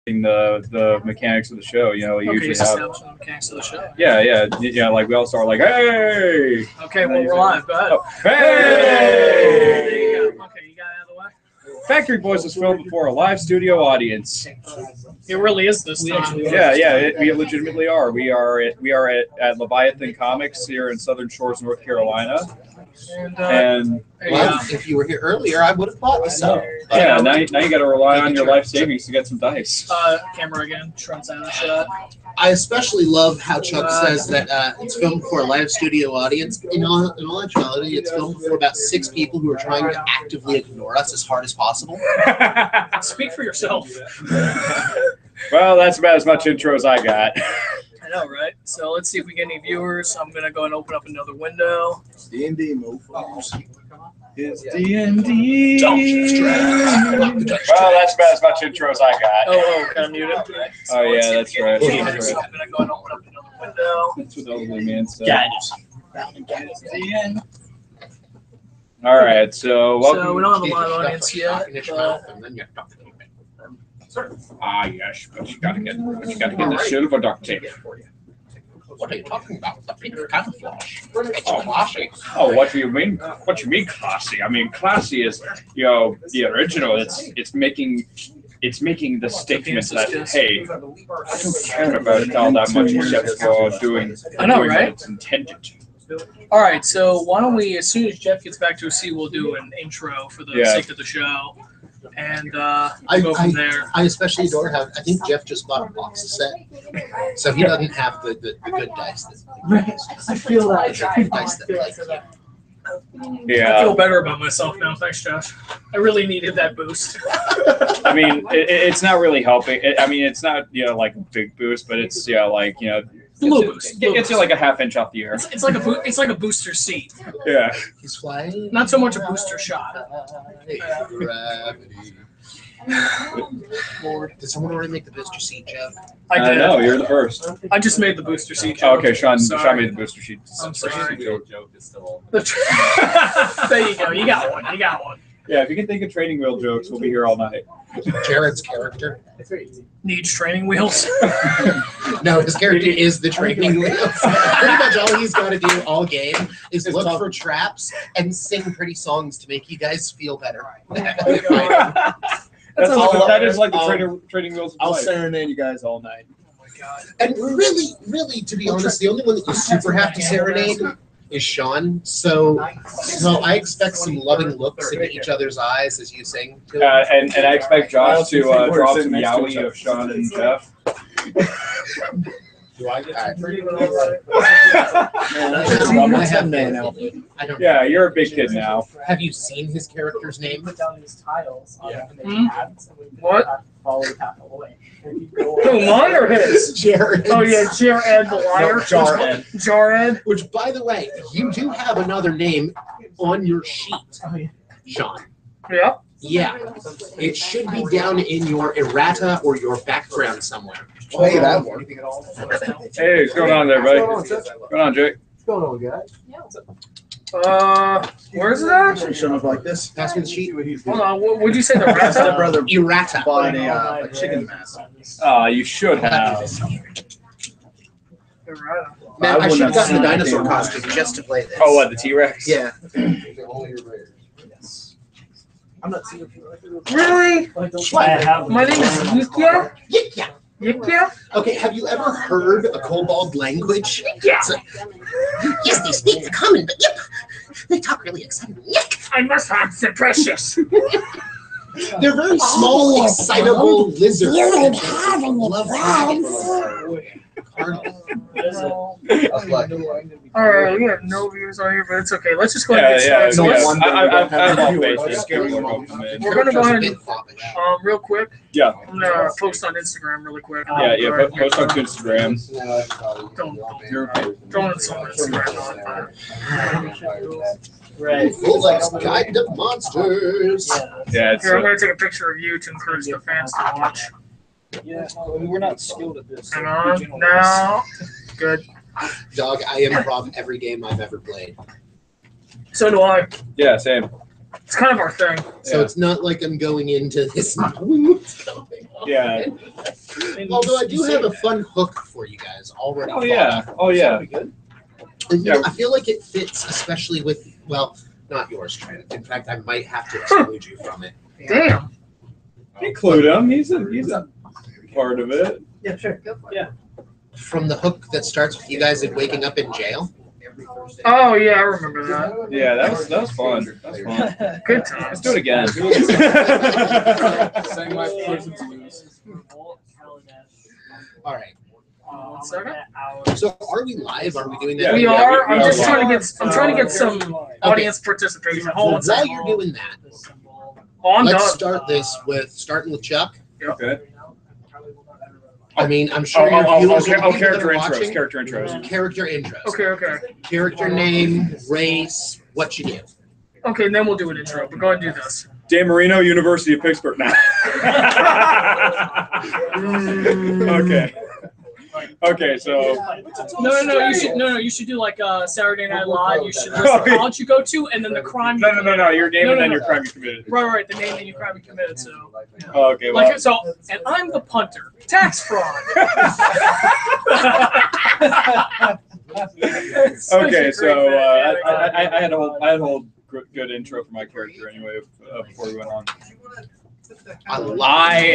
the mechanics of the show. You know, we usually have the mechanics of the show. Yeah. Like we all start like, hey. Okay, well we're live. Go ahead. Oh, hey. There you go. Okay, you got it out of the way. Factory Boys was filmed before a live studio audience. It really is this time. We legitimately are. We are at Leviathan Comics here in Southern Shores, North Carolina. And well, if you were here earlier, I would have bought this up. Yeah, now you got to rely on your life savings to get some dice. Camera again, front side of the shot. I especially love how Chuck says that it's filmed for a live studio audience. In all actuality, it's filmed for about 6 people who are trying to actively ignore us as hard as possible. Speak for yourself. Well, that's about as much intro as I got. I know, right? So let's see if we get any viewers. I'm going to go and open up another window. D&D, mofos. It's D&D. Well, that's about as much intro as I got. Oh, kind of muted. So yeah, that's right. So I'm going to go and open up another window. That's what the elderly man said. Yeah, all right, so welcome. So we don't have a live audience yet. Ah, yes, but you gotta get the silver duct tape. What are you talking about? The pink camouflage. It's classy. Oh, what do you mean? What do you mean classy? I mean, classy is, the original. It's making the statement that, hey, I don't care about it all that much except for doing. I know, right? What it's intended to. All right, so why don't we, as soon as Jeff gets back to his seat, we'll do an intro for the sake of the show. And go from there. I especially adore how I think Jeff just bought a box set, so he doesn't have the good dice. I feel that. Yeah. I feel better about myself now. Thanks, Josh. I really needed that boost. I mean, it's not really helping. It's not like a big boost, but it's like a little boost. It's like a half-inch off the air. It's like a booster seat. Yeah. He's flying. Not so much a booster shot. Gravity. Lord, did someone already make the booster seat, Jeff? I did. No, you're the first. I just made the booster seat. Oh, okay, Sean made the booster sheet. I'm sorry. Joke is still on. There you go. You got one. Yeah, if you can think of training wheel jokes, we'll be here all night. Jared's character needs training wheels. No, his character is the training wheels. Pretty much all he's got to do all game is look for traps and sing pretty songs to make you guys feel better. That is like the training wheels. I'll serenade you guys all night. Oh my god! And really, to be honest, the only one that you super have to serenade is Sean. So I expect some loving looks into each other's eyes as you sing. And I expect Josh to draw some yaoi of Sean and Jeff. Do I get I don't know. Yeah, you're a big kid now. Have you seen his character's name? What? Who, mine or his? Jared. Oh yeah, Jared the liar. Jared. Which, by the way, you do have another name on your sheet, Sean. Yeah. Yeah. It should be down in your errata or your background somewhere. Hey, that one. Hey, what's going on there, buddy? What's going on, Jake? What's going on, guys? Where's it at? Showing up like this. Pass me the sheet. Hold on, would you say the That's the rata? brother Errata. bought a chicken mask. You should have. Man, I should have gotten the dinosaur costume just to play this. Oh, what, the T-Rex? Yeah. I'm not seeing Really? My name is Yikya? Yeah. Yikya? Okay, have you ever heard a kobold language? Yeah. Yes, they speak the common, but yep, they talk really excitable. Yep. I must have the precious. They're very small, excitable lizards. You ain't having it, Love friends. Alright, we have no viewers on here, but it's okay. Let's just go ahead and get started. So I'm off base. Just give me one moment. we're gonna go ahead and real quick. Yeah. I'm gonna post on Instagram really quick. Yeah. Post on Instagram. Don't insult Instagram. Right. Full-X Guide to Monsters. Yeah, it's Here, I'm gonna take a picture of you to encourage the fans to watch. Yeah, we're not skilled at this. Hang on. Now, good. Dog, I improv every game I've ever played. So do I. yeah, same. It's kind of our thing. So it's not like I'm going into this knowing what's going on. Yeah. Although I do have a fun hook for you guys already. Oh yeah. Oh yeah. And, you know, I feel like it fits, especially with, well, not yours, Trent. In fact, I might have to exclude you from it. Damn. Include him. He's a part of it. Yeah, sure. Go for it. Yeah. From the hook that starts with you guys waking up in jail. Oh yeah, I remember that. Yeah, that was fun. That was fun. Good time. Let's do it again. Saying my person's lose. All right. 1 second. So are we live? Are we doing that? Yeah, We yeah, are. we I'm are just live. trying to get some audience participation. Hold on. While 2nd. you're doing that, Oh, I'm let's done. start this with starting with Chuck. Okay. I mean, I'm sure your viewers are the people that character are intros. watching. Character intros. Character intros. Okay. Character name, race, what you do. Okay, and then we'll do an intro. But go ahead and do this. Dan Marino, University of Pittsburgh. Now. Okay. Okay, so No. You should do like Saturday Night Live. You should list the college you go to, and then the crime. no. Your name and then your crime you committed. Right. The name and your crime you committed. So. Oh, okay. Well, Like so, and I'm the punter. Tax fraud. okay, so I had a whole good intro for my character anyway before we went on.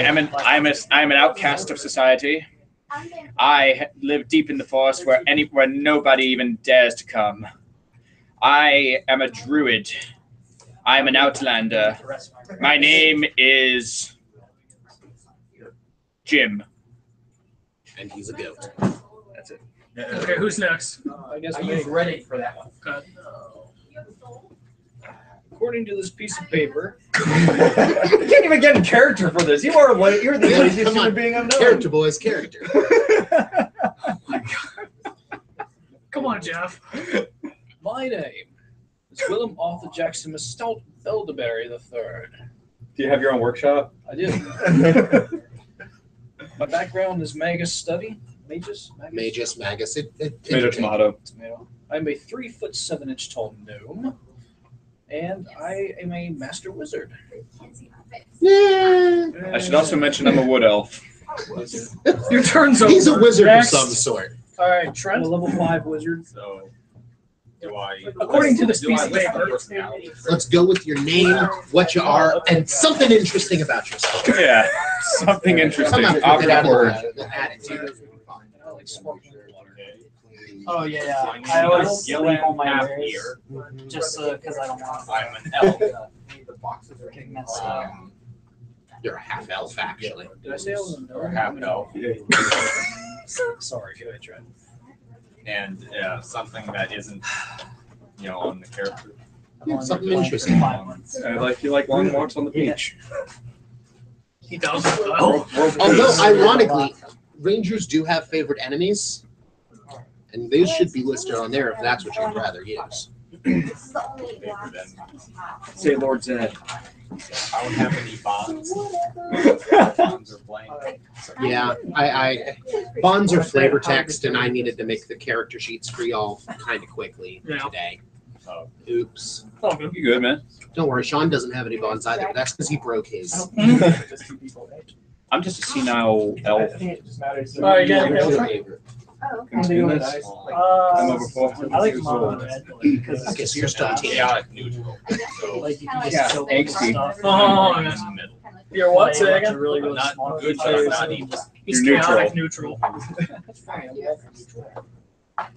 I'm an outcast of society. I live deep in the forest where nobody even dares to come. I am a druid. I am an outlander. My name is Jim. And he's a goat. That's it. Okay, who's next? I guess we're ready for that one. Good. According to this piece of paper, You can't even get in character for this. You're the laziest Come on. human being I've known. Character boys, character. Come on, Jeff. my name is Willem Arthur Jackson Stout Elderberry III. Do you have your own workshop? I do. My background is Magus study. Magus? Magus. Tomato, tomato. Tomato. I'm a 3'7" tall gnome. And I am a master wizard. Yeah. I should also mention I'm a wood elf. Your turn's over. He's a wizard Next. of some sort. All right, I'm Trent. a level 5 wizard. So, do I? According to this piece of paper. Let's go with your name, what you are, and something interesting about yourself. Yeah, something interesting. Somehow Off put it out of record. the attitude. I like sparkling water. Oh yeah. I always sleep on my wares just because I don't want I'm an elf. to mess up. You're a half elf, actually. Did I say I was a Or gnome? half elf. Sorry, go ahead, Trent. And something that isn't, on the character. Yeah, something interesting. 5 months. You like long walks on the beach. He does. Although, ironically, Rangers do have favorite enemies, and these should be listed on there if that's what you'd rather use. Say Lord Zed. I don't have any bonds. Bonds are blank. Yeah, I bonds are flavor text, and I needed to make the character sheets for y'all kind of quickly today. Oh. Oops. Oh, good. You good, man? Don't worry, Sean doesn't have any bonds either, but that's because he broke his. I'm just a senile elf. All right, yeah. What's your Okay. favorite? Can we do this? I'm over 400 I like years mono old. red because I guess you're still a teenager. Chaotic neutral. So, like you can Yeah, just kill angsty. stuff. Oh, in yeah. the middle. You're what? Like, Say it's again. really, really Not small good, players, but not so evil. He's You're chaotic neutral. That's fine.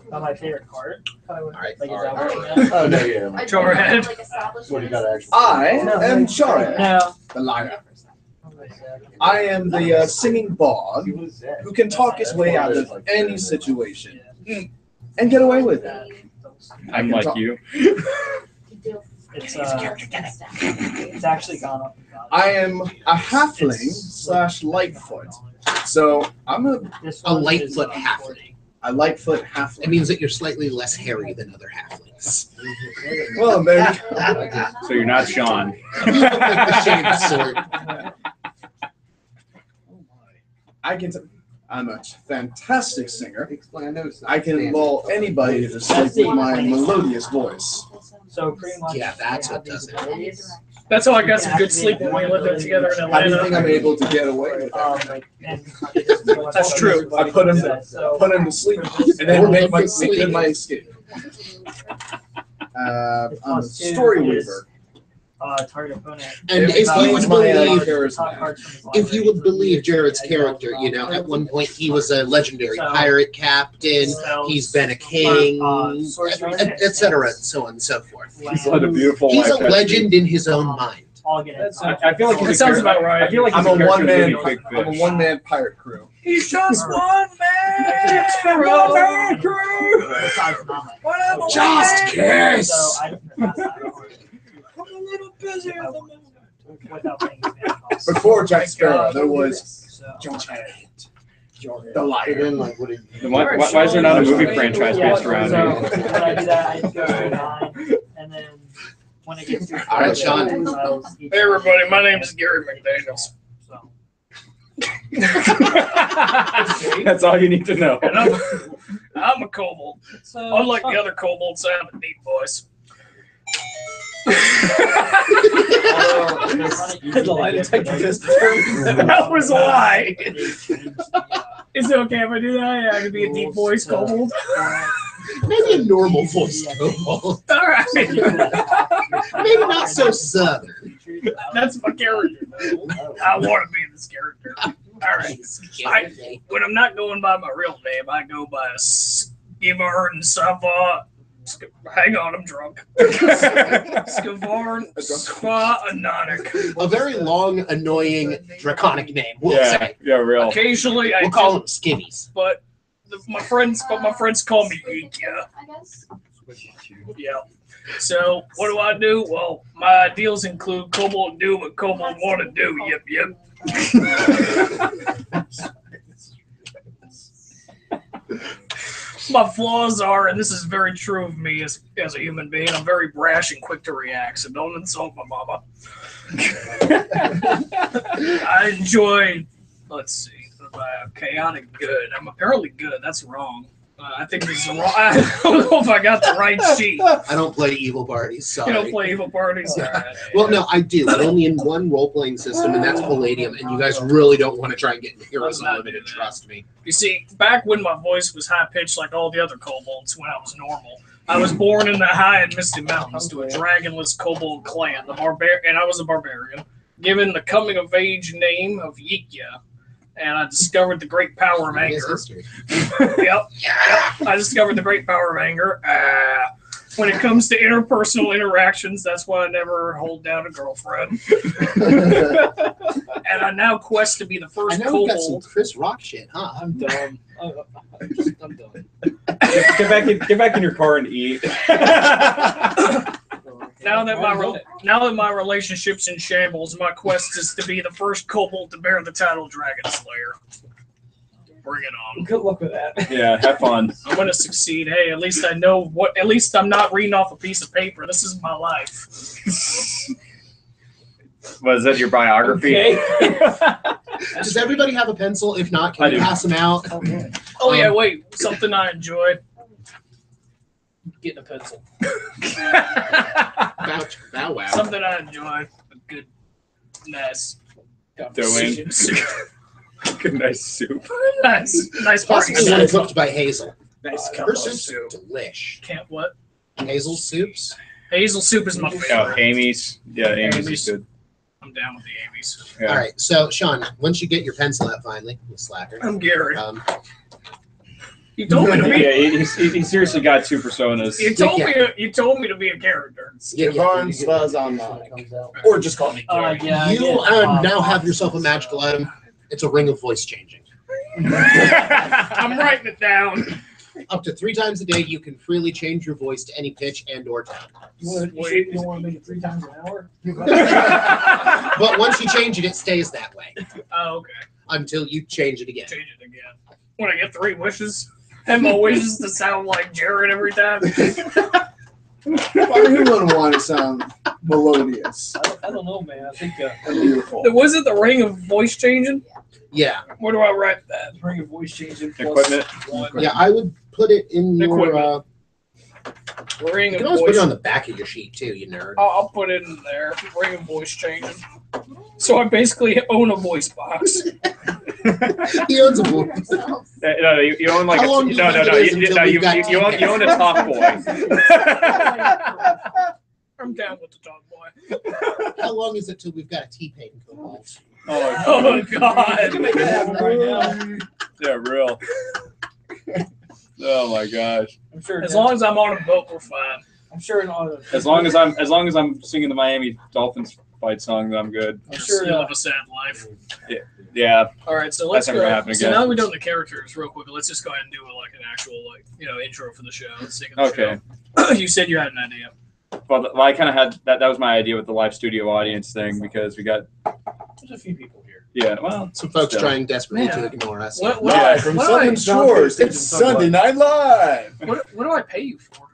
Not my favorite card. All right. Like, is All that right. what you got? Oh, no, yeah. Go ahead. What do you got actually? I am Chariot, No. the liar. I am the singing bard who can talk his way out of any situation and get away with it. I'm like you. It's actually gone up and down. I am a halfling / lightfoot. So I'm a This A one is Lightfoot halfling. lightfoot It halfling. means that you're slightly less hairy than other halflings. Well, maybe. So you're not Sean. You look like the shaved sword. I'm a fantastic singer. I can lull anybody to sleep with my melodious voice. So pretty much. Yeah, that's I have what does these it. abilities, That's how I got some good sleep when we lived there together in How do you think Atlanta. I'm able to get away with it? That's true. I put him to sleep and then make my escape. I'm a story weaver. Target opponent. And if you would charisma. if you would believe Jared's character, you know, at one point he was a legendary pirate captain. He's been a king, etc., and so on and so forth. He's led a beautiful He's a life. legend in his own mind. I'll get it. I feel like That sounds about right. I feel like I'm he's a one-man. one-man pirate crew. He's just one man. Just kiss. So I I'm a little busy at the moment. without paying costs. Before Jack Sparrow, there was So, the liar. Why is there not a movie franchise based around so here? when I do that, I go to 9, and then when it gets to All right, Sean. Hey everybody, my name is Gary McDaniels. So, That's all you need to know. And I'm a kobold. Unlike the other kobolds, I have a deep voice. That was a lie. Is it okay if I do that? Yeah, I can be a deep voice kobold. Maybe a normal voice kobold. All right. Maybe not so southern. That's my character. I want to be this character. All right. When I'm not going by my real name, I go by Skivarn Sava. Hang on, I'm drunk. Skivarn Sva Anonic. A very long, annoying, draconic name, we'll say. Yeah, real. Occasionally, We'll call them skivvies. but my friends call me Geekia. Yeah. So what do? Well, my ideals include kobold do what kobold want to do. Yep. My flaws are, and this is very true of me as a human being, I'm very brash and quick to react, so don't insult my mama. I enjoy, let's see, chaotic good. I'm apparently good. That's wrong. I think this is wrong. I don't know if I got the right sheet. I don't play evil parties, sorry. You don't play evil parties? All right. Well, no, I do, but only in one role-playing system, and that's Palladium, and you guys really don't want to try and get into Heroes Unlimited, trust me. You see, back when my voice was high-pitched like all the other kobolds when I was normal, I was born in the high and misty mountains to a dragonless kobold clan, and I was a barbarian, given the coming-of-age name of Yikya, and I discovered the great power of anger. Yep. I discovered the great power of anger. When it comes to interpersonal interactions, that's why I never hold down a girlfriend. And I now quest to be the first I know we got some kobold. Chris Rock shit, huh? I'm done. I'm done. Get back in your car and eat. Now that my relationship's in shambles, my quest is to be the first kobold to bear the title Dragon Slayer. Bring it on. Good luck with that. Yeah, have fun. I'm gonna succeed. Hey, at least I know what. At least I'm not reading off a piece of paper. This is my life. Was that your biography? Okay. Does everybody have a pencil? If not, can you pass them out? Oh yeah, wait. Something I enjoy. Getting a pencil. Bow wow. Something I enjoy. A good, nice. Doing. Good, nice soup. nice party. Possibly one cooked by Hazel. Nice Her soup's delish. Can't what? Hazel soups? Hazel soup is my favorite. Oh, Amy's. Yeah, Amy's is good. I'm down with the Amy's. Yeah. All right, so Sean, once you get your pencil out finally, you slacker. I'm Gary. You told me to be. Yeah, he seriously got two personas. You told me to be a character. Yvonne Spuzz online. Or just call me Gary. You now have yourself a magical item. It's a ring of voice changing. I'm writing it down. Up to 3 times a day, you can freely change your voice to any pitch and or tone. You don't want to make it 3 times an hour? But once you change it, it stays that way. Oh, okay. Until you change it again. Change it again. When I get 3 wishes, and my wishes to sound like Jared every time. Why do you want to sound melodious? I don't know, man. I think Beautiful. Was it the ring of voice changing? Yeah. Where do I write that? ring of voice changing Equipment. Yeah, I would put it in your Ring You of can always put voice. it on the back of your sheet too, you nerd. I'll put it in there. Ring of voice changing. So I basically own a voice box. He owns a voice. No, you own like How long do you no, think no, it is you, until no, we've you, got you own a top boy. I'm down with the dog boy. How long is it till we've got a T-Pain cobalt? Oh God! can make it happen right now. Yeah, real. Oh my gosh. I'm sure. As long as I'm on a boat, we're fine. I'm sure in all As long as I'm singing the Miami Dolphins fight song, I'm good. I'm sure. You live a sad life. Yeah. All right, so let's That's never go. gonna happen So again. now we've done the characters real quick. Let's just go ahead and do like an actual intro for the show. Let's take the Okay. show. You said you had an idea. Well, I kind of had that. That was my idea with the live studio audience thing because we got There's a few people here. well, Some folks still. trying desperately Man. to ignore us. What, Live from what do Southern Shores, it's Sunday Night Live. what do I pay you for?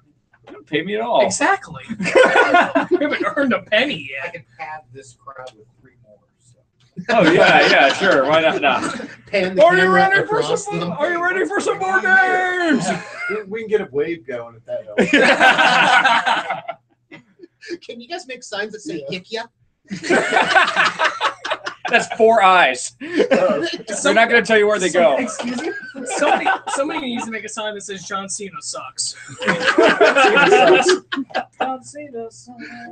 They don't pay me at all. Exactly. We haven't earned a penny I yet. can have this crowd with 3 more. So. Oh yeah, sure. Why not? Nah. Pan the Are you camera ready for across some? them. Are you ready for some more games? We can get a wave going if that helps. Can you guys make signs that say "Hikya"? That's 4 eyes. They're not going to tell you where they go. Excuse me? Somebody needs to make a sign that says John Cena sucks.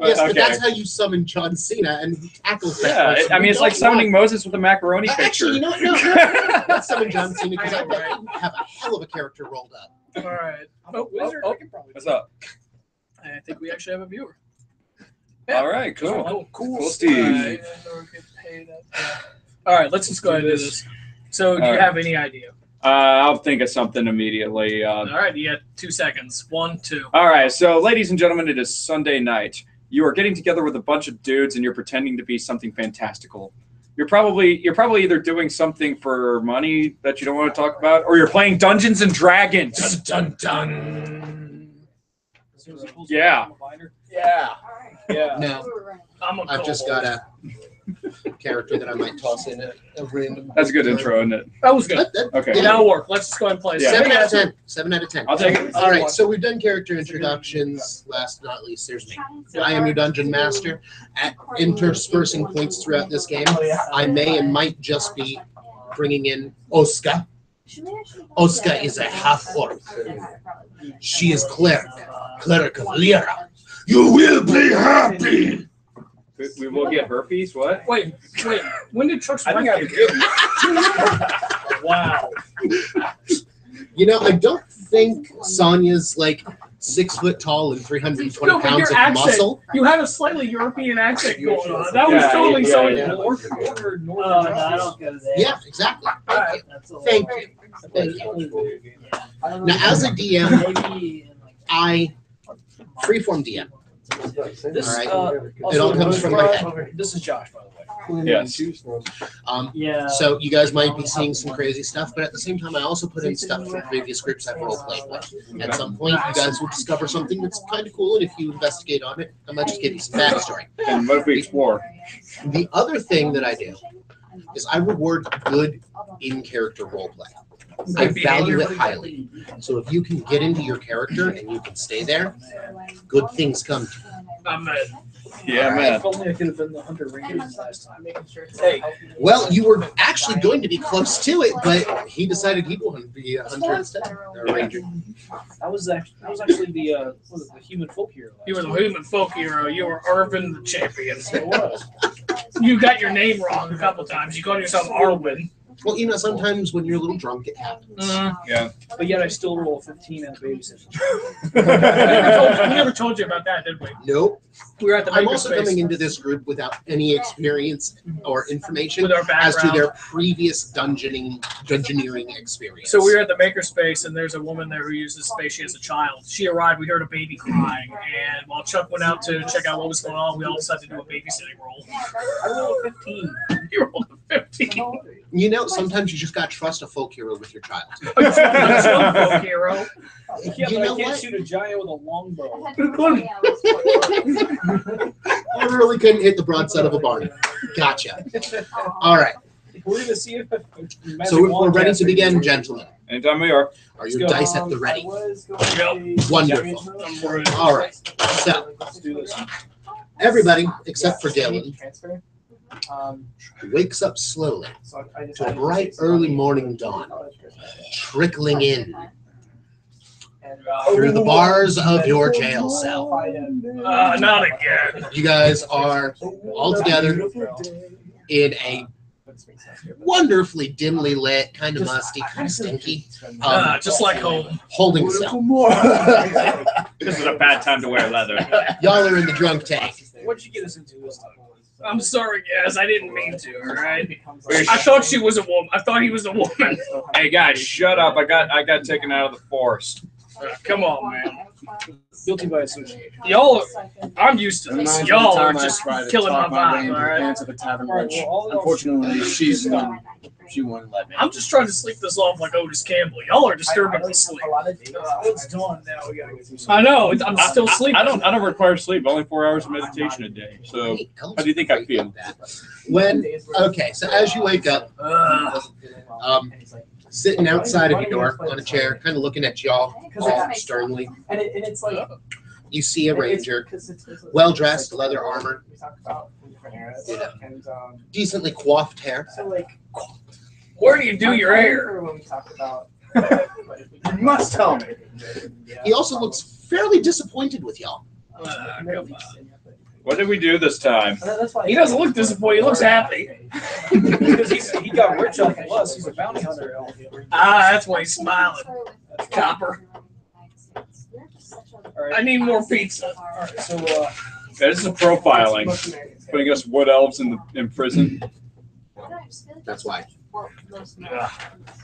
Yes, but that's how you summon John Cena and tackle that Yeah, person. I mean, it's like summoning Moses. Moses with a macaroni picture. Actually, you know what? No, not summon John Cena because I bet you have a hell of a character rolled up. All right. I'm a wizard. I can probably. What's up? I think we actually have a viewer. All right, cool. Cool, Steve. All right, let's just go ahead and do this. So, do you All right. have any idea? I'll think of something immediately. All right, you got 2 seconds. 1, 2. All right, so ladies and gentlemen, it is Sunday night. You are getting together with a bunch of dudes, and you're pretending to be something fantastical. You're probably either doing something for money that you don't want to talk about, or you're playing Dungeons and Dragons. Dun dun. Yeah. Yeah. No, I'm a I've just kobold. got a character that I might toss in a random. That's a good intro, isn't it? That was good. Okay. Yeah. That'll work. Let's just go ahead and play. Yeah. 7 out of 10. 7 out of 10. I'll take it. All right, so we've done character introductions. Last but not least, there's me. I am your dungeon master. At interspersing points throughout this game, I may and might just be bringing in Oska. Oska is a half-orc. She is cleric of Lyra. You will be happy. We will get herpes. What? Wait. When did Chuck's I think wife I get have here? Wow. You know, I don't think Sonya's like 6 foot tall and 320 No, but pounds your of accent, muscle. you had a slightly European accent going on. That was Yeah, totally yeah, so. yeah. North No, I don't go there. Yeah, exactly. Thank you. That's a Thank little- you. Thank you. I don't Now, know. as a DM, Maybe in, like, I freeform DM. This, All right. also, It all comes from my head. This is Josh, by the way. Yes. yeah. So you guys might be seeing some crazy stuff, but at the same time, I also put in stuff from previous groups I've role played with. At some point, you guys will discover something that's kind of cool, and if you investigate on it, I might just give you some backstory. And what if we explore? The other thing that I do is I reward good in-character roleplay. I value it highly. So if you can get into your character and you can stay there, good things come to you. I'm in. Yeah, All man. If only I could have been the Hunter Rangers last time. Hey, Well, you were actually going to be close to it, but he decided he wanted to be a hunter instead. Or a ranger. I was actually the human folk hero. you were the human folk hero. You were Irvin the champion. It was. You got your name wrong a couple times. You called yourself Arwen. Well, you know, sometimes when you're a little drunk, it happens. But yet I still roll a 15 at babysitter. We never told you about that, did we? Nope. We were at the I'm also makerspace coming into this group without any experience or information with our as to background. their previous dungeoneering experience. So we were at the makerspace, and there's a woman there who used this space. She has a child. She arrived. We heard a baby crying, and while Chuck went out to check out what was going on, we all decided to do a babysitting role. I rolled a 15. You rolled a 15. You know, sometimes you just got to trust a folk hero with your child. You're a folk hero. Yeah, You but know I can't what? shoot a giant with a longbow. You really couldn't hit the broadside of a barn. Gotcha. All right. We're gonna see if So we're ready to begin, gentlemen. Anytime we are. Are your dice at the ready? Yep. Wonderful. I'm ready. All right. So, everybody except for Dylan wakes up slowly to a bright early morning dawn, trickling in through the bars of your jail cell. Not again. You guys are all together in a wonderfully dimly lit, kind of musty, kind of stinky, Just like home. holding cell. This is a bad time to wear leather. Y'all are in the drunk tank. What'd you get us into this time? I'm sorry, guys. I didn't mean to. All right. I thought she was a woman. I thought he was a woman. Hey guys, shut up! I got taken out of the force. Come on, man. Guilty by association. Y'all, I'm used to this. Y'all are just tried to killing my talk my way vibe. into All right. pants at the tavern lunch. Unfortunately, she wouldn't let me. I'm just trying to sleep this off like Otis Campbell. Y'all are disturbing my sleep. It's dawn now. We gotta get through I know. I'm still sleeping. I don't require sleep. Only 4 hours of meditation a day. So how do you think I feel? So as you wake up, sitting outside of your door on a chair, kind of looking at y'all all sternly, And it's like you see a ranger, well dressed, leather armor, decently coiffed hair. So like, Where do you do your hair? when we talk about, You must tell me. He also looks fairly disappointed with y'all. Come on. What did we do this time? that's why He doesn't look disappointed. He looks happy. Because he got rich off of us. He's a bounty hunter. That's why he's smiling. Copper. All right. I need more pizza. All right. So This is profiling, putting us wood elves in prison. That's why. all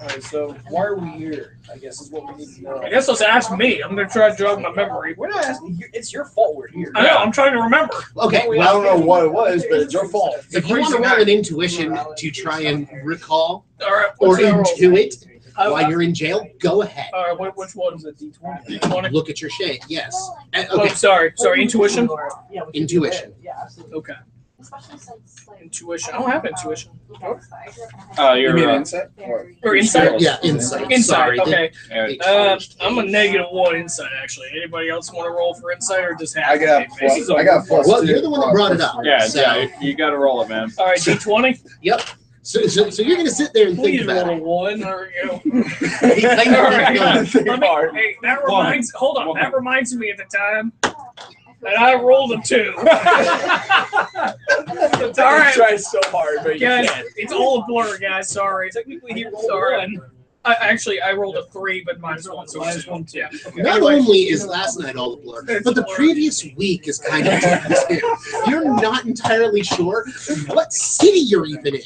right. So why are we here? I guess is what we need to know. I guess let's ask me. I'm gonna try to jog my memory. We're not asking you. It's your fault we're here. I know. I'm trying to remember. Okay, I well, don't know what it was, but it's your fault. if you want to roll an intuition to try and recall All right. or what's that roll? intuit while you're in jail, go ahead. All right. Which one is it? D20. D20. Look at your shade. Yes. Oh, Okay. sorry. Intuition. Intuition. Yeah, absolutely. Okay. Intuition. I don't have intuition. You're You mean insight? Or insight. Yeah, insight. Insight. Sorry. Okay. They I'm a -1 insight actually. Anybody else want to roll for insight or just have? I got plus Well, 2. you're the one that brought it up. Yeah, So, yeah, you got to roll it, man. All right. D20. so you're going to sit there and think Please about roll a it. 1. There we go. He kind of- All right. Think Let me, hard. hey, that reminds. Hold on. That reminds me at the time that I rolled a 2. It's all right. Try so hard, but you Guys, can't. it's all a blur, guys. Sorry. Technically, he rolled a 1. I rolled a 3, but -1, so minus 1 too. Yeah. Not Anyway. only is last night all a blur, but the previous week is kind of too. You're not entirely sure what city you're even in.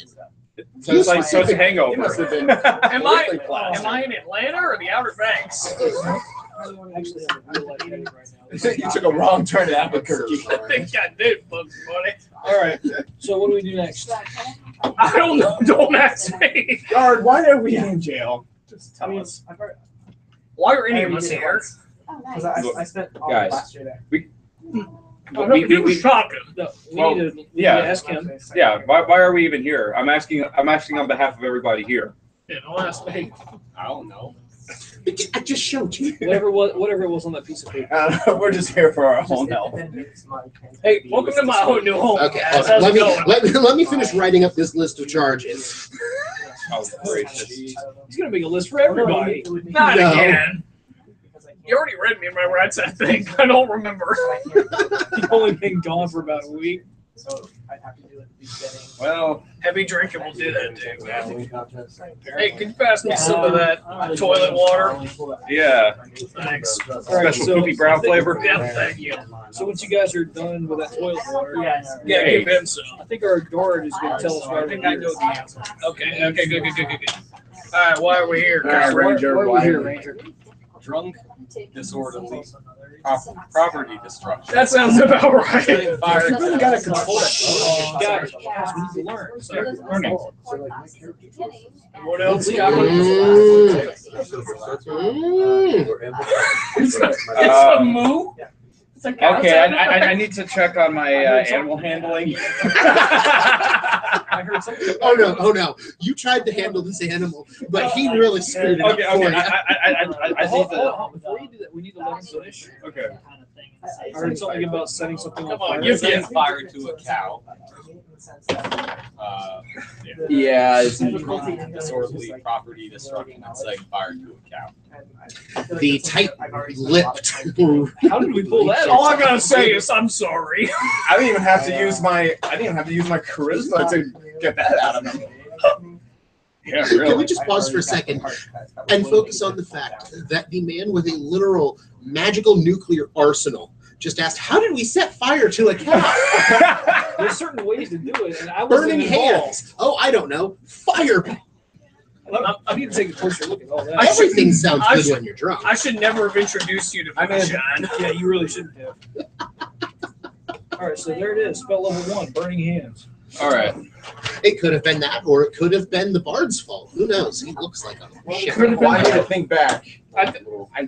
So it's like a It hangover. must have been. Am I Am in Atlanta or the Outer Banks? Actually, have a real life right now. You took a wrong turn at Albuquerque. I think I did, Bugs Bunny. All right. So what do we do next? I don't know. Don't ask me. Guard, why are we in jail? Just I tell mean, us. I've heard, Why are any of us here? because I spent all Guys. last year there. He was talking. No, we Well, need to yeah. ask him. Yeah, why are we even here? I'm asking on behalf of everybody here. Yeah, don't ask me. I don't know. I just showed you. Whatever it was on that piece of paper. We're just here for our own help. Hey, welcome to my new home. Okay, guys. How's let it going? me finish writing up this list of charges. Oh, gracious. He's gonna make a list for everybody. Not No. again. You already read me my rights, I think. I don't remember. He's only been gone for about a week. So I'd have to do it at the beginning. Well, Heavy drinking will do that too. Hey, could you pass me some of that toilet water? yeah. Thanks. All right, Special so poopy brown flavor. Yeah, thank you. So once you guys are done with that toilet water, Yeah, give him some. I think our guard is going to tell us I right think here. I know the answer. Okay, good. All right, why are we here? All right, So why Ranger, are we why here, are we- Ranger? Drunk, disorderly, property destruction. That sounds about right. You really got to control that. Guys, We need to learn. Learning. What else? Mm. It's a moo. It's a cow. Okay, I need to check on my animal handling. I heard something. Oh no! You tried to handle this animal, but he really screwed it up Okay, for you. I need to. Before you do that, we need to let him finish. Okay. I heard something about setting something on Come on, fire. give Setting me fire to a cow. Yeah, it's Disorderly property destruction and setting fire to a cow. The tight-lipped. How did we pull that? All I gotta say is I'm sorry. I didn't even have to use my charisma to get that out of him. Yeah, Can we really. just pause for a second and focus on the fact that the man with a literal magical nuclear arsenal just asked, "How did we set fire to a cow?" There's certain ways to do it, and I wasn't Burning involved. hands. Oh, I don't know. Fire. I need to take a closer look at all that. Everything sounds I good should- when you're drunk. I should never have introduced you to I mean, Funyuns. yeah, you really shouldn't have. All right, so there it is. Spell level 1, burning hands. All right. It could have been that, or it could have been the bard's fault. Who knows? He looks like a shit. Well, I need to think back. I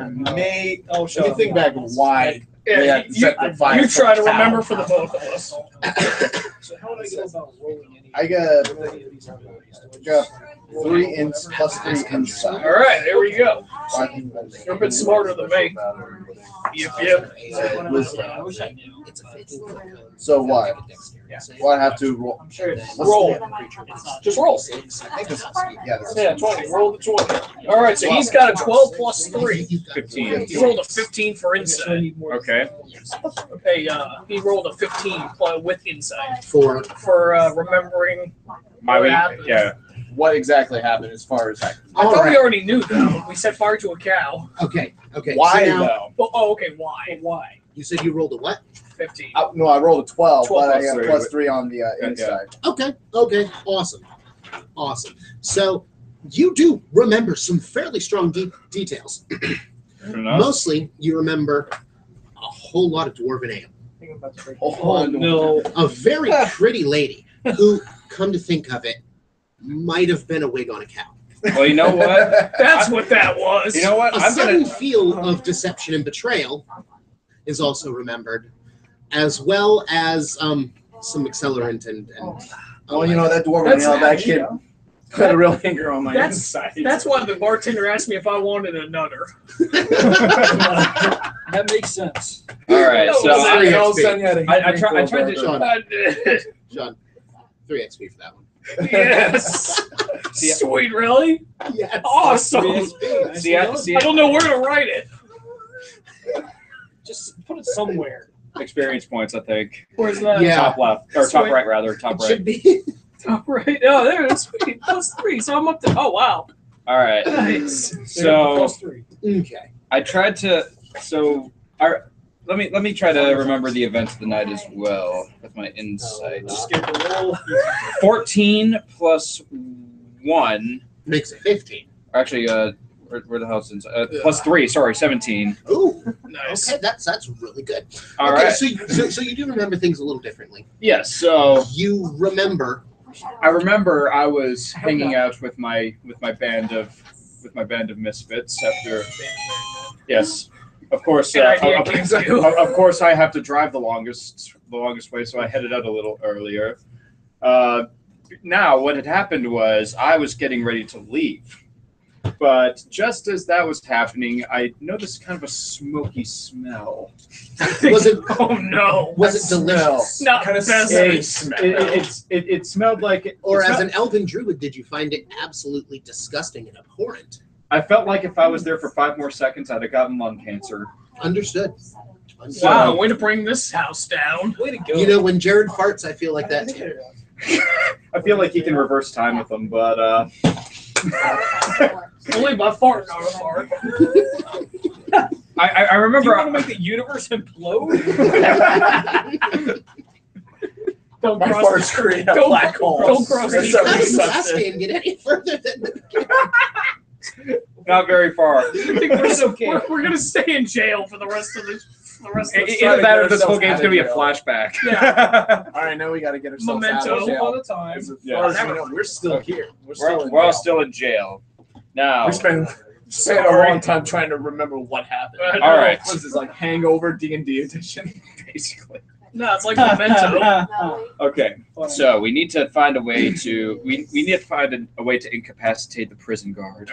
May Oh, let shut me up. think back why they Yeah, had to set the fire. you try to cow. remember for the both of us. So how would I go about rolling any? I got any of these abilities? Do I got just- 3 plus 3 inside. All right, there we go. So I think that's- You're a bit smarter than me. Yep. Wisdom. It's a 15-foot cone. So what? Well, I have to roll. I'm sure it's Roll. Just roll. I think this is, yeah, this is Yeah, 20. Roll the 20. All right, so he's got a 12 plus 3. 15. He rolled a 15 for I insight. need more. Okay. Okay, he rolled a 15 with insight For for remembering My what happened. yeah. what exactly happened as far as I all thought we right. already knew though. We set fire to a cow. Okay. why So now, though? Oh, okay. Why? Why? you said you rolled a what? 15. No, I rolled a 12, 12 but I plus got 3. plus 3 on the Yeah. inside. Okay. Awesome. So you do remember some fairly strong details. Fair enough. Mostly, you remember a whole lot of dwarven ale. Oh no! A very pretty lady who, come to think of it, might have been a wig on a cow. Well, you know what? That's what that was. You know what? A I'm sudden gonna. feel of deception and betrayal is also remembered, as well as some accelerant and Well, you know, that dwarven That's- ale, that kid put a real finger on my That's- inside. That's why the bartender asked me if I wanted another. That makes sense. All right. No, So well, I, And all of a sudden you had a I tried Henry to. Sean. I did. Sean, 3 XP for that one. Yes. See- Sweet, really? Yes. Awesome. See, I don't know where to write it. Just put it somewhere. experience points. I think Where's that? Yeah. top left or top Sweet. right rather. Top It right. should be. Top right. Oh, there it is. Sweet. Plus 3. So I'm up to. Oh, wow. All right. Nice. So Plus 3. Okay. I tried to. So let me try to remember the events of the night as well with my insight. Just get the roll. 14 plus 1. Makes it 15. Or actually, where the hell's inside? Plus 3. Sorry, 17. Ooh. Nice. Okay, that's really good. All okay, right. so you do remember things a little differently. Yes. So You remember. I remember I was hanging out with my band of misfits after. Yes, of course. Good idea, King too. Of course, I have to drive the longest way, so I headed out a little earlier. Now, what had happened was I was getting ready to leave, but just as that was happening, I noticed kind of a smoky smell. Was it Oh, no. was it delicious? Not Kind of best. It smelled like it. Or it as smelled- an elven druid, did you find it absolutely disgusting and abhorrent? I felt like if I was there for 5 more seconds, I'd have gotten lung cancer. Understood. Wow, way to bring this house down. Way to go. You know, when Jared farts, I feel like that too. I feel like you can reverse time with them, but Only by fart, not a fart. I Do you remember. want to make the universe implode? Don't My cross farts create a don't- black hole. don't cross That's any- so How does the disgusting. last game get any further than the Not very far. I think we're gonna stay in jail for the rest of the Either that or this whole game's gonna be a flashback. Yeah. All right, now we got to get ourselves Memento. out of jail. One at a time. As Yeah. far as we know, we're still here. We're still in We're all jail. still in jail. Now, We spent a Sorry. long time trying to remember what happened. I know. all right. What is this, like Hangover D&D edition? Basically. No, it's like Memento. Okay, so we need to find a way to we need to find a way to incapacitate the prison guard.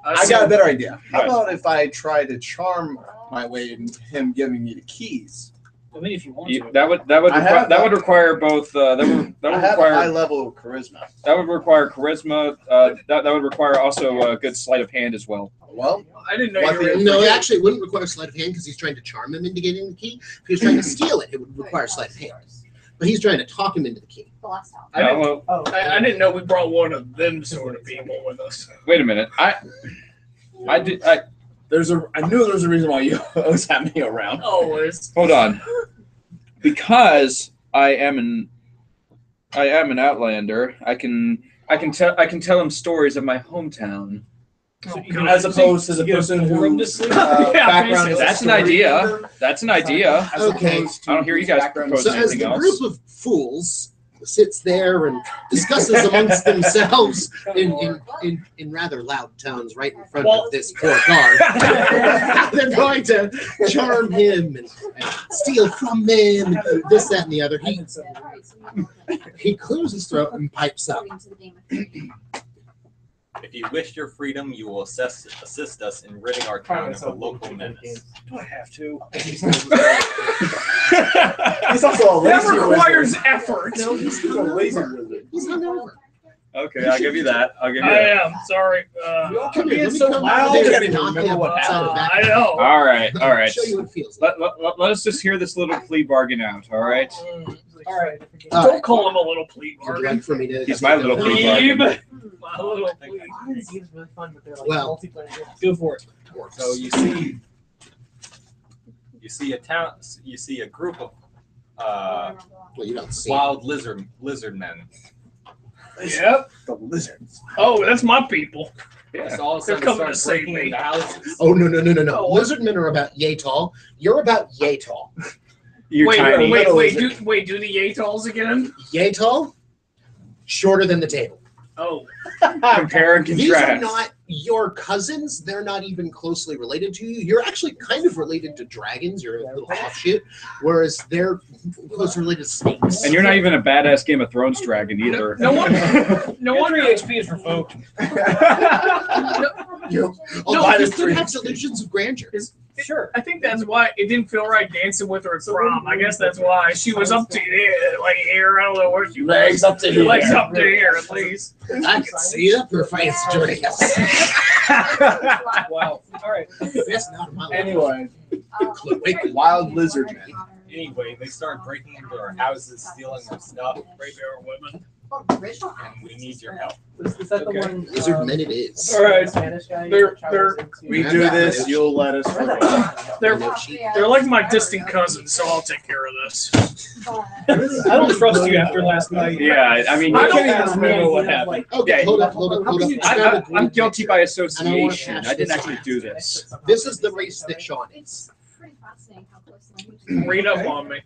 I got a better idea. How What? about if I try to charm my way into him giving me the keys? I mean, if you want to. That would require both. That would I have a require high level of charisma. that would require charisma. That would require also a good sleight of hand as well. Well, I didn't know What you were the- in No, it actually wouldn't require sleight of hand because he's trying to charm him into getting the key. If he was trying to steal it, it would require sleight of hand. But he's trying to talk him into the key. I didn't, well, I didn't know we brought one of them sort of people with us. wait a minute. I knew there was a reason why you always have me around. Always. hold on. Because I am an outlander. I can tell him stories of my hometown. As opposed to the person who background is That's an idea. That's an idea. Okay. I don't hear you guys propose So as anything the else. group of fools sits there and discusses amongst themselves in rather loud tones right in front of this poor guard, they're going to charm him and steal from him, and this, that, and the other. He clears his throat and pipes up. If you wish your freedom, you will assist us in ridding our town of a local menace. Do I have to? He's also a That lazy requires wizard. effort. No, he's He's a lazy wizard. He's hungover. Okay, I'll give you that. I'll give you I that. am sorry. Come here, let me so come loud. over there I and can't knock remember him what upside the back. I know. All right. I'll show you what it feels like. Let us just hear this little plea bargain out. All right. All right. Don't call him a little plebe. Would you like for me to? He's my little plebe Plebe. bargain. My little plebe. Game's really fun, but they're like Well, multiplayer games. Go for it. So you see a group of Well, you don't see. wild lizard men. Yep. The lizards. Oh, that's my people. Just all of a They're sudden coming to start save breaking me. into houses. Oh no! Oh. Lizardmen are about yay tall. You're about yay tall. You're wait, tiny. do the Yatals again? Yay tall, shorter than the table. Oh. Compare and These are contrast. not your cousins. They're not even closely related to you. You're actually kind of related to dragons. You're a little offshoot, whereas they're closely related to snakes. And you're not even a badass Game of Thrones dragon either. No wonder. No wonder. HP is revoked. No, you could have delusions of grandeur. Sure. I think that's why it didn't feel right dancing with her at prom. I guess that's why she was up to here, like here. I don't know where she was. Legs up to here. Legs up to here, at least. I can see up her face, dress. Wow. All right. That's not my Anyway, Wait, wild lizard men. Anyway, they start breaking into our houses, stealing our stuff, Raping our women. and we need your help. Is that Okay. the one? lizard men it is. All right. Spanish guy. They're- travels they're- into- We do this, you'll let us forget. They're like my distant cousins, so I'll take care of this. I don't trust you after last night. Yeah, I mean, I you don't can't even even remember what happened. Okay, Yeah, hold up. I'm guilty by I association. don't wanna I didn't hash actually do this. This is the race that Sean is. It's pretty fascinating how close the language Read up on me.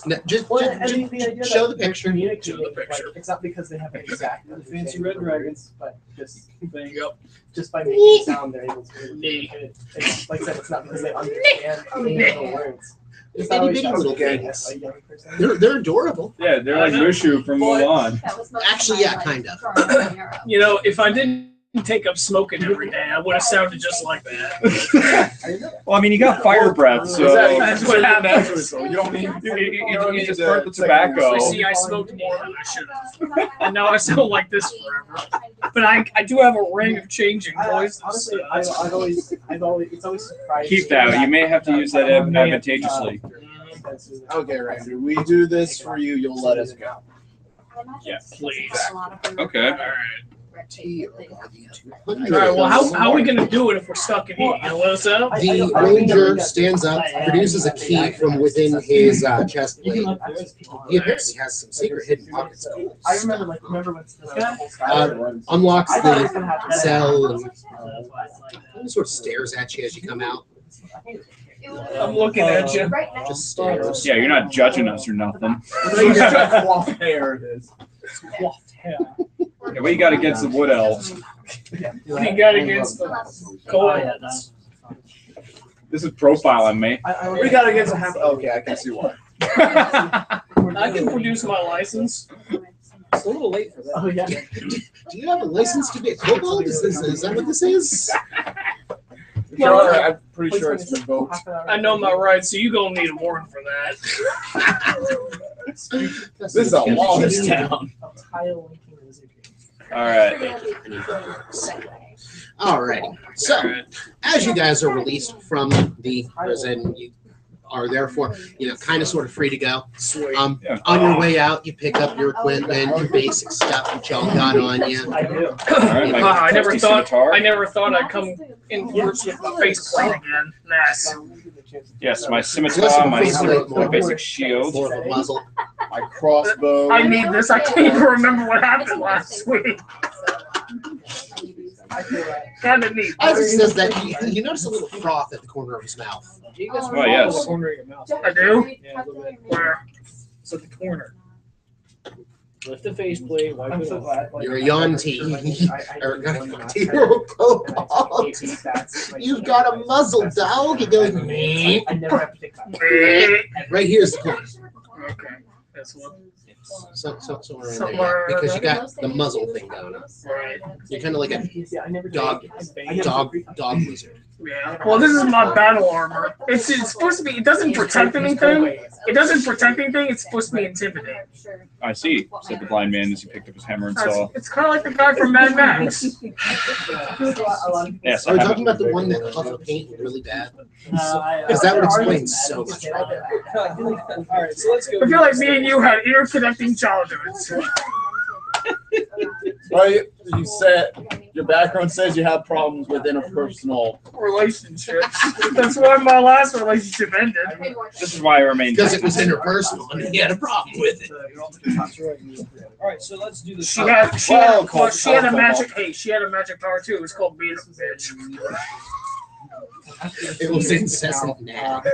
No, just Well, and the idea show that the picture. communicating, Show the picture. Like, it's not because they have exact Fancy red dragons. but just Yep. just by making sound, they're able to. Knee. It's, like I said, it's not because they understand the words. It's not Itty always bitty about little getting things. a young person. They're adorable. Yeah, they're like Mushu from Mulan. Actually, yeah, kind of. You know, if I didn't take up smoking every day, I would have sounded just like that. Well, I mean, you got fire breath, so That's what happens. You don't need. you just burnt the tobacco. You see, I smoked more than I should have. And now I sound like this forever. But I do have a ring of changing voices. Honestly, so I've always, it's always surprised. Keep that. You may have to use that advantageously. Okay, Ranger, we do this for you, you'll let us go. Yeah, please. Okay. All right. All The right. Well, how are we gonna do it if we're stuck in here? You gonna let us out? ranger stands up, produces a key from within his chest plate. He apparently has some secret hidden pockets. I remember when the whole Skyrim was. Unlocks I thought it was the gonna happen. cell and sort of stares at you as you come out. I'm looking at you. Just stares. Yeah, you're not judging us or nothing. Cloth hair it is. Coiffed hair. Yeah, what you got against the wood elves? What do you got against the cold? This is profiling me. We got against a half. Okay, I can see why. I can produce my license. It's a little late for that. Oh yeah. Do you have a license to be a kobold? Is that what this is? Charlie, I'm pretty sure it's revoked. I know my rights, so you gonna need a warrant for that. This is a lawless town. All right. Alrighty. So, as you guys are released from the prison, you are therefore, kind of sort of free to go. On your way out, you pick up your equipment, your basic stuff which y'all got on you. I do. I never thought I'd come in here with my face plate again. Nice. Yes, my scimitar, my basic shield. More of a muzzle. My crossbow. I need this. I can't even remember what happened last week. Kind of neat. As he says that, you notice a little froth at the corner of his mouth. Oh, yes. I do? Yeah, a little bit. Where? It's at the corner. Lift the faceplate, wipe it off. You're a Yanti. You're a kobold. You've got a muzzle, dog. You go, I never have to take that. right here's the corner. Okay. This one. Somewhere in Somewhere there. Because you there. got the muzzle thing going on. Right. You're kind of like a Yeah, I never dog wizard. Yeah. Well, this is my battle armor. It's supposed to be. It doesn't protect anything. It doesn't protect anything. It's supposed to be intimidating. I see, said the blind man as he picked up his hammer and saw. It's kind of like the guy from Mad Max. Yes, Are we I have talking about the it. one that puffed paint really bad? Because Because that would explain so much. Alright, so let's go. I feel like me and you had interconnecting childhoods. Well, you said your background says you have problems with interpersonal. Relationships. That's why my last relationship ended. This is why I remain. Because it was interpersonal and he had a problem with it. Alright, so let's do this. She had a magic. Hey, she had a magic power too. It was called being a bitch. It was incessant nag.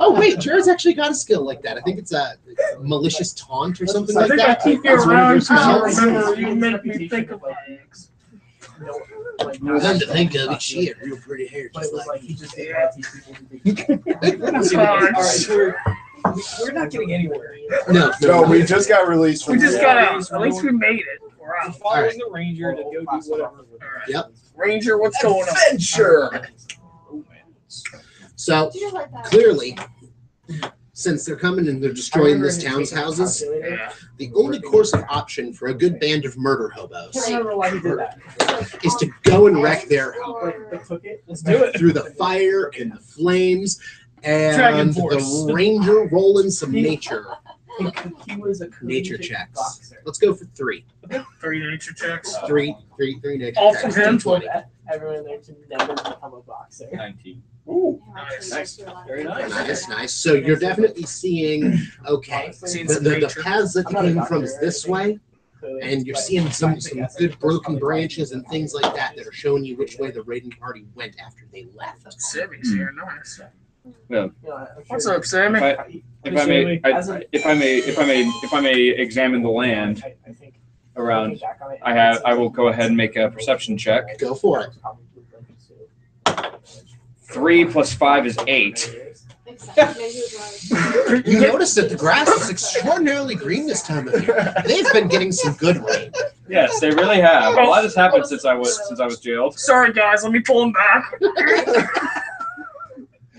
Oh wait, Jared's actually got a skill like that. I think it's a malicious taunt or something I like think I that. keep you It's one of your around because I spells. remember you make me think of my ex. Come to think of it, she had real pretty hair just like me. Alright, we're not getting anywhere. No, we just got released from We just jail. got out. At least we made it. We're We're out. following the ranger to go do whatever. Yep. Ranger, what's going on? Adventure! So clearly, since they're coming and they're destroying this town's houses, Yeah. the only course of option for a good band of murder hobos I don't know why he did that. is to go and wreck their home But took it. Let's do it. through the fire and the flames Dragon and Force. the ranger rolling some nature Was a checks. boxer. Let's go for 3. 3 nature checks. Three nature All checks. from him? 20. Everyone there to never become a boxer. 19. Ooh, Nice. nice. Very nice. Nice. So you're definitely seeing, okay, Seen the, some the, the nature. paths that you came from is this way, and you're seeing some good broken branches and things like that that are showing you which way the raiding party went after they left. Sammy's here, nice. What's up? up, Sammy? If I may examine the land around, I will go ahead and make a perception check. Go for it. 3 plus 5 is 8. You notice that the grass is extraordinarily green this time of year. They've been getting some good rain. Yes, they really have. A lot has happened since I was jailed. Sorry, guys. Let me pull him back.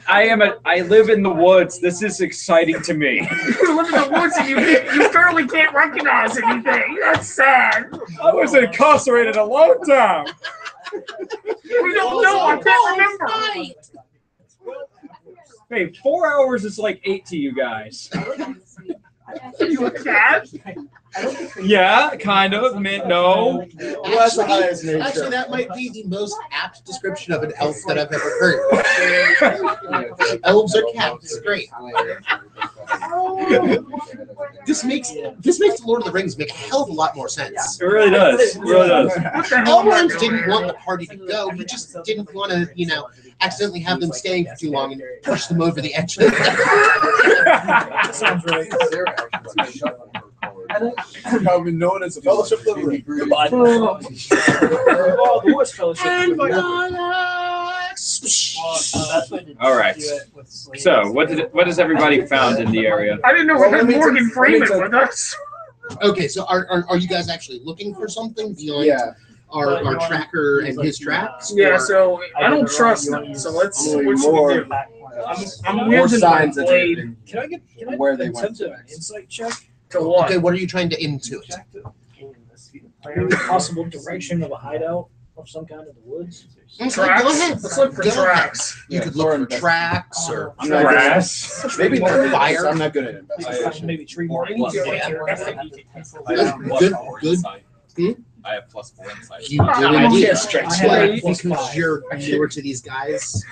I live in the woods. This is exciting to me. You live in the woods and you barely can't recognize anything. That's sad. I was incarcerated a long time. We don't know. I can't remember. Hey, 4 hours is like 8 to you guys. Are you a cat? Yeah, kind of. No. Well, that's the highest nature. Actually, that might be the most apt description of an elf that I've ever heard. Elves are cats. Great. This makes the Lord of the Rings make a hell of a lot more sense. It really does. It really does. What the hell am I Elrond doing? didn't want the party to go. He just didn't want to, accidentally have them staying for too long and push them over the edge of the That sounds right. I've been known as a fellowship of the ring. Goodbye. Oh, the West Fellowship. And explode! All right. So, what has everybody found in the area? I didn't know we had Morgan Freeman with us. Okay, so are you guys actually looking for something beyond our tracker and his tracks? Yeah, or- so I don't trust him. So let's what should we do? I'm More wielding my signs that blade. Can I where they attempt went an insight check? To what? Okay, what are you trying to intuit? Maybe possible direction of a hideout of some kind in the woods. Tracks? Go ahead. Let's look for Go ahead. tracks. You could look for tracks or I'm not Grass. good at maybe Or not fire. fire. I'm not good at investigation. Maybe tree Or markings. yeah. I have Good, +4 good. insight. Hmm? I have +4 insight. You do I indeed. can't stretch But it. because you're newer to these guys,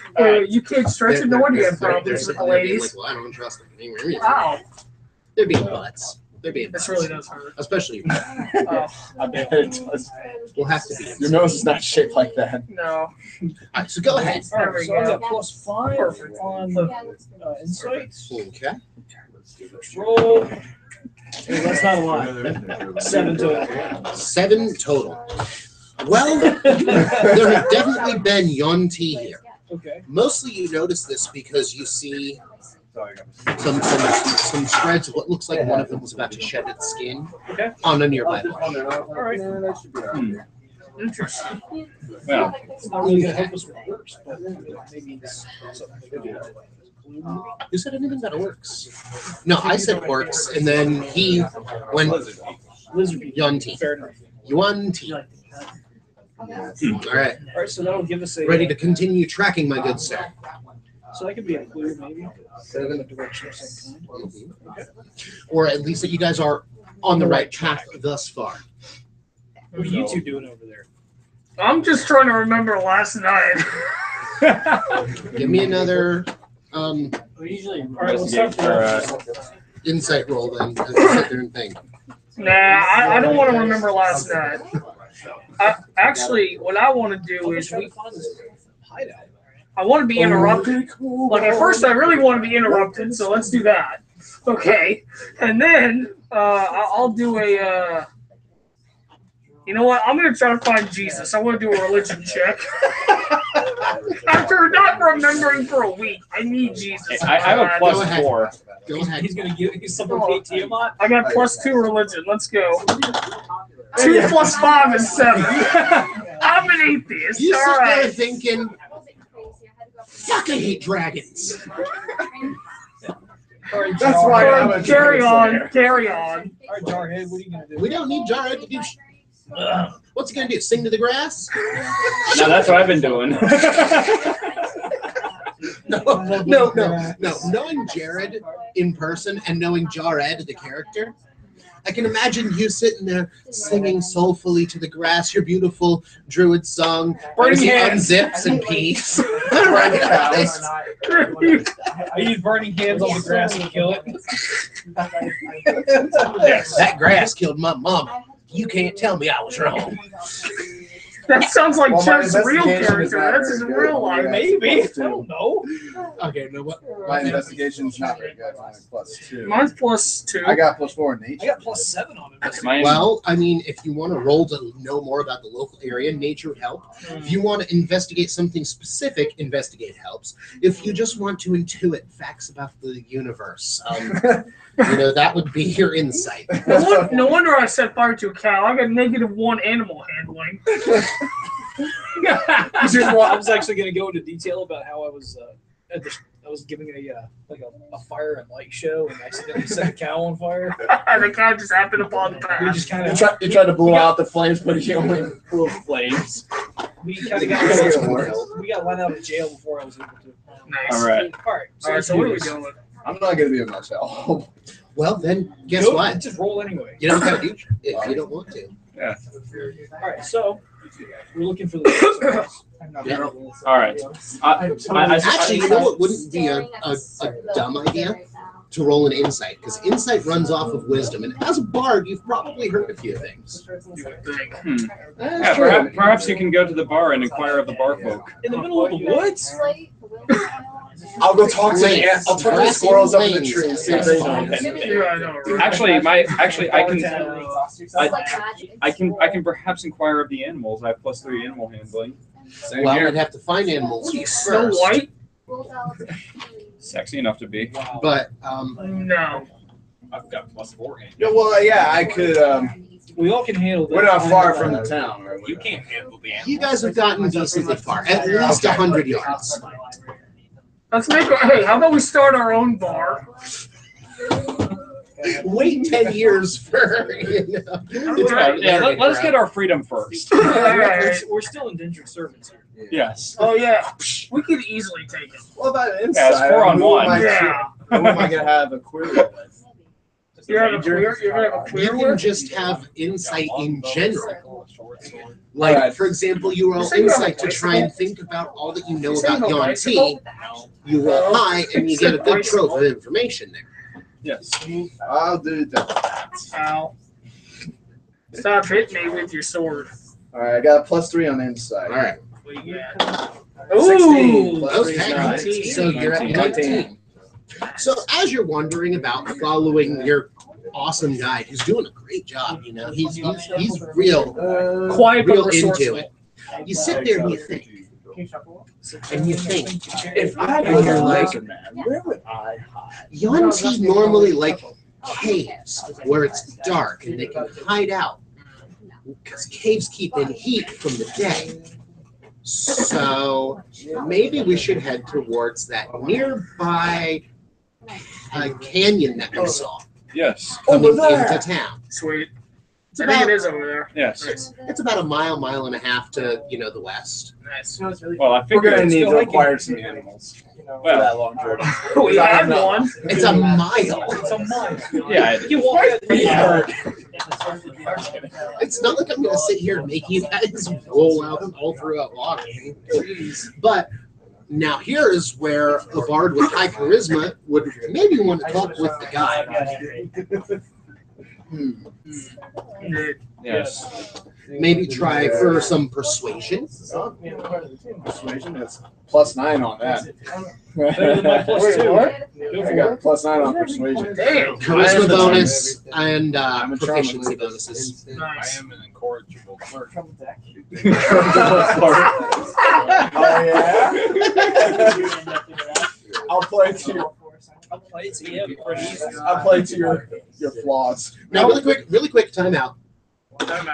You can't stretch it. No wonder you have problems with the ladies. Like, well, I don't trust them anymore. Wow, They're being butts. They're being this butts. really does hurt. Especially you. Oh, I bet it does. We'll have to be. Your nose is not shaped like that. no. All right, so go ahead. There we So I go. got +5 Perfect. on insight. Okay. Let's roll. Hey, that's not a lot. 7 total. 7 total. Well, there have definitely been Yonti here. Okay. Mostly you notice this because you see some shreds of what looks like one of them was about to shed its skin on a nearby bush. All right. Interesting. Well, It's not really going to help us with works, but maybe it's something we could do. Who said anything about orcs? No, I said orcs, and then he went Lizard people. Yonti. Fair enough. Yonti. All right, All right, so that'll give us a. ready to continue tracking, my good sir. So that could be a clue, maybe. In a direction of some kind. Or at least that you guys are on the right path thus far. What are you two doing over there? I'm just trying to remember last night. Give me another Usually, All right, let's start insight roll then. As I sit there and think. Nah, I don't want to remember last night. Actually, what I want to do is I want to be interrupted. Like at first, I really want to be interrupted, so let's do that. Okay, and then I'll do a. You know what? I'm gonna try to find Jesus. I want to do a religion check. After not remembering for a week, I need Jesus. I have a Go ahead. +4. Go ahead. He's going to give you something to Tiamat. I got +2 religion. Let's go. 2 + 5 is 7. I'm an atheist. You All sit there right. thinking, fuck, I hate dragons. All right, That's why I'm a Carry on. Slayer. Carry on. All right, Jarhead, what are you going to do? We don't need Jared to do. What's he gonna do? Sing to the grass? No, that's what I've been doing. No. Knowing Jared in person and knowing Jared, the character, I can imagine you sitting there singing soulfully to the grass, your beautiful druid song. Burning as he hands. unzips in peace. I use burning hands on the grass and kill it. That grass killed my mom. You can't tell me I was wrong. That sounds like Well, my Chuck's real investigation is character. not That's very his good. real life. Yeah. Maybe. I don't know. Okay, no what? My investigation's not very good. It's only +2. Mine's +2. I got +4 in nature. I got +7 on it. Mine- Well, I mean, if you want to roll to know more about the local area, nature would help. If you want to investigate something specific, investigate helps. If you just want to intuit facts about the universe, that would be your insight. No wonder I set fire to a cow. I got -1 animal handling. I was actually going to go into detail about how I was I was giving a fire and light show and accidentally set a cow on fire. The cow just happened upon the We path. just kind You tried to blow out the flames, but he only blew flames. we kind of got let out of jail before I was able to. Nice. All right. All right. All right, so what are we doing? I'm not going to be of much help. Well, then, guess Go, what? Just roll anyway. You don't have to if you don't want to. All right, so we're looking for the. Yeah. All right. Actually, you know what wouldn't be a dumb idea? To roll an insight, because insight runs off of wisdom. And as a bard, you've probably heard a few things. Yeah, perhaps you can go to the bar and inquire of the bar folk. In the middle of the woods? I'll go talk to the Lanes. I'll talk to the Grassy squirrels up in the lanes. trees. See if they know anything. Yeah, I know, right? I can perhaps inquire of the animals. I have +3 animal handling. Same Well, here. I'd have to find animals first. Snow White? Sexy enough to be. But No. I've got +4 in. Yeah, well, yeah, I could. We all can handle that. We're not far from the town, right? You can't handle the animal. you guys have gotten decently far, at least 100 yards. Let's make hey, how about we start our own bar? Wait 10 years for Let's get our freedom first. We're still indentured servants here. Yes. Oh yeah, we could easily take it. What about inside? Yeah, it's 4 on 1. Yeah. Who am I gonna have a query with? You're gonna have a queer You can with? just have insight in general. Like, for example, you roll insight to try and think about all that you know about Yuan-Ti. You roll high, and you get a good trove of information there. Yes. I'll do that. Ow. Stop hitting me with your sword. All right, I got a +3 on insight. All right. What you got? 16 Ooh. plus 3 is Okay. 19. So you're at 19. So as you're wandering about, following your awesome guide, who's doing a great job, you know, he's real Quiet but into resourceful. it. You sit there and you think, If I And was you're a like- lizard man, where would I hide? Yuan-Ti normally like caves where it's dark and they can hide out because caves keep in heat from the day. So maybe we should head towards that nearby canyon that we saw Yes. coming Over there. into town. Sweet. It's I think about, it is over there. Yes. it's about a mile and a half to the west. Nice. Well, I We're figure gonna need to still acquire some animals for Well, that long journey. We have No. one. It's a mile. It's a mile. yeah. You walk that It's not like I'm going to sit here and make you guys roll out all throughout walking. But now here is where a bard with high charisma would maybe want to talk with the guy. Yes. Maybe try for some persuasion. Persuasion is +9 on that. Better than my +2. I got +9 on persuasion. Damn. Charisma bonus and I'm a proficiency charmer. bonuses. I Nice. am an incorrigible clerk. Oh yeah. I'll play to your. I'll play it to you. I'll play to your flaws. Now, really quick, time out.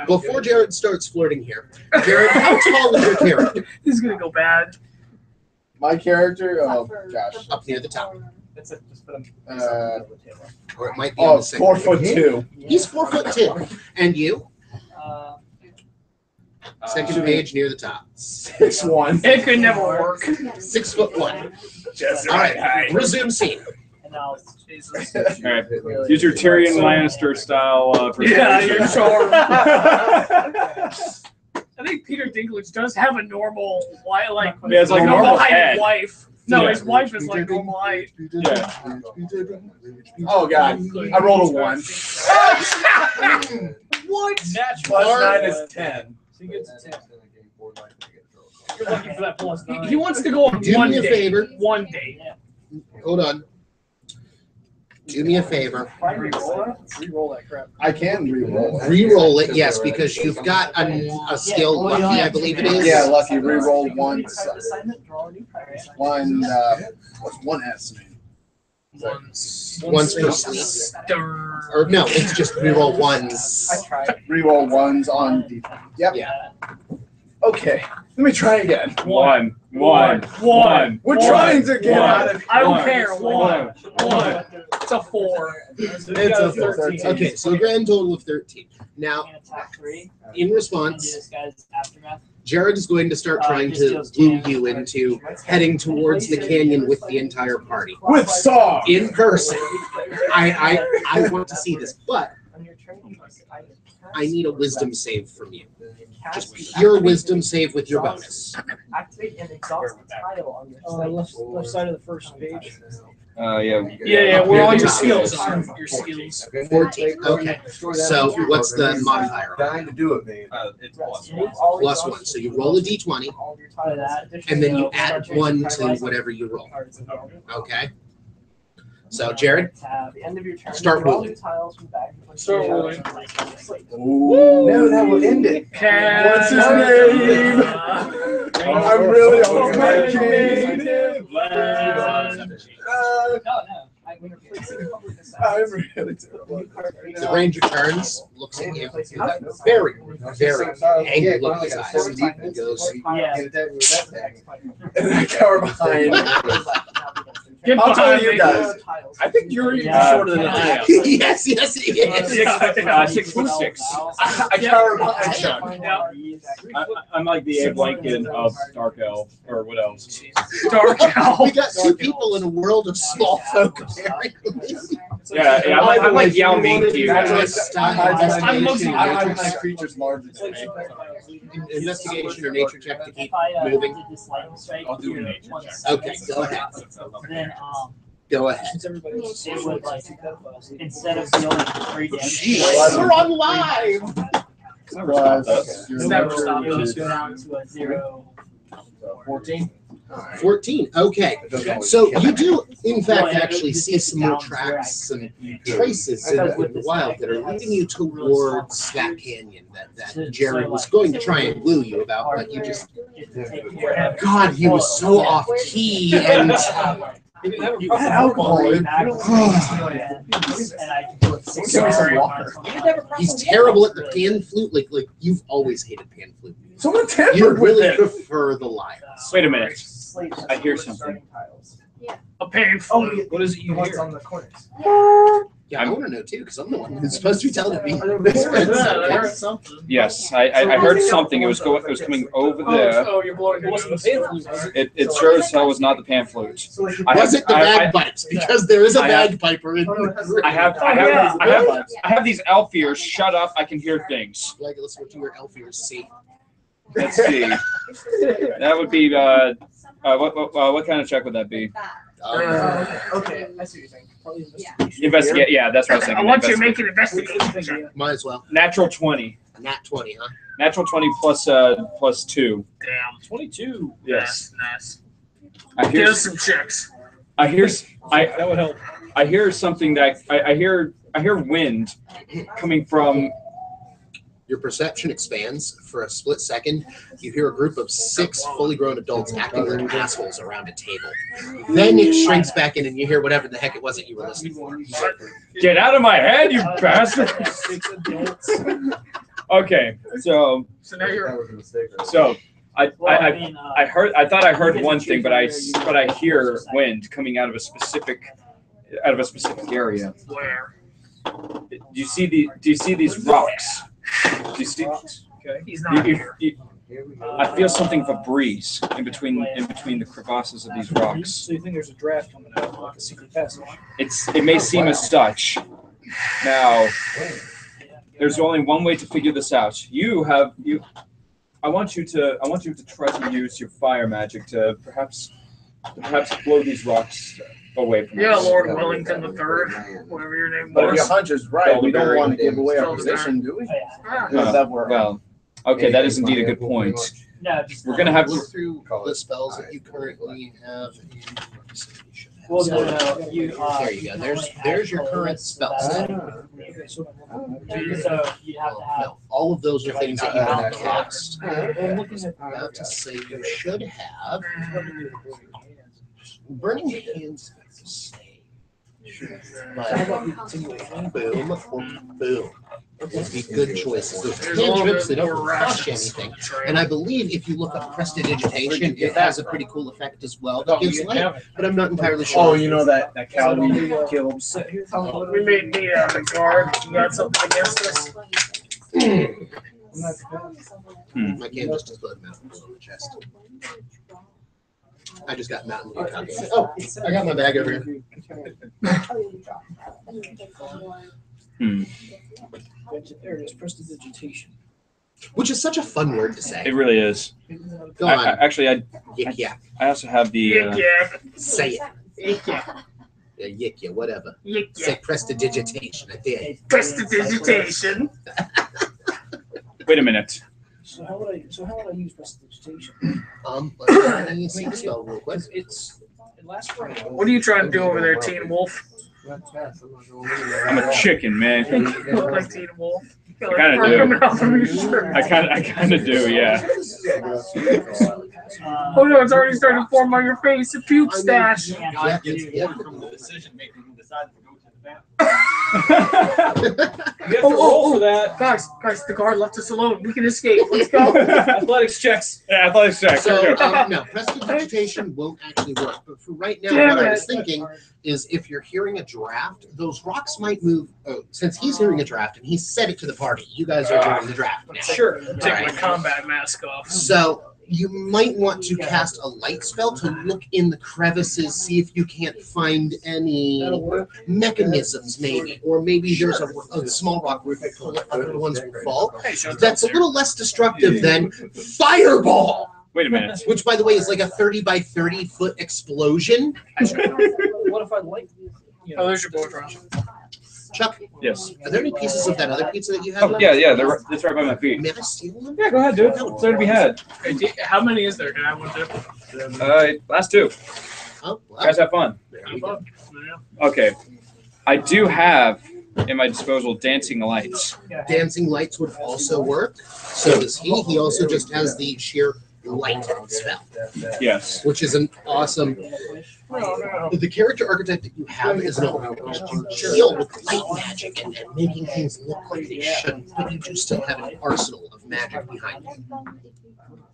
Before Jared starts flirting here, Jared, how tall is your character? This is gonna go bad. My character, oh gosh, Up near the top. Or it might be on the second. 4'2". He's 4'2". And you? Second page near the top. 6'1". It could never work. 6'1". Just All right, resume scene. Jesus. All right. Use your Tyrion Lannister style. Yeah, persuasion. you're charmed. I think Peter Dinklage does have a normal, like Yeah, it's like normal height head. wife. No, Yeah. his wife is like normal height. Yeah. Oh god, I rolled a 1. What? +9 is 10. So you get to 10. You're lucky for that +9. He wants to go on Do one me a date. favor. One date. Hold on. Do me a favor. Reroll that crap. I can reroll. Re-roll it, yes, because you've got a skill, lucky, I believe it is. Yeah, lucky reroll 1. What's 1 estimate? Once per sleep. Or no, it's just re-roll ones. Reroll 1s on D10. Yep. Yeah. Okay, let me try again. One. We're trying to get out of here. I don't care. One. It's a 4. It's a 13. Okay, so a grand total of 13. Now, in response, Jared is going to start trying to woo you into heading towards the canyon with the entire party. With song! In person. I want to see this, but I need a wisdom save from you. Just pure wisdom save with your bonus. Left side of the first page. Yeah. Yeah, we're on your Skills. skills. Your skills. 14. Okay. So what's the modifier? Dying to do it, man. It's +1. Plus 1. So you roll a d20, and then you add 1 to whatever you roll. Okay? So, Jared, start rolling. Start rolling. Ooh. No, that will end it. What's his name? I'm really I'm really terrible. The ranger turns, looks at you, with that very, very angry look in his eyes, and goes, And I cower behind. Get I'll tell behind you me. guys. I think you're even shorter than I am. yes, he is. 6'6". I cower behind Chuck. I'm like the Abe Lincoln of Dark Elf, or what else? Dark Elf. We got two people in a world of small folk, apparently. Yeah, I'm like Yao Ming to you. I'm looking I hide creatures larger than me. Investigation or nature check to keep moving. I'll do a nature check. Okay, go ahead. Then Go ahead. it would like instead of dealing 3 damage. We're on live. Never stop. It would go down to a 0. 14. 14. Okay. So you do, in fact, actually see some more tracks and traces in the wild that are leading you towards that canyon that Jerry was going to try and woo you about, but you just, God, he was so off key and. Alcohol. He's terrible at the pan flute. Like you've always hated pan flute. Someone You tampered with really it. prefer the lyres. Wait a minute. I hear something. A painful. What is it you hear? on the corners? Yeah, I want to know too, because I'm the one who's supposed to be telling me. I heard something. Yes, I heard something. It was coming over there. Oh, you're blowing. It wasn't the pan flute, was it? It sure as hell was not the pan flute. Was it the bagpipes? Because there is a bagpiper in the I have these elf ears. Shut up! I can hear things. Like, let's go to your elf ears. See. Let's see. That would be what kind of check would that be? Okay, I see what you're saying. Probably investigation. Investigate. Yeah, that's what I was thinking. I want you to make an investigation check. Might as well. Natural 20. Nat 20, huh? Natural 20 plus 2. Damn, 22. Yes. Nice. I Give us some checks. That would help. I hear something that I hear wind coming from. Your perception expands for a split second. You hear a group of 6 fully grown adults acting like assholes around a table. Then it shrinks back in, and you hear whatever the heck it was that you were listening for. Get out of my head, you bastard! Okay, so now you're. I thought I heard one thing, but I hear wind coming out of a specific area. Where? Do you see these rocks? Do you see? Okay. He's not here. I feel something of a breeze in between the crevasses of these rocks. So you think there's a draft coming out, like a secret passage? It may seem as such. Now, there's only one way to figure this out. I want you to try to use your fire magic to perhaps blow these rocks away from us. Yeah, Lord Wellington III, whatever your name But if was. your hunter's right, we don't want to give away our position, do we? Well, okay, that is indeed a good point. We're gonna have Look through the spells that you currently have. Well, no, you, There you go. There's your current spell set. so you'd have to have. No, all of those are things that you can cast. I'm looking at About to say you should have Burning Hands. But boom or boom would be good choices. Those cantrips, they don't cost you anything. And I believe if you look up prestidigitation, it has a pretty cool effect as well. That gives light, but I'm not entirely sure. Oh, you know that cow we killed? We made the guard. You got something against us? My canvas just put Mountain Dew on the chest. I just got Mountain Dew coffee. Oh, I got my bag over here. There it is, prestidigitation. Which is such a fun word to say. It really is. Go on. Yik yak. I also have the. Yik yak. Say it. Yik yak. Yeah, yik yak, whatever. Yik Say yak. prestidigitation. I did. Prestidigitation. Wait a minute. So how would I use prestidigitation? Let me see the spell real quick. It lasts for What are you trying to do over there, Teen Wolf? I'm a chicken, man. You look like Teen Wolf. Feel like kinda fur do. coming off of your shirt. I kind of do, yeah. Oh no, it's already starting to form on your face. A puke stash. Yeah, Yeah, dude. From the decision making who decides to go to the bathroom. You have to roll for that. Guys, the guard left us alone. We can escape. Let's go. Athletics checks. Yeah, athletics check. So Here we go. no, prestidigitation won't actually work. But for right now, Damn what I it. was thinking is if you're hearing a draft, those rocks might move. Oh, since he's hearing a draft and he said it to the party, you guys are hearing the draft now. Sure. Take my combat mask off. So you might want to cast a light spell to look in the crevices, see if you can't find any mechanisms, maybe, or maybe there's a small rock where if you pull it, other ones will fall. That's a little less destructive than fireball, Wait a minute. which, by the way, is like a 30 by 30 foot explosion. What if I like? You know, Oh, there's your boyfriend. Chuck, Yes. are there any pieces of that other pizza that you have? Oh, yeah, it's right by my feet. May I steal them? Yeah, go ahead, dude. It's there to be had. Hey, how many is there? Can I have one too? Last two. Oh, wow. Guys, have fun. Okay. I do have in my disposal dancing lights. Dancing lights would also work. So does he. He also just has the sheer light spell, Yes. which is an awesome. The character archetype that you have is an heal with light magic and making things look like they shouldn't, but you do still have an arsenal of magic behind you.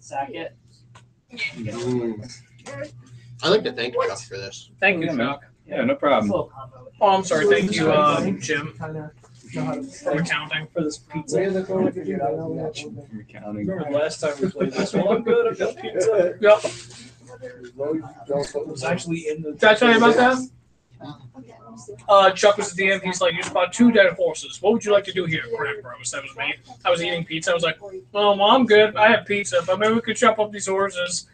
Sack it. I like to thank Chuck for this. Thank you, Yeah, man. Chuck. Yeah, no problem. Oh, I'm sorry. Thank you, Jim, for accounting. for this pizza. Counting. Remember the last time we played this? Well, I'm good. I've got pizza. Yep. It was actually in the. Did I tell you about that? Chuck was the DM. He's like, you spot 2 dead horses. What would you like to do here? Correct, bros. That was me. I was eating pizza. I was like, well, I'm good. I have pizza, but maybe we could chop up these horses.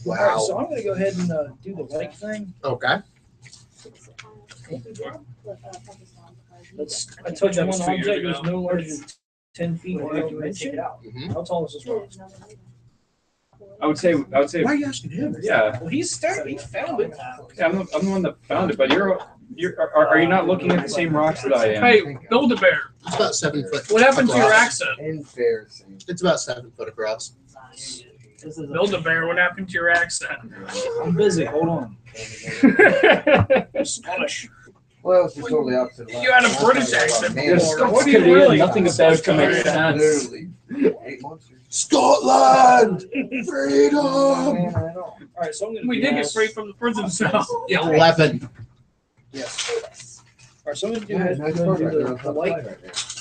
All right, so I'm gonna go ahead and do the light thing. Okay. I touch one object that is no larger than 10 feet in my dimension. Mhm. How tall is this rock? I would say. Why are you asking him? Yeah. Well, he found it. Yeah, I'm the one that found it, but are you not looking at the same rocks that I am? Hey, Build-A-Bear. It's about 7 foot. What happened to your across. accent? Embarrassing. It's about 7 foot across. Build-A-Bear. What happened to your accent? I'm busy. Hold on. Scottish. Well, it's just totally opposite. You had a British accent Man, before. What do you really? Nothing about it can make sense. literally 8 months. Scotland! Freedom! All right, so I'm gonna. We do did get this. free from the prison cell. 11. Yes. All right, so I'm gonna do Yeah, the, nice I'm gonna do work. the light.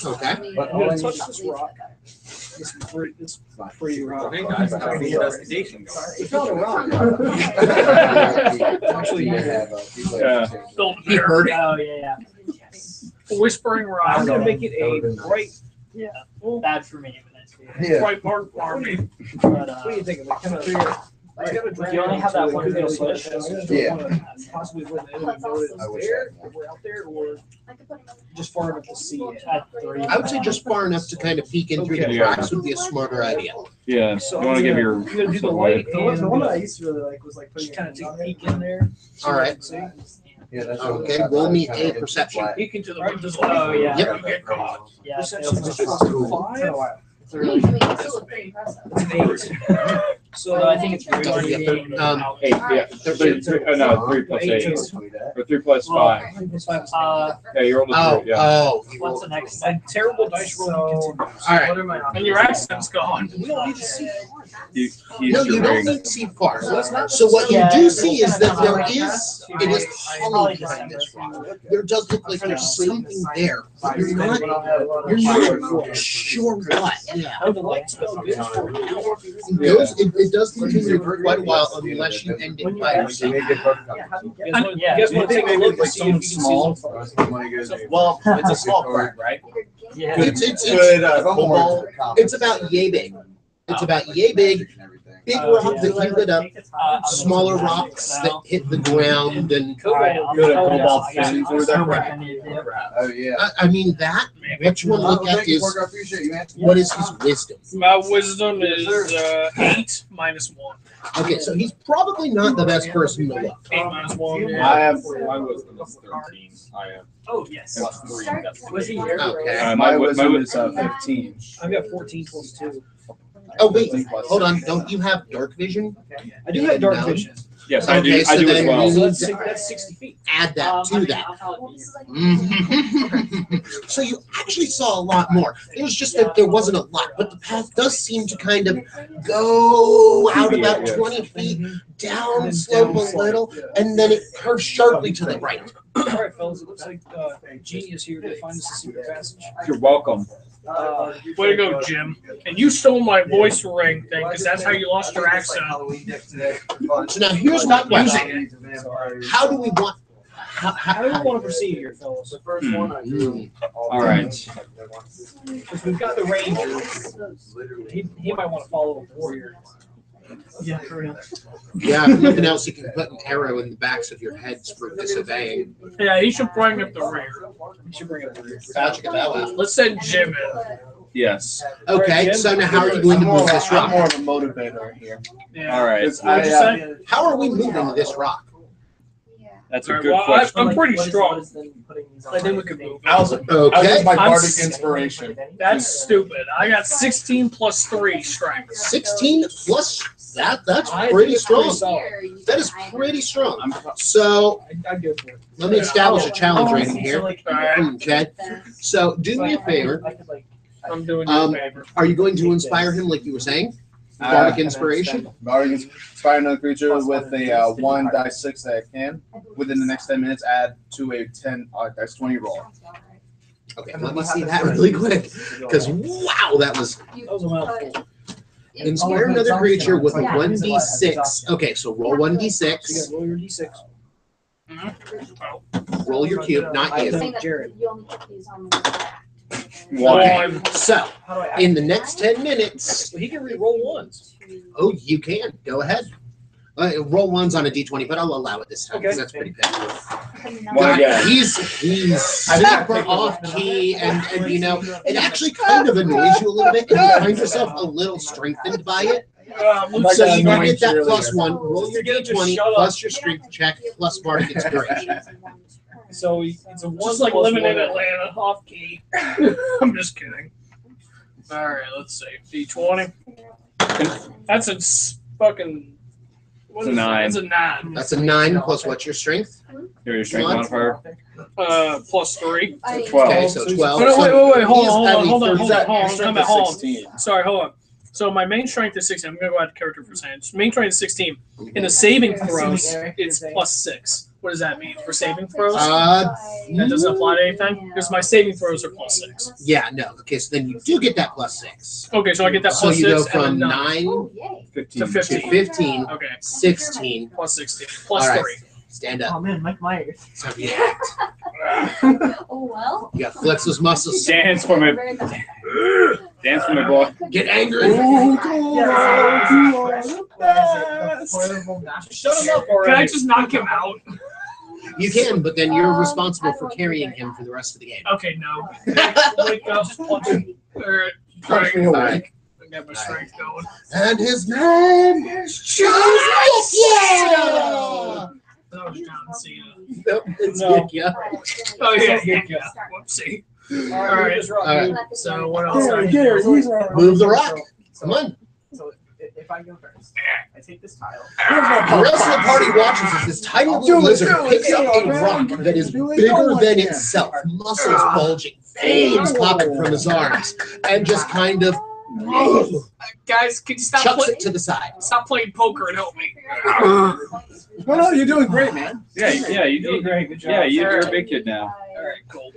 Okay. But I'm gonna touch this rock. This free rock. Okay, guys, how's the investigation going? It's not a rock. Actually, Yeah. He Build-A-Bear. heard it. Oh yeah. Whispering I'm rock. gonna make it a bright. Yeah. Bad for me, but nice for you. Yeah. Bright Mark Army. But, What do you think of it? Kind of. You only have that one good switch. Yeah. Possibly let the enemy know that I wish it's there, I had if we're out there, or just far enough to see it. At 3. I would say just far enough to kind of peek in through the Okay. cracks would be a smarter idea. Yeah. So You want to give your. I'm gonna do the light and used to really like was like just kind of take a peek in there. All right. See? Yeah, that's Okay, roll me a perception. Peek into the Right. windows. Oh, yeah. Yep. You get caught. Yeah. Perception is It's 5. a really It's an 8. So I think it's That would be a really third, 8, yeah. 3 plus 8. Or 3 plus 5. Yeah, you rolled a 3, yeah. Oh. What's the next? A terrible dice rolling continues. All right. And your accent's gone. We don't need to see. He's No, you don't wearing. need to see far. So what you do see is that it is hollow behind this rock. There does look like there's something there, but you're not sure what. Yeah. How the light spell goes for an hour. It does continue for quite a while unless you end it by yourself. You guys want to take a look and see if you can see some. Well, it's a small crack, right? Yeah. It's about yay big. It's about yay big. big rock that you lit up, smaller rocks that hit the ground, and Good at cobalt fins or whatever. Oh yeah. I mean that. What you want to look at is what is his wisdom. My wisdom is 8 minus 1. Okay, so he's probably not the best person to look. 8 minus 1. Yeah. I have my wisdom is 13. I have Oh yes. plus 3. That's Was he here? Okay. My wisdom is 15. I've got 14 plus 2. Oh wait, hold on. Don't you have dark vision? I do have dark No. vision. Yes, I do. Okay, I so do as then well. we So need that's 60 feet. add that to that. So you actually saw a lot more. It was just that there wasn't a lot, but the path does seem to kind of go out about 20 feet, down slope a little, and then it curves sharply to the right. All right, fellas. It looks like Genius here to find us a secret passage. You're welcome. Way to go, Jim. And you stole my voice ring thing because that's how you lost your accent. So now here's my question. How do we want... How do we want to proceed here, fellas? The first one I drew. All right. Because we've got the ranger. He might want to follow a warrior. Yeah, for real. Yeah, if nothing else, you can put an arrow in the backs of your heads for disobeying. Yeah, he should bring up the rear. He should bring up the rear. How'd you get that one? Let's send Jim in. Yes. Okay, so now how are you going to move this I'm rock? more of a motivator here. Yeah. All right. What'd you say? How are we moving this rock? That's a Alright, good well, question. I'm pretty strong. And then we could move. I was Okay, my I'm bardic s- inspiration. That's stupid. I got 16 plus 3 strength. 16 plus that, that's I think pretty it's pretty strong. solid. That is pretty strong. So I'd go for it. let me establish a challenge rating here. Alright, Okay. So do me a favor. I'm doing you a favor. Are you going to inspire him like you were saying? Bardic inspiration? Bardic inspire another creature with a 1 dice 6 that I can. Within the next 10 minutes, add to a 10 dice 20 roll. Okay, let me see that really quick. Because wow, that was That was a mouthful. inspire another creature with a 1d6. Okay, so roll So you 1d6. gotta roll your d6. Roll your cube, not you. Jared. One. So in the next 10 minutes, Well, he can re-roll ones. oh, you can go ahead. Roll ones on a d20, but I'll allow it this time because Okay. that's pretty pitiful. Well, yeah. He's super off key, and you know it actually kind of annoys you a little bit, and you find yourself a little strengthened by it. So you can get that +1. Roll your d20 plus your strength check plus bardic inspiration. So it's a 1 Just like plus living in 1. Atlanta, off key. I'm just kidding. All right, let's see. D20. That's a fucking. What It's a is that? 9. That's a 9. That's a 9 plus what's your strength? Here, your strength modifier. Plus 3. 12. Okay, so 12. Wait, wait, So hold he's on. at a Hold on. 16. Sorry, hold on. So my main strength is 16. I'm gonna go out to character for a second. Main strength is 16. In the saving throws, it's plus 6. What does that mean for saving throws? That doesn't apply to anything because my saving throws are plus 6. Yeah, no. Okay, so then you do get that +6. Okay, so I get that So plus you 6 go from and then 9 to to 15. 15, Okay, 16. plus 16, plus All right. 3. Stand up. Oh man, Mike Myers. So react. Oh well. You got to flex those muscles. Dance for me. Dance for me, boy. Get angry. Shut him up already. Can I just knock him out? You can, but then you're responsible for carrying him for the rest of the game. Okay, no. Wake up, punch him. Alright, Punch me All away. right. I got my strength going. And his name is Justice! Yeah! That was John Cena. Nope, it's No. yeah. Oh yeah. Whoopsie. Alright, All right. so what else? I can Gary, do? he's right. Move the rock. Come on. So if I go first, I take this tile. The rest of the party watches as this tiny little lizard picks up a rock that is bigger than itself, muscles bulging, veins popping from his arms, and just kind of Guys, can you stop chucks it to the side. stop playing poker and help me? No, no, you're doing great, man. Yeah, yeah, you Doing did. great. Good job. Yeah, you're a big kid now. Alright, cool.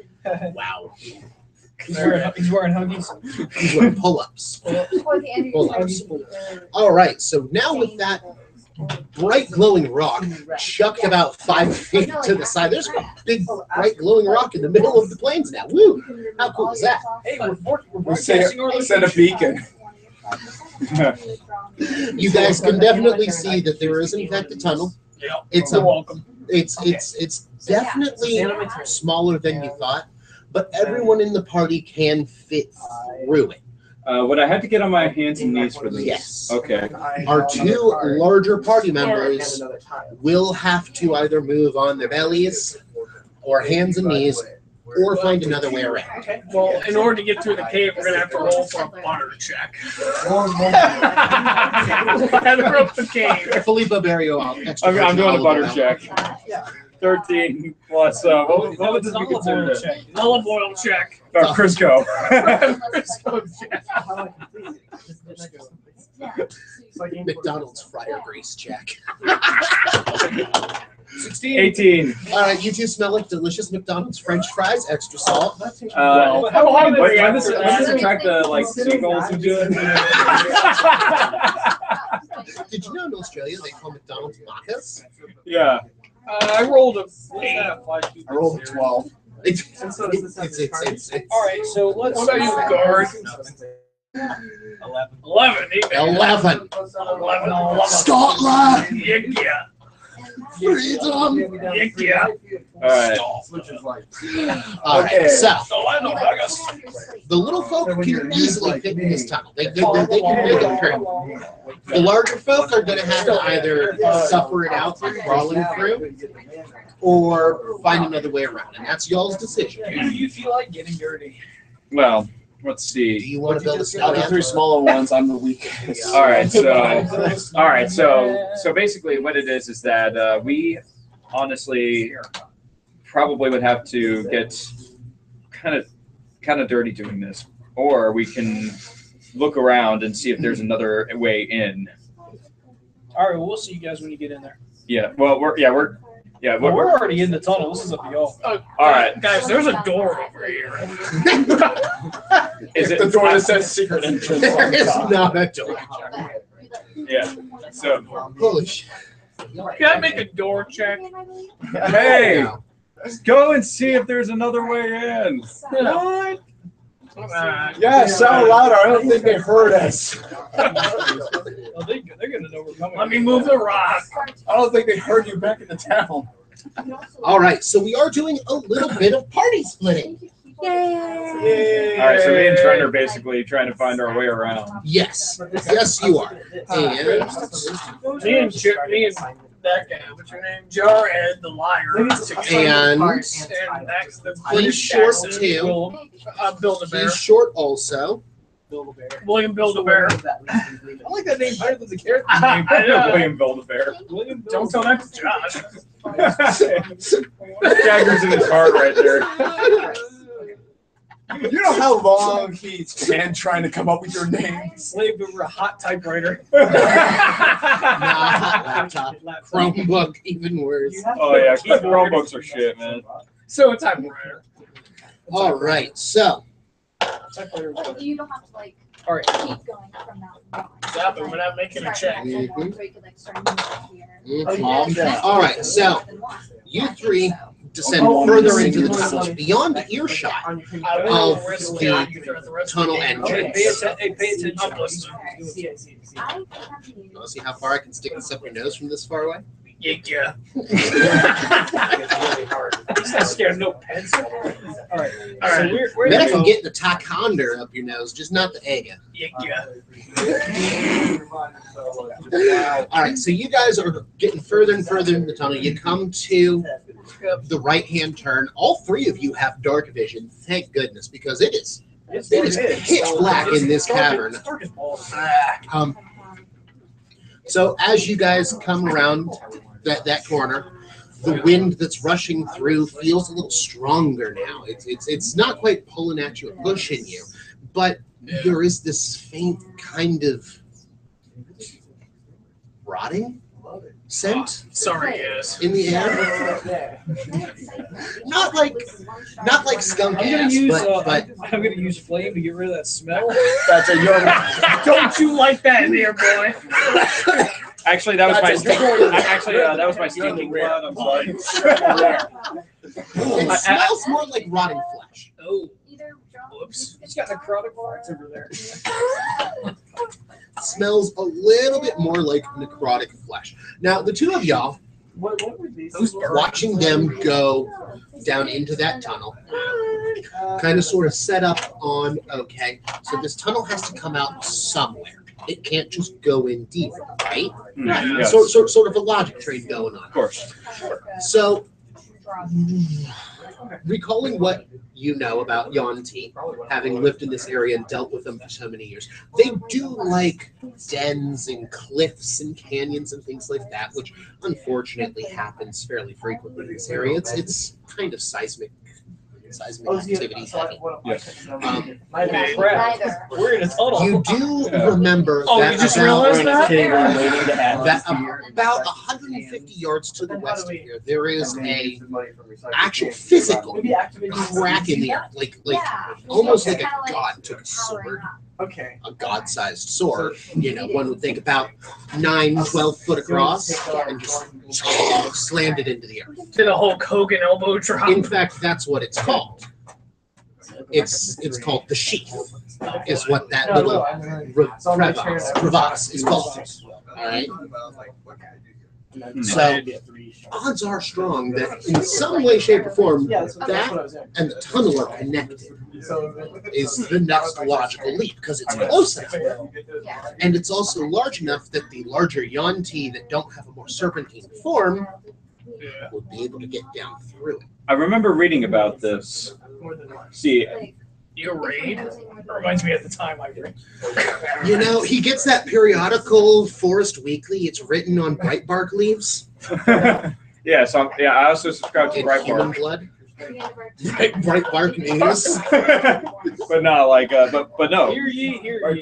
Wow. He's wearing huggies. He's wearing pull-ups. Pull-ups. All right, so now with that bright glowing rock chucked about 5 feet to the side, there's a big bright glowing rock in the middle of the plains now. Woo! How cool is that? Hey, we're We send a beacon. You guys can definitely see that there is in fact a tunnel. Yeah. It's You're a welcome. it's definitely smaller than you thought, but everyone in the party can fit through it. Would I have to get on my hands and knees for this? Yes. Okay. Our two larger party members will have to either move on their bellies or hands and knees or find another way around. Well, in order to get through the cave, we're gonna have to roll for a butter check. Ladder up the cave. Fully Barbario. I'm doing a butter check. 13 plus, what would this be considered? Olive oil check. Crisco. Crisco check. McDonald's fryer grease check. 16. 18. All right, you two smell like delicious McDonald's French fries, extra salt. When does it track the like seagulls and shit? Did you know in Australia they call McDonald's macas? Yeah. I rolled a 8. I rolled a 12. It's All right, so let's. What about you, guard? 11. 11. 11. Scotland! Yeah. Freedom! Yeah. Alright. Alright, so the little folk can easily fit in this tunnel. They can make it through. The larger folk are going to have to either suffer it out through crawling through or find another way around, and that's y'all's decision. Do you feel like getting dirty? Well, let's Do see. you want to build a Out scout of the 3 smaller ones, I'm the weakest. All right, so basically what it is that we honestly probably would have to get kind of dirty doing this, or we can look around and see if there's another way in. All right, well, we'll see you guys when you get in there. Yeah. Well, we're We're already in the tunnel. This is up to y'all. all right. Guys, there's a door over here. Is it The door that says secret entrance. There is not a door. Yeah. So Holy shit. Can I make a door check? hey, let's go and see if there's another way in. What? Yeah, sound louder. I don't think they heard us. Well, they're gonna know we're coming. Let me move the rock. I don't think they heard you back in the town. All right, so we are doing a little bit of party splitting. Yay! All right. So me and Trent are basically trying to find our way around. Yes, yes, you are. And Me and that guy, what's your name? Jarhead, the liar. And that's the he's short too. Build-A-Bear. He's short also. William Build-A-Bear. I like that name better than the character I name. know William Build-A-Bear. Don't tell that to Josh. Daggers in his heart right there. You know how long he spent trying to come up with your name? Slave over a hot typewriter. Not laptop. Chromebook, even worse. Oh yeah, Chromebooks are shit, man. So a typewriter. All right, so You don't have to like All right. keep going from that. Stop it. We're not making a check. Calm down. all right, so you three descend further into the tunnel, beyond earshot of the tunnel entrance. Pay attention. I'm listening. You want to see how far I can stick this up your nose from this far away? Yeah. He's not scared of no pencil. All right. So we're Bet I can get the taekwondo up your nose, just not the ega. Yeah. All right, so you guys are getting further and further in the tunnel. You come to the right-hand turn. All three of you have dark vision, thank goodness, because it is pitch black in this cavern. So as you guys come around that corner, the wind that's rushing through feels a little stronger now. It's not quite pulling at you or pushing you, but there is this faint kind of rotting scent sorry, yes. in the air. Not like skunk I'm gonna ass, use but I'm gonna use flame to get rid of that smell. That's a young. Don't you like that in there, boy? Actually, that was my that was my stinking blood. I'm sorry. it smells more like rotting flesh. Oh, whoops. He's got necrotic parts over there. Smells a little bit more like necrotic flesh. Now, the two of y'all, watching them go down into that tunnel, kind of sort of set up on, okay, so this tunnel has to come out somewhere. It can't just go in deeper, right? Yes. Sort of a logic train going on. Of course. So, recalling what you know about Yuan-Ti, having lived in this area and dealt with them for so many years, they do like dens and cliffs and canyons and things like that, which unfortunately happens fairly frequently in this area. It's kind of seismic activity heavy. Yes. We're in a tunnel. You do remember Oh, that you just about, realized that? that about 150 yards to the west of here, there is a actual physical crack in the earth, like almost like a god took a sword, Okay. a god-sized sword. One would think about 9-12 foot across, and just slammed it into the earth. Did a Hulk Hogan elbow drop? In fact, that's what it's called. It's called the sheath, is what that little crevasse is called. All right. So odds are strong that in some way, shape, or form, that and the tunnel are connected. Is the next logical leap because it's close enough, and it's also large enough that the larger Yuan-Ti that don't have a more serpentine form would be able to get down through it. I remember reading about this. See, You raid? Reminds me of the time I read. He gets that periodical Forest Weekly. It's written on bright bark leaves. yeah. So I also subscribe to In Bright human Bark. blood. Bright bark news. But no, but no. Hear ye, hear ye.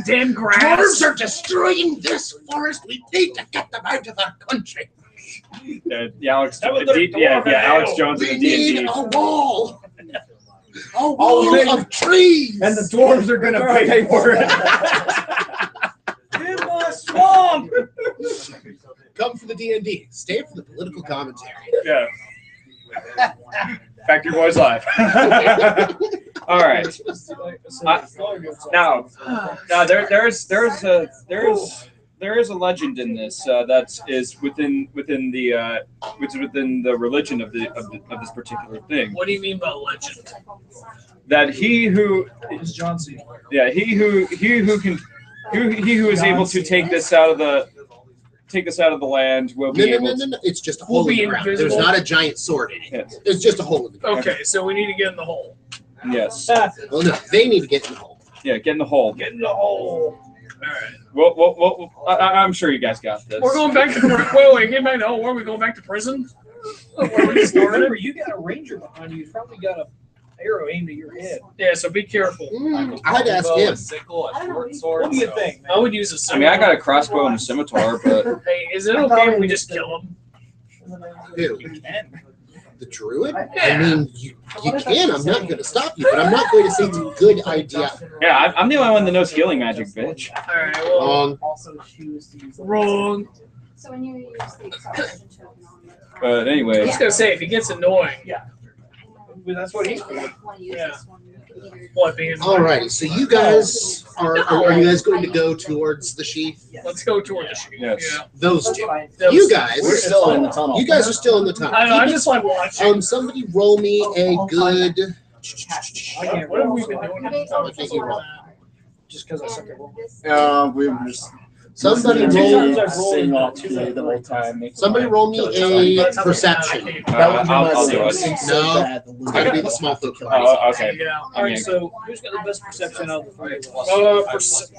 Damn grass. Dwarves are destroying this forest. We need to get them out of our country. Alex. Alex Jones We and need D&D. a wall. A wall of trees. And the dwarves are gonna pay for it. In the swamp. Come for the D&D. Stay for the political commentary. Yeah. Factory Boys Live. All right. Now there is a legend in this that is within the religion of this particular thing. What do you mean by legend? That he who It's John Cena. he who is able to take this out of the land will be able to. No. It's just a hole in the ground. There's not a giant sword in it. Yes. It's just a hole in the ground. Okay, so we need to get in the hole. Yes. Well, no, they need to get in the hole. Yeah, get in the hole. Get in the hole. Alright. Well, I'm sure you guys got this. We're going back to wait, get back to the hole. Where are we going back to prison? Where we started? Remember, you got a ranger behind you. You probably got a arrow aimed at your head. Yeah, so be careful. I'd ask him. A sickle, a short sword. What do you think, man? I would use a I sword. mean, I got a crossbow and a scimitar, but Hey, is it okay if we just kill him? Who? You can. The druid? I mean, you can. I'm not going to stop you, but I'm not going to say it's a good idea. yeah, I'm the only one that knows healing magic, bitch. Alright, well, Wrong. wrong. So when you use the acceleration token on it. But I'm anyway, just gonna say, if he gets annoying, Well, that's what he's So doing. if you want to use Yeah. this one, you can either- what being Alrighty, so you guys are you guys going to go towards the sheath? Let's go toward the sheep. Yes. Yeah. Those two. Those- You guys. We're still in the tunnel. You guys are still in the tunnel. I know, I just like watching. Somebody roll me a good. What have we been doing? Okay, you roll. Just because I suck at roll. We were just Somebody Two roll. times I've rolled sitting in up two the times. whole time. Somebody roll me a perception. I'll do it. No, it's got to be the small folk. Oh, okay. Yeah. All right, so who's got the best perception out of the three of us?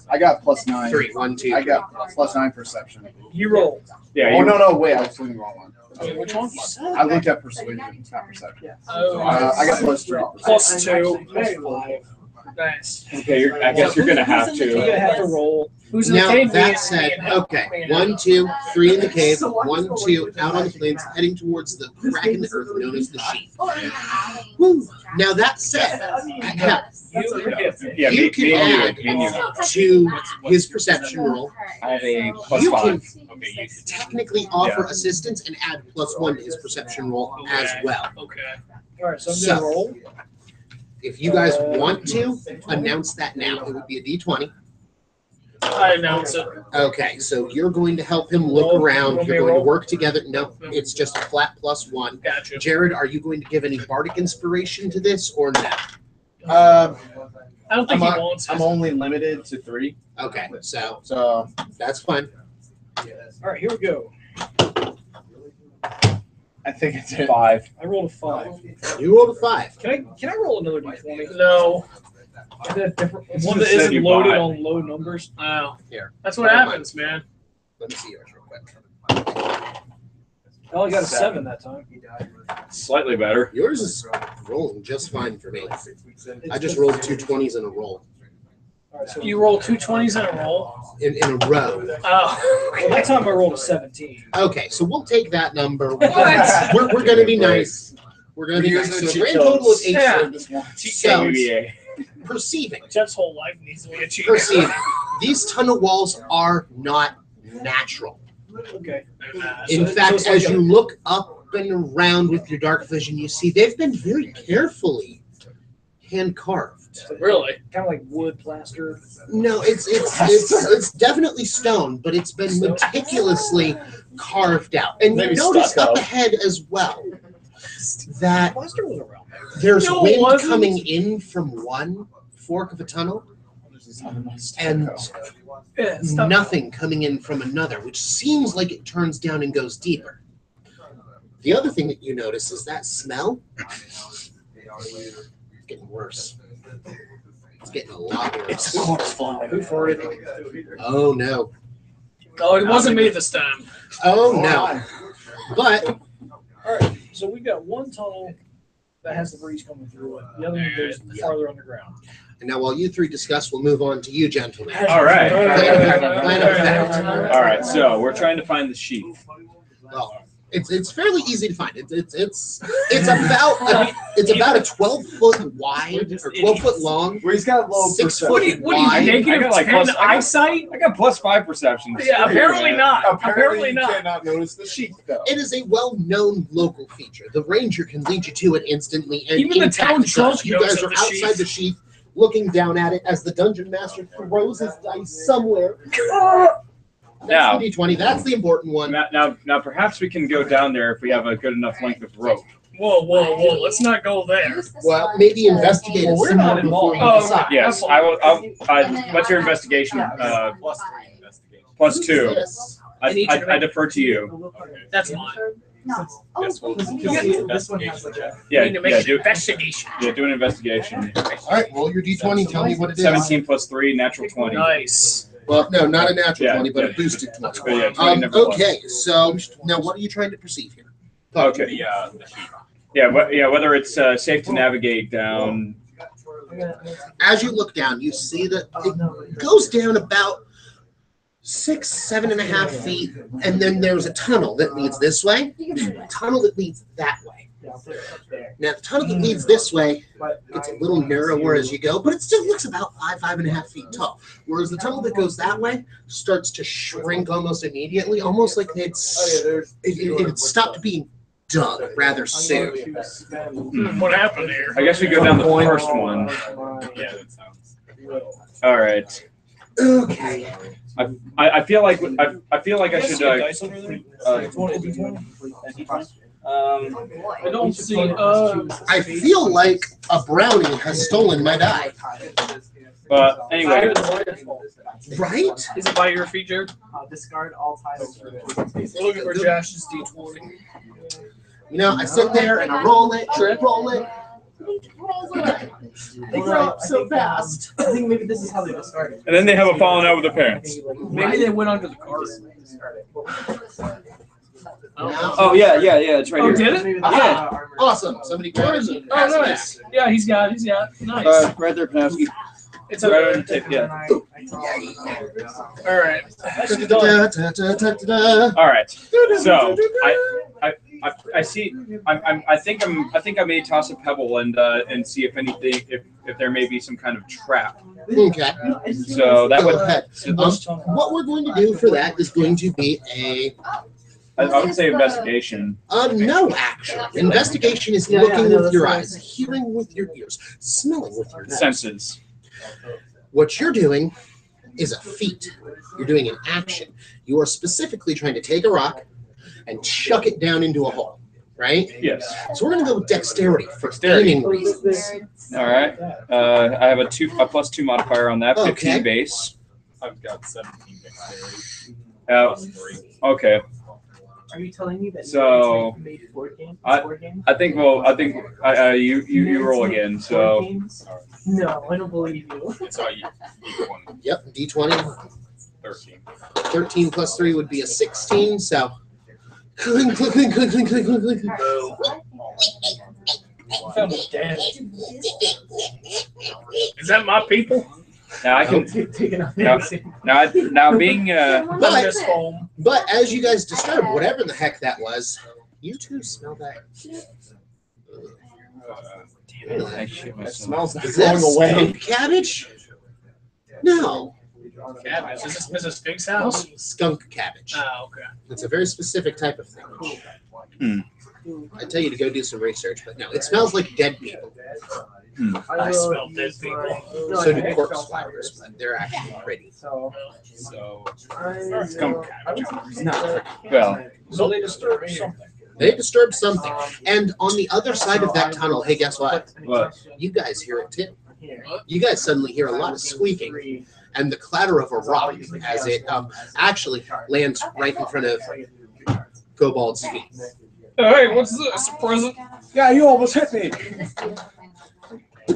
I got +9. 3, 1, 2. I got +9 perception. You roll. Yeah. Oh You, no, wait! I was looking the wrong one. Wait, which one? I looked at persuasion, not perception. Oh, I got +3. Plus 2. Plus 5. Nice. okay. I guess you're gonna have You're gonna to. have to roll. Who's in the Now cave? that said, okay, 1, 2, 3 in the cave, 1, 2 out on the plains, heading towards the crack in the earth known as the sheath. Woo. Now that said, You're different. Yeah, you me can and add you. Me and you. to his perception roll. I have a You +5. can technically offer assistance and add +1 to his perception roll as well. Okay. All right, so I'm So- gonna roll. If you guys want to announce that now, it would be a D20. I announce it. Okay, so you're going to help him look around. You're going to work together. No, it's just a flat +1. Gotcha. Jared, are you going to give any bardic inspiration to this or no? I don't think he wants it. I'm only limited to 3. Okay, so that's fine. All right, here we go. I think it's 5. I rolled a 5. You rolled a 5. Can I roll another d20? No. Is that different? It's One just that said isn't you loaded bought. on low numbers. Wow. Here. That's what happens, man. Let me see yours real quick. I only got a 7 that time. Slightly better. Yours is rolling just fine for me. I just rolled 2 20s in a roll. All right, so You roll 2 20s in a roll. In a row. Oh. well, that time I rolled a 17. Okay, so we'll take that number. What? We're going to be nice. We're going to be nice. So a grand total of 8 Yeah. for this one. So, TKUEA. perceiving. Jeff's whole life needs to be a cheat. Perceiving. These tunnel walls are not natural. Okay. In So fact, it's like as you look up and around with your dark vision, you see they've been very carefully hand carved. Really? Kind of like wood plaster. No, it's definitely stone, but it's been meticulously carved out. And you Maybe notice stucco. up ahead as well that Plaster was around there. there's No, it wind wasn't. coming in from one fork of a tunnel and Yeah, stop. nothing coming in from another, which seems like it turns down and goes deeper. The other thing that you notice is that smell. It's getting worse. It's getting a lot worse. Who farted? Oh no. Oh, it wasn't me this time. Oh no. But All right, so we've got one tunnel that has the breeze coming through it. The other one goes farther underground. and now while you three discuss, we'll move on to you, gentlemen. All right. Plan of effect. All right. So we're trying to find the sheath. Well, it's fairly easy to find. It's about a 12-foot wide or 12-foot long, Well, he's got low 6 foot What are you wide. taking I of got like 10 plus- eyesight? I got +5 perception. Yeah, apparently not. Apparently you not. cannot notice the sheep, though. It is a well-known local feature. The ranger can lead you to it instantly, and Even the in fact, town it does. drunk You knows guys of are the outside sheath. the sheath, looking down at it as the dungeon master throws his dice somewhere. Now- That's the D20. That's the important one. Now, perhaps we can go down there if we have a good enough length of rope. Whoa. Let's not go there. Well, maybe investigate it Well, we're some not more before involved. you Oh, decide. Yes, I will. What's your investigation? +2. Yes. I defer to you. That's mine. No. Yes, well, This one has like a. Yeah, Need to make yeah. an investigation. Do an investigation. All right, roll your D20. Tell me what it is. 17 + 3, natural 20. Nice. Well, no, not a natural Yeah, 20, but yeah. a boosted 20. But yeah, 20 nevertheless. Okay, so now what are you trying to perceive here? Okay. the sheep. Yeah, whether it's safe to navigate down. As you look down, you see that it goes down about 6, 7.5 feet, and then there's a tunnel that leads this way, a tunnel that leads that way. Now, the tunnel that leads this way gets a little narrower as you go, but it still looks about 5.5 feet tall. Whereas the tunnel that goes that way starts to shrink almost immediately, almost like it stopped being dug rather soon. What happened here? I guess we go down the first one. Yeah, that sounds. All right. Okay. I feel like I should. Dice over there? I don't see. I feel like a brownie has stolen my die. But anyway, Right? Is it by your feet, Jared? Discard all titles. We're looking for Josh's D20. You know, I sit there and I roll it, roll it. They grow up so fast. I think maybe this is how they discard it. and then they have a falling out with their parents. Maybe they went under the cart. Oh yeah, it's right Oh, here. did it? Yeah. Awesome. Somebody grabs it. Oh, nice. Yeah, he's got. Nice. Right there, Panofsky. It's Right okay. on the tip, yeah. All right. All right. So I see. I think I may toss a pebble and see if anything if there may be some kind of trap. Okay. So that Go would ahead. What we're going to do for that is going to be a I would say investigation. No, actually. Investigation is looking with your eyes, hearing with your ears, smelling with your senses. What you're doing is a feat. You're doing an action. You are specifically trying to take a rock and chuck it down into a hole, right? Yes. So we're going to go with dexterity for aiming reasons. All right. I have a +2 modifier on that. 15 base. I've got 17 dexterity. Okay. Are you telling me that So you made 4 games? I think you roll again. So No, I don't believe you. It's all D20. Yep, D20. 13. 13 plus 3 would be a 16, so clink, clink, clink, clink, clink, clink, clink, clink. Is that my people? now I can now being but as you guys disturb whatever the heck that was, you two smell that. It smells like Is that going away. skunk cabbage? No. Cabbage. Is this Big's house? Skunk cabbage. Oh, okay. It's a very specific type of thing. I tell you to go do some research, but no, it smells like dead people. I smell dead people. So do corpse flowers, but they're actually pretty. So skunk cabbage. No. Well, So they disturbed something. They disturbed something. And on the other side of that tunnel, hey, guess what? What? You guys hear it too. You guys suddenly hear a lot of squeaking and the clatter of a rock as it actually lands right in front of Kobold's feet. Hey, what's this? A present? Yeah, you almost hit me.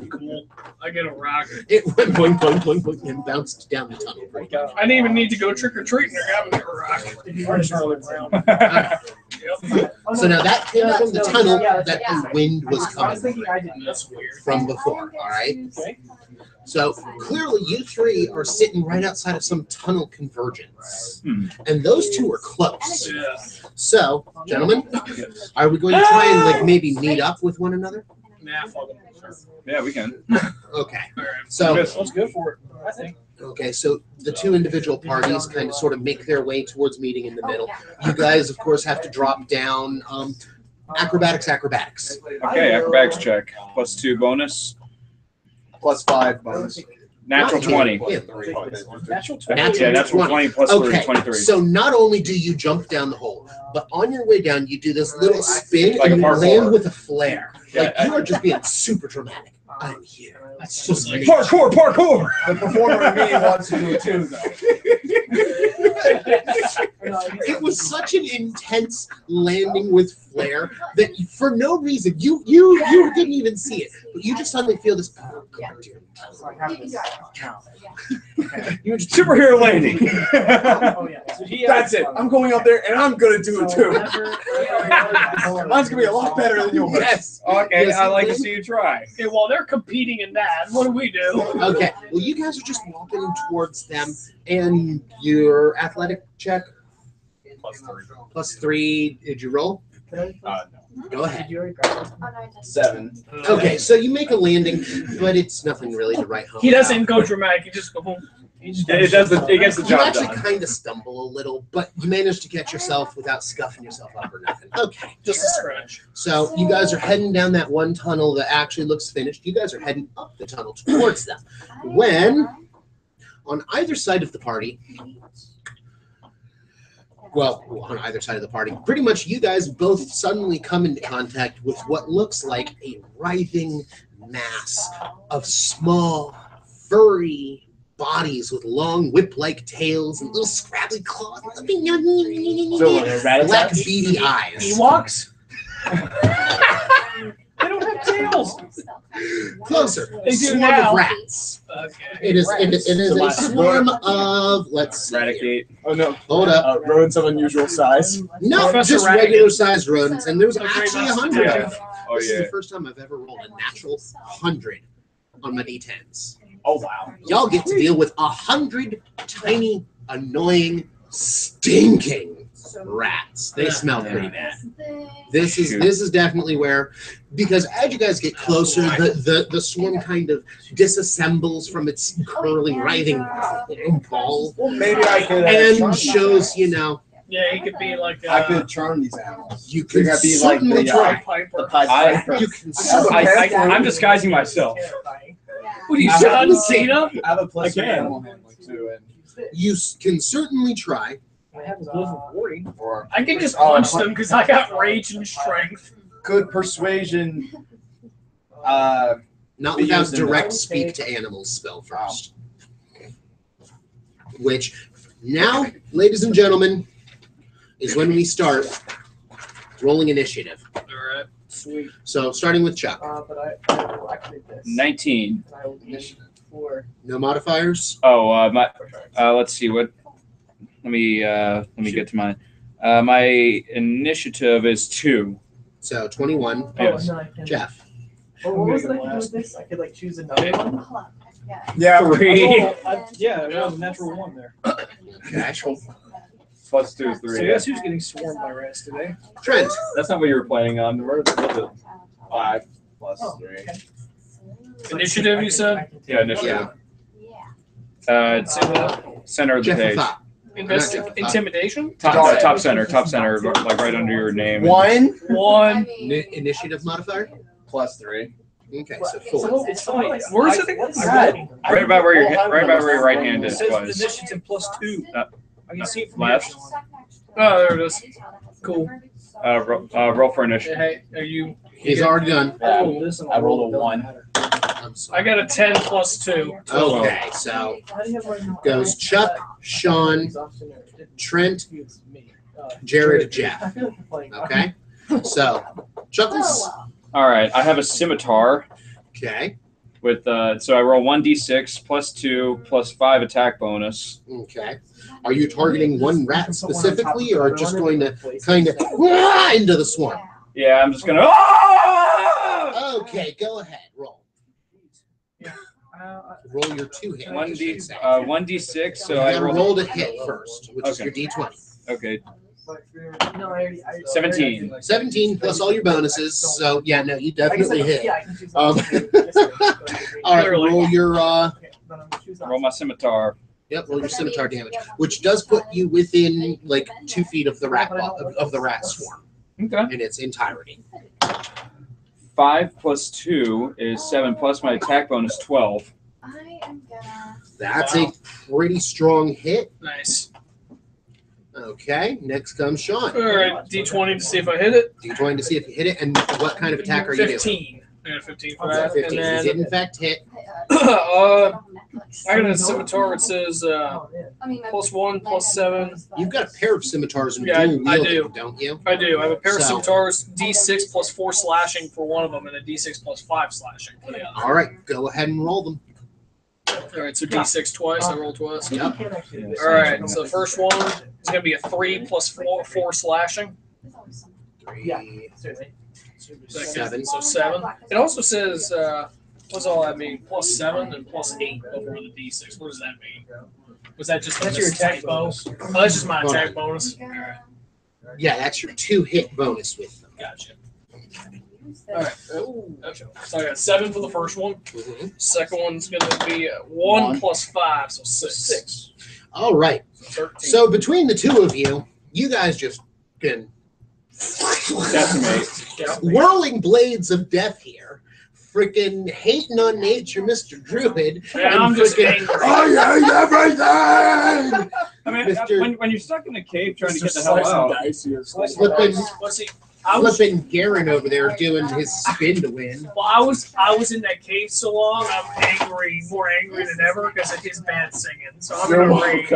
Cool. I get a rock. It went boing, boing, boing, boing, and bounced down the tunnel. I didn't even need to go trick or treating. I got me a rock. So now that came from the tunnel that the wind was coming That's weird. from before, all right? So clearly you three are sitting right outside of some tunnel convergence. And those two are close. Yeah. So, gentlemen, are we going to try and like maybe meet up with one another? Nah, fuck it. Yeah, we can. Okay. All right. So, Let's go for it, I think. okay, so the two individual parties kind of sort of make their way towards meeting in the middle. You guys, of course, have to drop down acrobatics. Okay, acrobatics check. +2 bonus. +5 bonus. Natural 20. Yeah, Natural 20. Yeah, natural 20 plus 3, Okay, 23. so not only do you jump down the hole, but on your way down, you do this little spin Like and a you parkour. land with a flare. Like Yeah, you are just being super dramatic. I'm here. That's just like Parkour! The performer in me wants to do it too, though. It was such an intense landing with flare that for no reason you didn't even see it, but you just suddenly feel this. Oh, God, dear. Superhero landing. That's it. I'm going up there and I'm gonna do it too. Mine's gonna be a lot better than yours. Yes. Okay, Yes, I'd like to see you try. Okay, while they're competing in that, what do we do? Okay. Well, you guys are just walking towards them, and your athletic check +3. +3. Did you roll? No. Go ahead. 7. Okay, so you make a landing, but it's nothing really to write home. He doesn't go dramatic. He just go boom. It gets the You job actually done. kind of stumble a little, but you manage to catch yourself without scuffing yourself up or nothing. Okay. Just a scratch. So you guys are heading down that one tunnel that actually looks finished. You guys are heading up the tunnel towards them. When, on either side of the party, on either side of the party, pretty much you guys both suddenly come into contact with what looks like a writhing mass of small, furry bodies with long whip-like tails and little scrabbly claws. Black beady eyes. Ewoks? They don't have tails. Closer. They do Swarm now. of rats. Okay. It is a swarm of, let's see. Eradicate. Oh no. Hold up. Rodents of unusual size. No, Professor just Ratigan. regular sized rodents, and there's Okay, actually that's 100 yeah. of them. Oh, This is yeah. the first time I've ever rolled a natural 100 on my D10s. Oh wow. Y'all get to deal with 100 tiny, annoying, stinking rats. They smell pretty bad. This is definitely where, because as you guys get closer, the swarm kind of disassembles from its curling, writhing ball Well, maybe I could. and shows, Yeah, he could be like. I could charm these animals. You could They're gonna be like certainly the, try. the Pied Piper. You can I'm disguising myself. What are you, I John have- Cena? I have a plus I can. animal handling too, and can certainly try. I have a glove of warding. or I can just punch them because I got rage and strength. could persuasion. Not Be without used in direct the- speak to animals spell first. Which now, ladies and gentlemen, is when we start rolling initiative. All right. Sweet. So starting with Chuck. But I will activate this. 19. And I will initiative for. No modifiers. Oh, let's see what. Let me get to mine. My initiative is 2. So 21. Yes. No, I can. Jeff. What was it I could do with this? I could like choose another one. Yeah, 3. Yeah, I rolled a natural 1 there. Okay. Plus 2 is So 3. guess who's getting swarmed by rats today? Trent. That's not what you were planning on. Where was it? 5 plus Oh, 3. okay. Initiative, you said? Yeah, initiative. It's center of the Jeff page. thought. Intimidation? Top center, like right under your name. 1 1. Initiative modifier. plus 3. Okay, so 4. It's fine. Where is it again? Right about where your right hand It is says was. initiative plus 2. I can see it from Left. here. Oh, there it is. Cool. Roll for initiative. Hey, are you? He's already done. I rolled this and I rolled a it 1. doesn't matter. I'm I sorry. got a 10 plus 2. Okay, so How do you have right now? goes Chuck, Sean, Exhaustion or- Trent, It's me. Jared, Jeff. I feel like you're playing. Okay. So Chuckles. All right, I have a scimitar Okay. with so I roll 1d6 plus 2 plus 5 attack bonus. Okay. Are you targeting one rat specifically, or just going to kind of into the swarm? Yeah, I'm just gonna. Ah! Okay, go ahead. Roll. Roll your 2 hit. 1d6. So You I gotta roll. roll to hit first, which is Okay. your d20. Okay, No, I 17. 17 plus all your bonuses. So yeah, no, you definitely hit. Yeah, I can choose Um, All right, roll your roll my scimitar. roll your scimitar damage, which does put you within like 2 feet of the rat of the rat swarm Okay. in its entirety. 5 plus 2 is 7 plus my attack bonus 12. That's a pretty strong hit. Nice. Okay, next comes Sean. All right, D20 to see if I hit it. D20 to see if you hit it, and what kind of attack are you doing? 15. I got a 15 for Okay, that. 15. And You did then in fact hit. I got a scimitar. It says +1, +7. You've got a pair of scimitars and Yeah, I dual wielding, do. don't you? I do. I have a pair of So- scimitars, D6 plus 4 slashing for one of them, and a D6 plus 5 slashing for the other. All right, go ahead and roll them. All right, so D6 twice. I roll twice. Yep. All right, so the first one is going to be a 3 plus 4 slashing. 3, Certainly. Second, 7. So 7. It also says, what's all that mean? +7 and +8 over the D6. What does that mean? Was that just That's your attack bonus. Oh, that's just my attack bonus. All right, Yeah, that's your 2-hit bonus with them. gotcha. All right. Okay. So I got 7 for the first one. Second one's going to be 1 plus 5, so 6. All right. 13. So between the two of you, you guys just can Decimate. whirling blades of death here. Freaking hating on nature, Mr. Druid. Yeah, I'm just angry. I hate everything! I mean, Mr. when you're stuck in a cave trying to get the hell out. Flipping, Let's see. I was Garen over there doing his spin to win. Well, I was in that cave so long. I'm angry, more angry than ever because of his bad singing. So I'm You're gonna rage.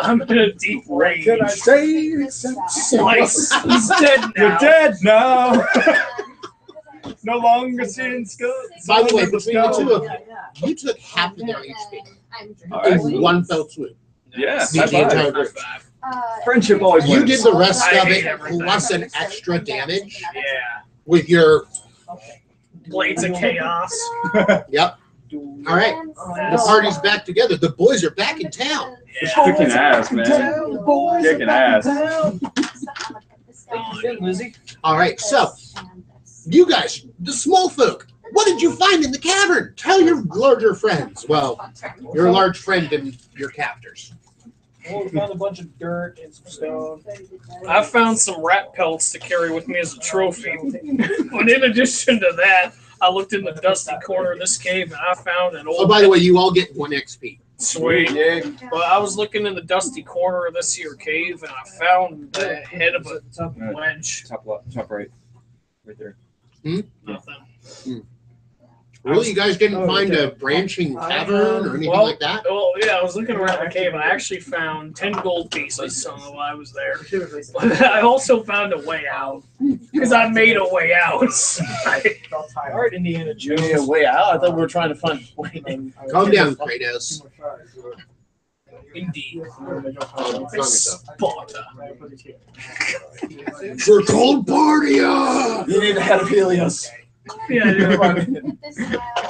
I'm gonna deep rage. Can I say? Slice. He's dead now. You're dead now. No longer seeing skull. By the way, between the two of you, you took half of their HP in one fell swoop. Yeah, Beat the entire group. friendship always You wins. did the rest I of hate it everything. plus an extra damage Yeah. with your. Blades of Chaos. Yep. All right. The party's back together. The boys are back in town. Just kicking ass, man. Kicking ass. Lizzie. All right. So, you guys, the small folk, what did you find in the cavern? Tell your larger friends. Well, your large friend and your captors. Well, we found a bunch of dirt and some stone. I found some rat pelts to carry with me as a trophy. But in addition to that, I looked in the dusty corner of this cave and I found an old. Oh, by the way, you all get 1 XP. Sweet. Yeah. But I was looking in the dusty corner of this here cave and I found the head of a ledge. Top right there. Nothing. Really, you guys didn't find a branching cavern or anything like that? Oh, yeah, I was looking around the cave and I actually found 10 gold pieces. So while I was there. But I also found a way out. Because I made a way out. All right, Indiana You need a Jones. way out? I thought we were trying to find a way. Calm down, Kratos. Indeed. Calm yourself. Sparta. For cold party! You need to have Helios. Yeah, yeah.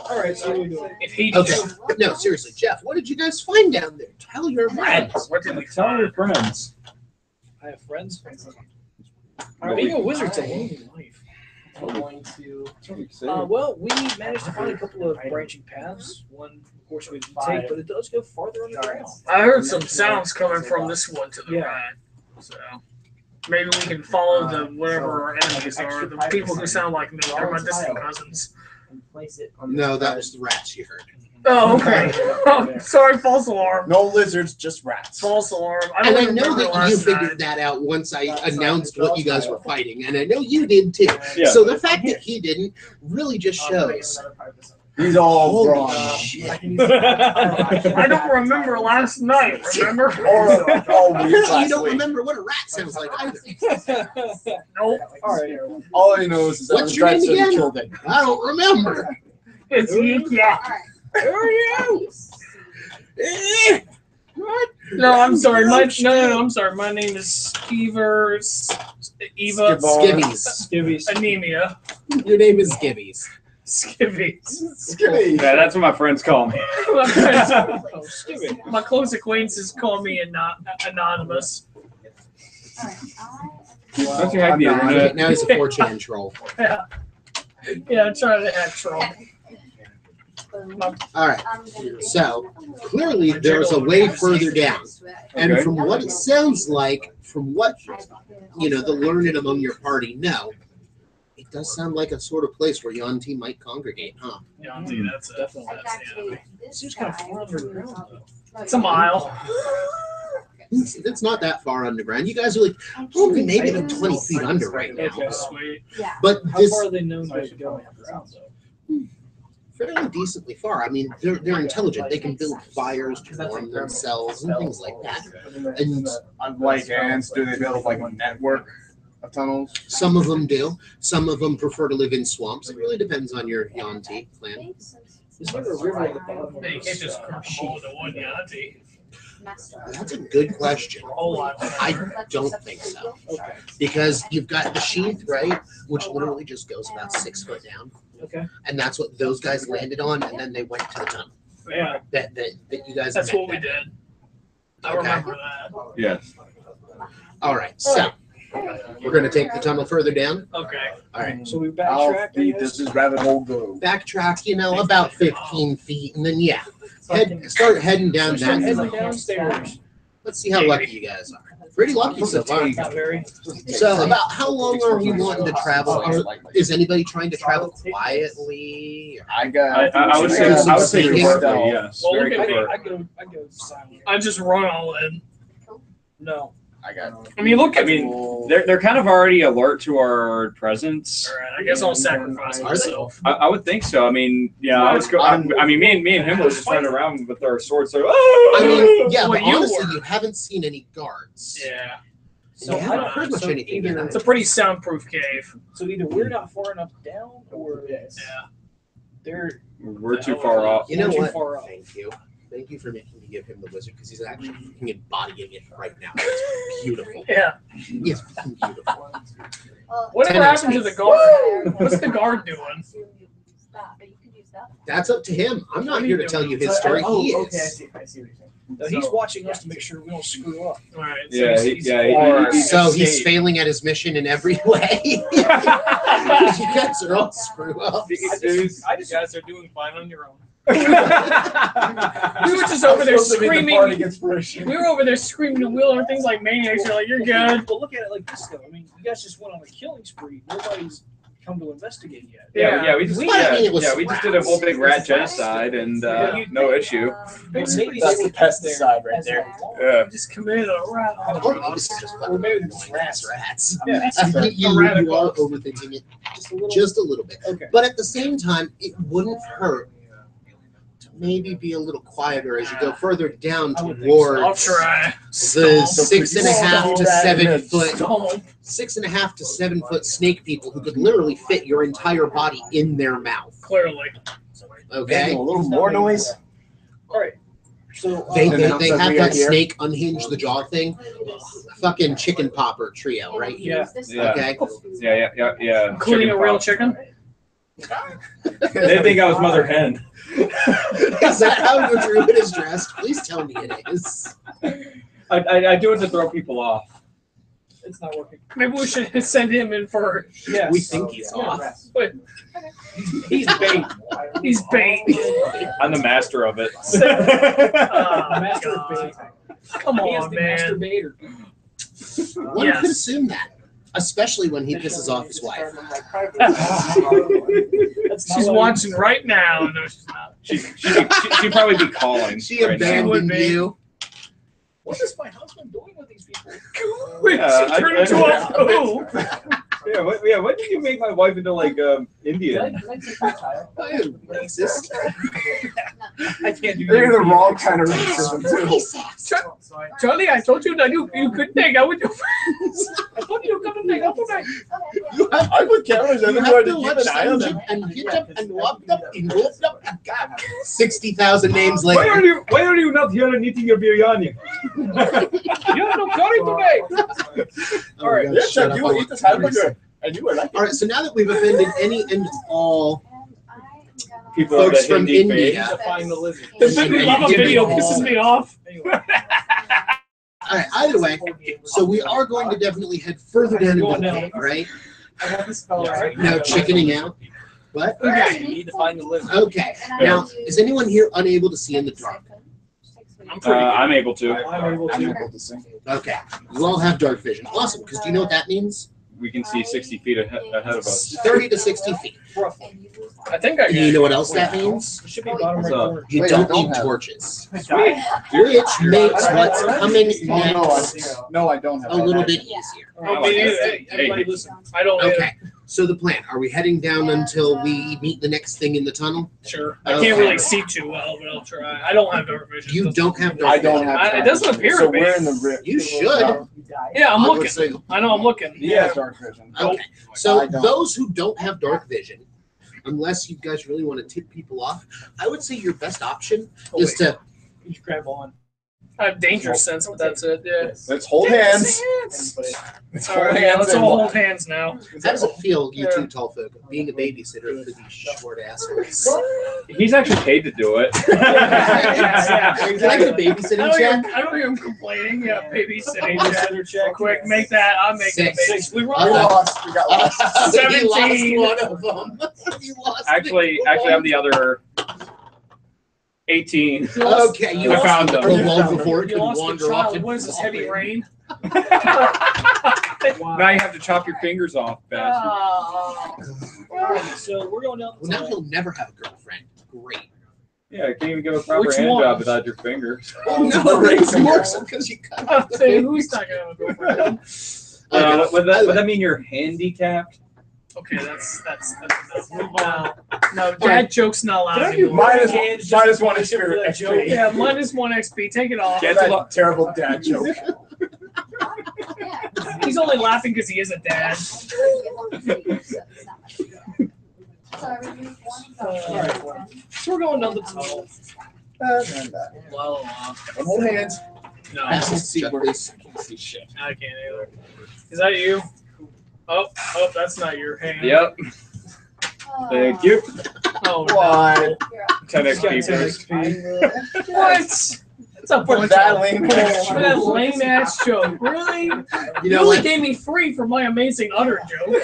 All right, so what are we doing? If he Okay. No, seriously, Jeff, what did you guys find down there? Tell your friends. What did we Tell find? your friends. I have friends. Being a wizard's a lonely life. Well, we managed to find a couple of branching paths. One, of course, we didn't take, but it does go farther underground. I heard some sounds coming from this one to the Yeah. right. So maybe we can follow the whatever our enemies are. The people who sound like me. They're my distant cousins. No, that was the rats you heard. Oh, okay. Oh, sorry, false alarm. No lizards, just rats. False alarm. I And don't I know remember that last you night. figured that out once I announced what you guys were fighting, and I know you did too. Yeah. So the fact that he didn't really just shows. He's all Holy brawn. shit. I don't remember last night, remember? Or all week You last don't week. remember what a rat sounds like either. Nope. All right. All he knows is that What's the your rats name again? killed it. I don't remember. It's yeah. Who are you? What? No, I'm sorry. No, I'm sorry. My name is Skeevers. Eva. Skivvies. Skivvies. Anemia. Your name is Skivvies. Skivvies. Skivvy. Yeah, that's what my friends call me. My friends- Oh, Skivvy. my close acquaintances call me anonymous. Don't you have the I'm not. internet? Now he's a 4chan troll. Yeah, I'm trying to act troll. All right. So clearly there's a way further down, and Okay. from what it sounds like, from what the learned among your party know, it does sound like a sort of place where Yanti might congregate, huh? Yeah, I'll see, that's it. Definitely. That's the enemy. Seems kind of far underground, though. It's a mile. It's not that far underground. You guys are like only maybe like 20 feet under right now. Okay, sweet. But How this far are they known to go underground, though? fairly decently far. I mean, they're intelligent. They can build fires to warm themselves and things like that. And Unlike ants, do they build like a network of tunnels? some of them do. Some of them prefer to live in swamps. It really depends on your Yanti clan. Is there a river at the bottom of Hey, you can't this, just call it a one yanti. That's a good question. I don't think so. Okay. Because you've got the sheath, right? Which literally just goes about 6 foot down. Okay. And that's what those guys landed on, and then they went to the tunnel. Yeah, That you guys that's met what we at. did. I Okay. remember that. Yes. All right, so we're going to take the tunnel further down. Okay. All right. So we How backtrack. I deep guess? does this rabbit hole go? Backtrack, about 15 feet, and then, start heading down Start heading that. downstairs. Let's see how lucky you guys are. Pretty lucky so far. Not very. So, about how long are we wanting to travel? Is anybody trying to travel quietly? I got. I would say Speaking quickly, yes. Well, Very look at me. quickly. I go silent. I just run all in. No. I got. I mean, look I at me. mean, they're kind of already alert to our presence. All right, I guess I'll sacrifice Are they? myself. I would think so. I mean, yeah, I was. I mean, me and him were just running around with our swords. So, I mean, yeah, Well, but you honestly, were. you haven't seen any guards. Yeah, So you haven't heard much So anything either- yet. it's a pretty soundproof cave. So either we're not far enough down, or Yeah. they're we're too far off. You know We're too what? far up. Thank you. Thank you for making me give him the wizard, because he's actually fucking embodying it right now. It's beautiful. Yeah. It's fucking beautiful. Whatever 10 happened to the guard? What's the guard doing? That's up to him. I'm not here to tell you his story. Oh, He okay, I is. see what you're saying. No, he's watching us to make sure we don't screw up. All right. Yeah, So he's failing at his mission in every way. You guys are all screw ups. I just, you guys are doing fine on your own. We were just over there screaming. We were over there screaming and wheeling things like maniacs. You're like, you're good. But look at it like this, though. I mean, you guys just went on a killing spree. Nobody's come to investigate yet. We just did a whole big rat genocide and no issue. Maybe That's the pesticide right there. Yeah. Just committed a rat. Or maybe it's rats. Yeah. You are overthinking it just a little bit. Okay. But at the same time, it wouldn't hurt to maybe be a little quieter as you go further down towards I'll try. the 6.5 to 7 foot, 6.5 to 7 foot snake people who could literally fit your entire body in their mouth. Clearly. Okay. A little more noise. All right. So They And have we are that here. snake unhinge the jaw thing. Fucking chicken popper trio, right? Yeah. Yeah. Okay. Yeah. Including a real chicken. They think I was Mother Hen. Is that how your druid is dressed? Please tell me it is. I do it to throw people off. it's not working. Maybe we should send him in for. Yes. We think he's off. But He's bait. he's bait. I'm the master of it. Master of bait. Come He is on, the master man. baiter. One Yes. could assume that, especially when he pisses off his wife. That's not She's what watching right now. No, she's not. She'd probably be calling. She right now. abandoned you. What is my husband doing with these people? Wait, Yeah, she turned I- into a poo. When did you make my wife into like Indian? I am racist. I can't do They're the that. wrong kind of racism too. Charlie, I told you that you couldn't hang out with your friends. I told you couldn't hang out tonight. I put cameras You everywhere have to to keep watch an eye on them. and get up and walk up and go up and God. 60,000 names Why later. are you not here and eating your biryani? You have no curry today. All right. Yeah, Chuck, you will eat this hamburger, and you will like it. All right. So now that we've offended any and all People folks of the from Hindi India. faith. Find the lizard. The big lava Give me video all. pisses me off. Anyway, All right. Either way, so we are going to definitely head further down into Going the down. cave, right? I have this spell right No chickening out. What? Okay, you need to find the lizard. Okay. Now, is anyone here unable to see in the dark? I'm able to. I'm able I'm to. able to sing. Okay. You all have dark vision. Awesome. Because do you know what that means? We can see 60 feet ahead of us. 30 to 60 feet. I think I And you know what else that means? It should be bottom right What's up? corner. You Wait, I don't don't need have- torches. Sweet. Which makes what's coming next No, I don't have a little bit easier. Oh, me neither. Hey, Everybody listen. I don't Okay. So the plan, are we heading down until we meet the next thing in the tunnel? Sure. I can't really see too well, but I'll try. I don't have dark vision. You don't have dark I don't vision. have. It doesn't appear So to be. we're in the rip. You should. Yeah, I'm I would looking. say- I know I'm looking. He has dark vision. Okay. So I don't. those who don't have dark vision, unless you guys really want to tip people off, I would say your best option is to You should grab on. I have danger sense, but that's it. Yeah. Let's hold hands. All right, yeah, let's all hold hands now. how does it feel, you two tall folk, being a babysitter for these short assholes? He's actually paid to do it. Can I get a babysitting check? I don't hear him complaining. Yeah, babysitting. Babysitter check. Quick, make that. I'm making a Six. baby. We We roll. lost. We got lost. He lost 17. one of them. He lost Actually, I'm the other 18. Okay, you I lost found the them. wall before it You could lost the wander off. trial. And What is this, heavy rain? Now you have to chop your fingers off, bastard. Alright, so we're going down Well, now he'll never have a girlfriend. Great. Yeah, I can't even give a proper Which hand one? job without your fingers. Oh no, it's more so because you cut off the Say, who's not gonna have a girlfriend? Would that mean you're handicapped? Okay, that's move on. No, dad jokes not allowed Can I do anymore. minus one experience XP? Yeah, minus 1 XP. Take it off. Get That terrible dad joke. He's only laughing because he is a dad. So we're going down the tunnel. Hold hands. No, Pass this check, please. See shit. I can't either. Is that you? Oh, that's not your hand. Yep. Thank you. Oh, Why? 10 He's got XP. 10 Bruce. XP. What? That's a bunch that of lame bull. ass For that joke. lame ass joke. Really? You You know only what? gave me 3 for my amazing utter joke.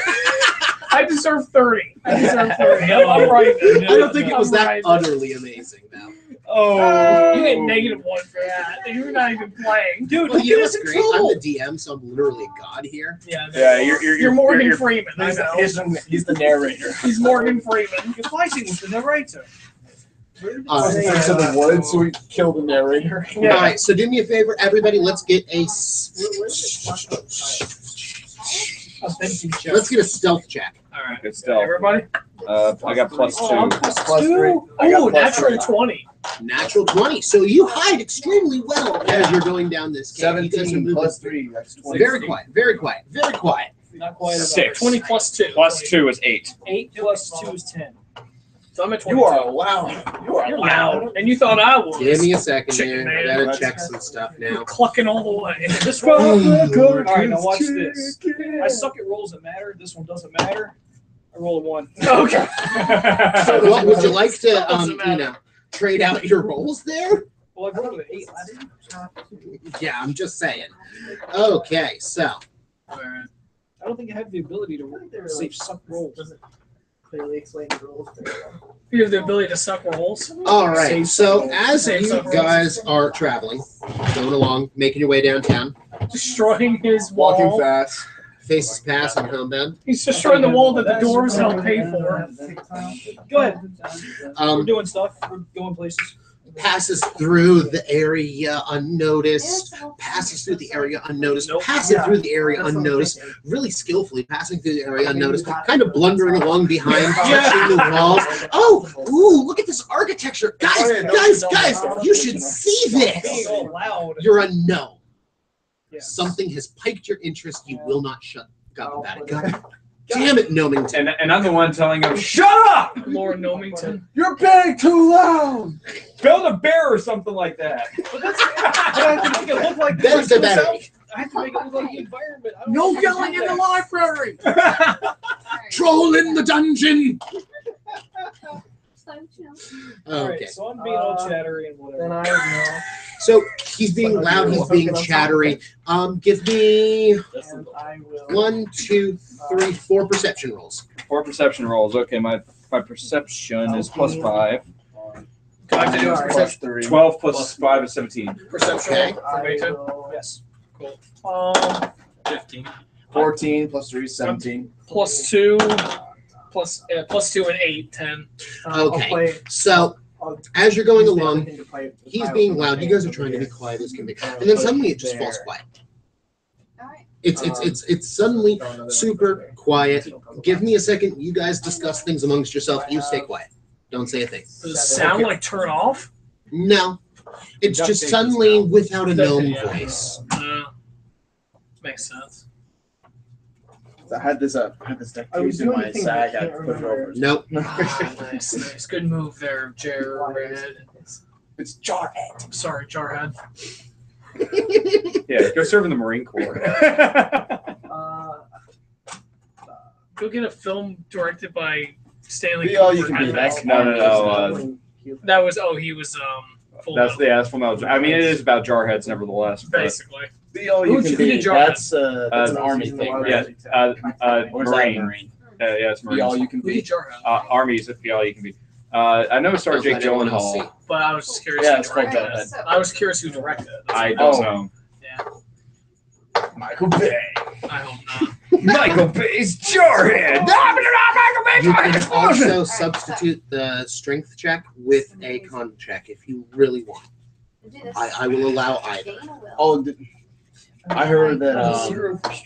I deserve 30. I deserve 30. I'm right. I don't think it was I'm that right. utterly amazing, though. Oh. You get -1 for that. You're not even playing. Dude, Well, look you know at what's his great? I'm control. the DM, so I'm literally a god here. Yeah, Yeah, you're Morgan Freeman. I know. He's the narrator. He's Morgan Freeman. You're fighting with the narrator. Into the woods, so we kill the narrator. All right, so do me a favor, everybody. Let's get a let's get a stealth check. All right. Good stealth. Everybody? I got +2. Oh, I'm Plus +2. three. I got Oh, plus natural three. 20. Natural 20. So you hide extremely well as you're going down this cave. You guys are 17 moving plus 3. That's 20. very quiet, very quiet, very quiet. Not quite about 6. 20 +2. +2 is 8. 8 plus 2 is 10. So I'm at 22. You are loud. You're loud. And you thought I was. Give me a second Chicken here. I man. gotta check some stuff You're now. clucking all the way. This All right, now watch this. I suck at rolls that matter. This one doesn't matter. I roll a 1. Okay. So, what would you like to, Doesn't matter. trade out your rolls there? Well, I rolled an 8 last time. Yeah, I'm just saying. Okay, so I don't think I have the ability to say suck rolls. Clearly explain the rules. You have the ability to suck rolls. all right. So as Save you some rolls. guys are traveling, going along, making your way downtown, Destroying his wall. Walking fast. faces pass on homebound. He's destroying the wall that the dwarves helped pay for. Go ahead. We're Um, doing stuff. We're going places. passes through the area unnoticed. Passes through the area unnoticed. Nope. Passing through the area unnoticed. Really skillfully passing through the area unnoticed. Kind of blundering along behind, touching the walls. Oh, ooh! Look at this architecture, guys! You should see Being this. all loud. You're a no. Yeah. Something has piqued your interest. You will not shut up about it. God damn it, Nomington. And I'm the one telling him, shut up! Lord Nomington. You're being too loud. Build a bear or something like that. But I have to make it look like That is the battery. I have to make it look like the environment. I don't No know if I can yelling do in the that. library. Troll in the dungeon. All right, Okay. so I'm being all chattery and whatever. Then I know. So he's being loud. He's being chattery. Give me And I will. 1, 2, 3, 4 perception rolls. 4 perception rolls. Okay, my perception is +5. Do I have to do a Sorry. perception? 3. 12 plus 5 is 17. Perception Okay. roll for me too? Yes. Cool. 15. 14 plus 3 is 17. +2. +2 and 8, 10. Okay. So as you're going along, he's being loud. You guys are trying to be quiet as can be, and then suddenly it just falls quiet. It's suddenly super quiet. Give me a second. You guys discuss things amongst yourself. You stay quiet. Don't say a thing. Does it sound like turn off? No, it's just suddenly without a gnome voice. Makes sense. I had this deck I was used in doing my anything sag. I I can't put it over. Nope. Nice. Good move there, Jared. It's Jarhead. Sorry, Jarhead. Yeah, go serve in the Marine Corps. Go get a film directed by Stanley Be all you Kubrick. can be. That's No. That was he was Full That's Metal, that's Full Metal. I mean, it is about jarheads, nevertheless. But, basically. Be all Who you did can you be. Jarhead? That's an army thing, right? yeah, Or is that Marine. Yeah, it's Be all Marine. you can Who be. did Jarhead? Armies, if be all you can be. I know Star Jake Anyone else see? Gyllenhaal. But I was just curious. Yeah, who it's called directed it. Jarhead. I was curious who directed it. That's I all. don't know. Michael Bay. I hope not. Michael Bay's Jarhead. You can also substitute the strength check with a con check if you really want. I will allow either. Oh, I heard that.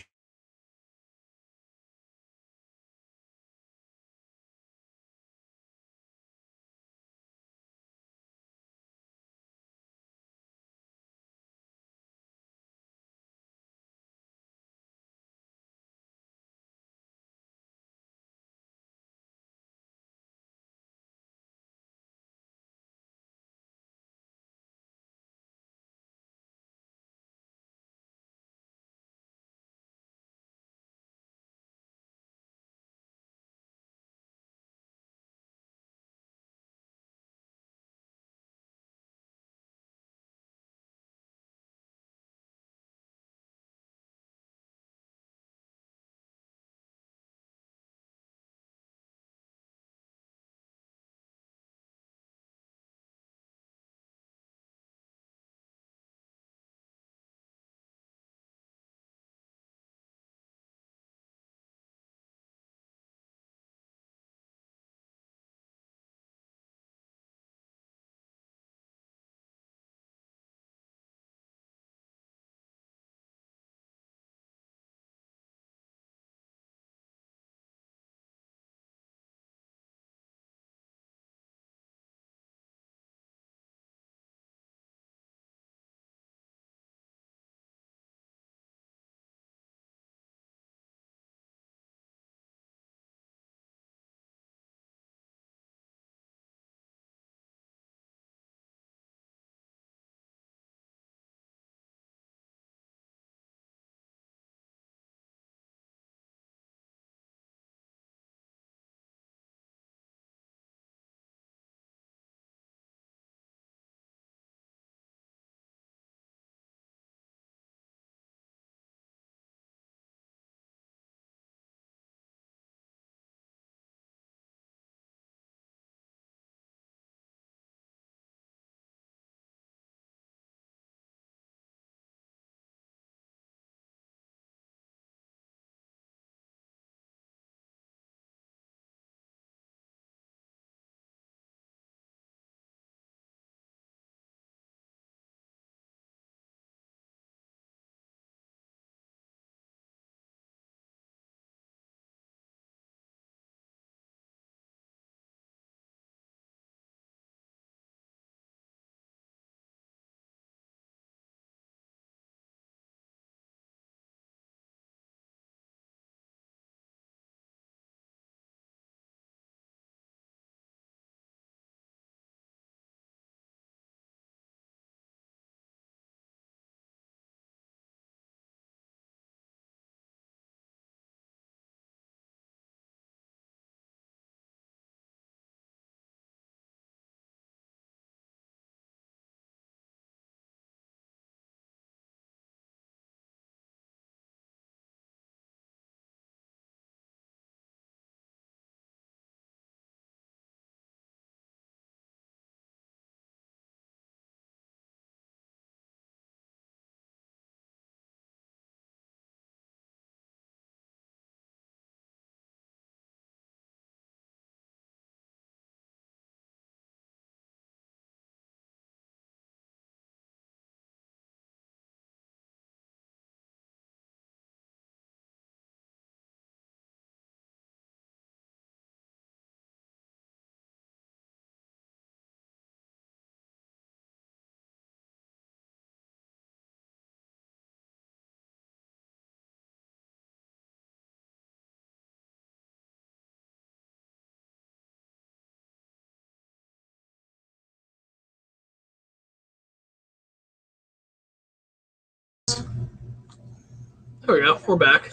There we go. We're back.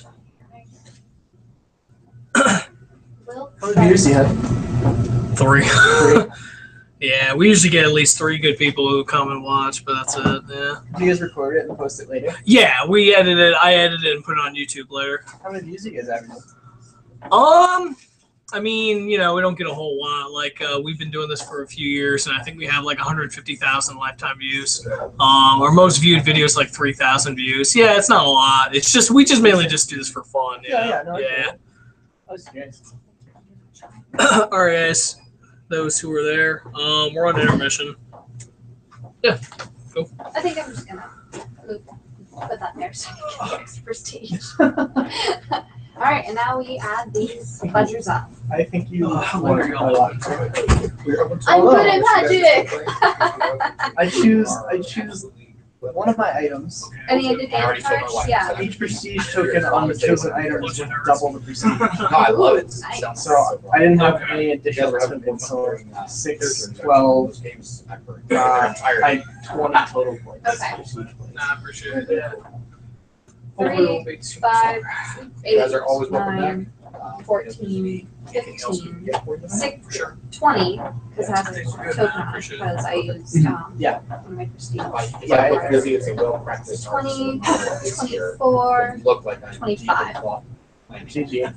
How many views do you have? 3. Yeah, we usually get at least 3 good people who come and watch, but that's it. Yeah. Do you guys record it and post it later? Yeah, we edited it. I edited it and put it on YouTube later. How many views do you guys have? I mean, you know, we don't get a whole lot. Like, we've been doing this for a few years, and I think we have like 150,000 lifetime views. Our most viewed video is like 3,000 views. Yeah, it's not a lot. It's just we mainly just do this for fun. Yeah. Yeah. I was curious. All right, guys. Those who were there, we're on intermission. Yeah. Cool. I think I'm just gonna put that there so I can get extra prestige. All right, and now we add these budgers up. I think you want how a long are you on? lot. I'm good at magic. I choose one of my items. Any advantage cards? Yeah. Each prestige token on the chosen item is worth double the prestige. No, I love it. Nice. So I didn't have any additional tokens, so 6, 12, I 20 total points. Okay. Nah, I appreciate it. 3, 5, 8, guys are always welcome 9, 14, 15, 6, 20, because I have a token on it, because I used Yeah. one of my prestige. Yeah, I look busy. It's a well-practiced 20, artist. 24, Look like I'm 25. GG.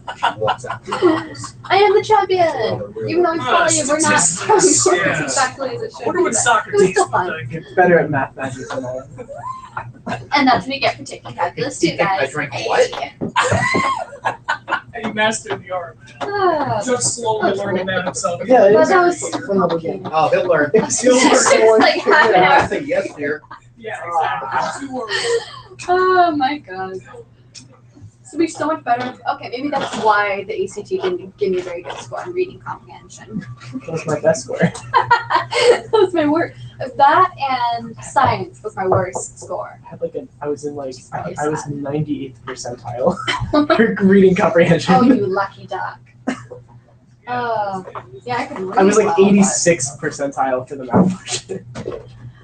I am the champion! Even though probably we're not Statistics, yeah. exactly as it should Wonder be, what but soccer it was teams still would fun. think. It's better at math magic than I am. And that's what we get for taking calculus too, guys. I drank what? And he mastered the art. Ah. Just slowly learning that himself. Yeah, But it's that was a fun little game. Oh, he'll learn. It's like half an I hour. say yes, dear. Yeah, exactly. 2 words. Oh my god. This would be so much better. Okay, maybe that's why the ACT didn't give me a very good score on reading comprehension. That was my best score. That was my worst. That and science was my worst score. I was in like, I was 98th percentile for reading comprehension. Oh, you lucky duck. Yeah, I can read. I was like well, 86th percentile for the math portion.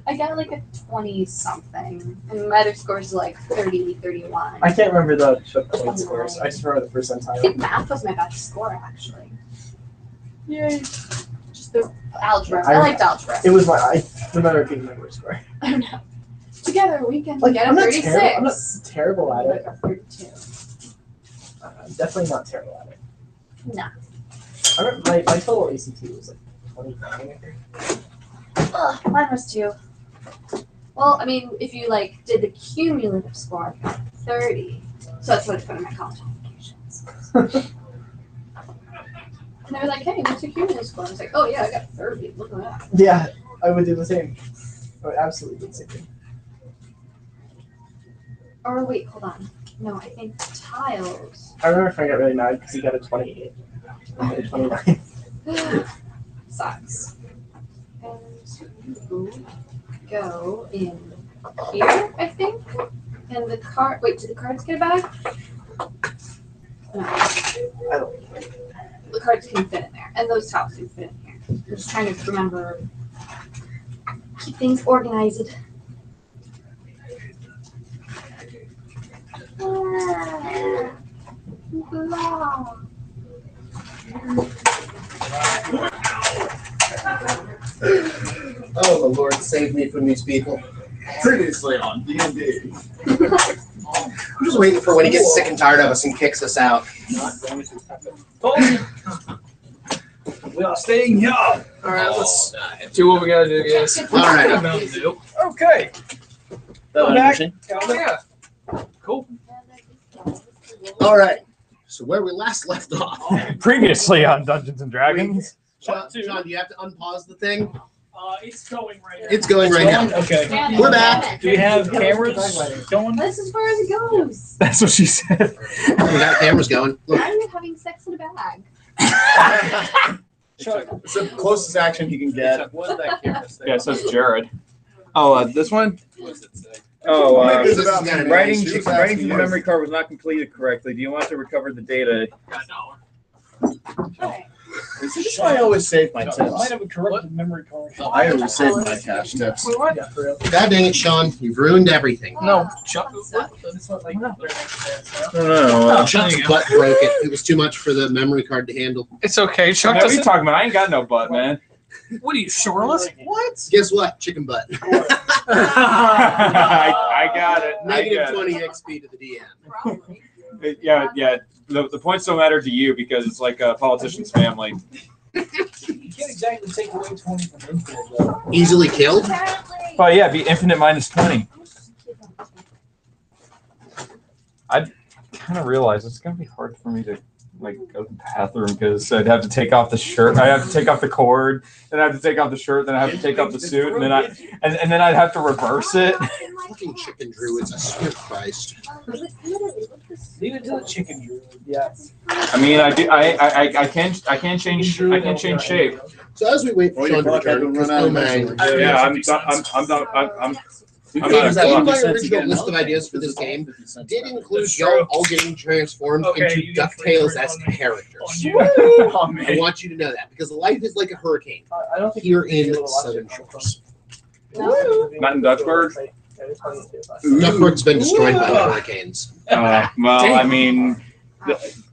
I got like a 20 something, and my other scores are like 30, 31. I can't remember the point scores. I just remember the I percentile. think math was my best score actually. Yay. Just the algebra. I liked algebra. It was I remember it being my worst score. I don't know. Together we can Like, get a I'm not 36. terrible. I'm not terrible at it. Like a 32. I'm definitely not terrible at it. No. I remember my total ACT was like 25, I think. Ugh, mine was 2. Well, I mean, if you like did the cumulative score, I got 30. So that's what I put in my college applications. And they were like, hey, what's your cumulative score? I was like, oh yeah, I got 30. Look at that. Yeah, I would do the same. I would absolutely do the same thing. Or wait, hold on. No, I think tiles. I remember if I got really mad because he got a 28. I got a 29. Sucks. And you go in here, I think. And the card. Wait, do the cards get a bag? No. I don't. The cards can fit in there, and those tiles can fit in here. I'm just trying to remember, keep things organized. Blah. Oh, the Lord save me from these people. Previously on D&D. I'm just waiting for when he gets sick and tired of us and kicks us out. We are staying here. All right, let's do what we gotta do, guys. All right. Mountain Dew. Okay. Welcome back. Oh, yeah. Cool. All right. So where we last left off. Previously on Dungeons and Dragons. John, do you have to unpause the thing? It's going right now. It's going right now. Okay. Damn it, We're damn back. it. Do we have cameras going? That's as far as it goes. That's what she said. We got cameras going. Why are you having sex in a bag? It's the closest action he can get. What did that camera say? Yeah, it says Jared. Oh, this one? What does it say? Oh, This is gonna be writing nice. to the memory card was not completed correctly. Do you want to recover the data? Got a dollar. Alright. This is why I always save my I might tips. have a corrupted memory card. I always save my cash tips. God dang it, Sean. You've ruined everything. No, Chuck. No, Chuck's butt broke it. It was too much for the memory card to handle. It's okay. Chuck What are you doesn't. talking about? I ain't got no butt, man. What are you, shoreless? What? Guess what? Chicken butt. I got it. Negative 20 XP to the DM. Yeah. The points don't matter to you because it's like a politician's family. You can't exactly take away 20 from info, though. Easily killed? Oh yeah, be infinite minus 20. I kind of realize it's gonna be hard for me to like go to the bathroom because I'd have to take off the shirt. I have to take off the cord, then I have to take off the shirt, then I have to take off the suit, and then I'd have to reverse it. Fucking chicken druids, I swear to Christ. Leave it to the chicken druid. Yeah. I mean, I can change shape. So as we wait for Sean to return, because oh man, Yeah, I'm not my a original list of ideas for this game did include That's y'all true. all getting transformed Okay, into you get DuckTales as free characters. Oh, I man. want you to know that because life is like a hurricane I don't think here in Southern Shores. Not in Dutchburg. Duckburg's been destroyed by hurricanes. Well, I mean,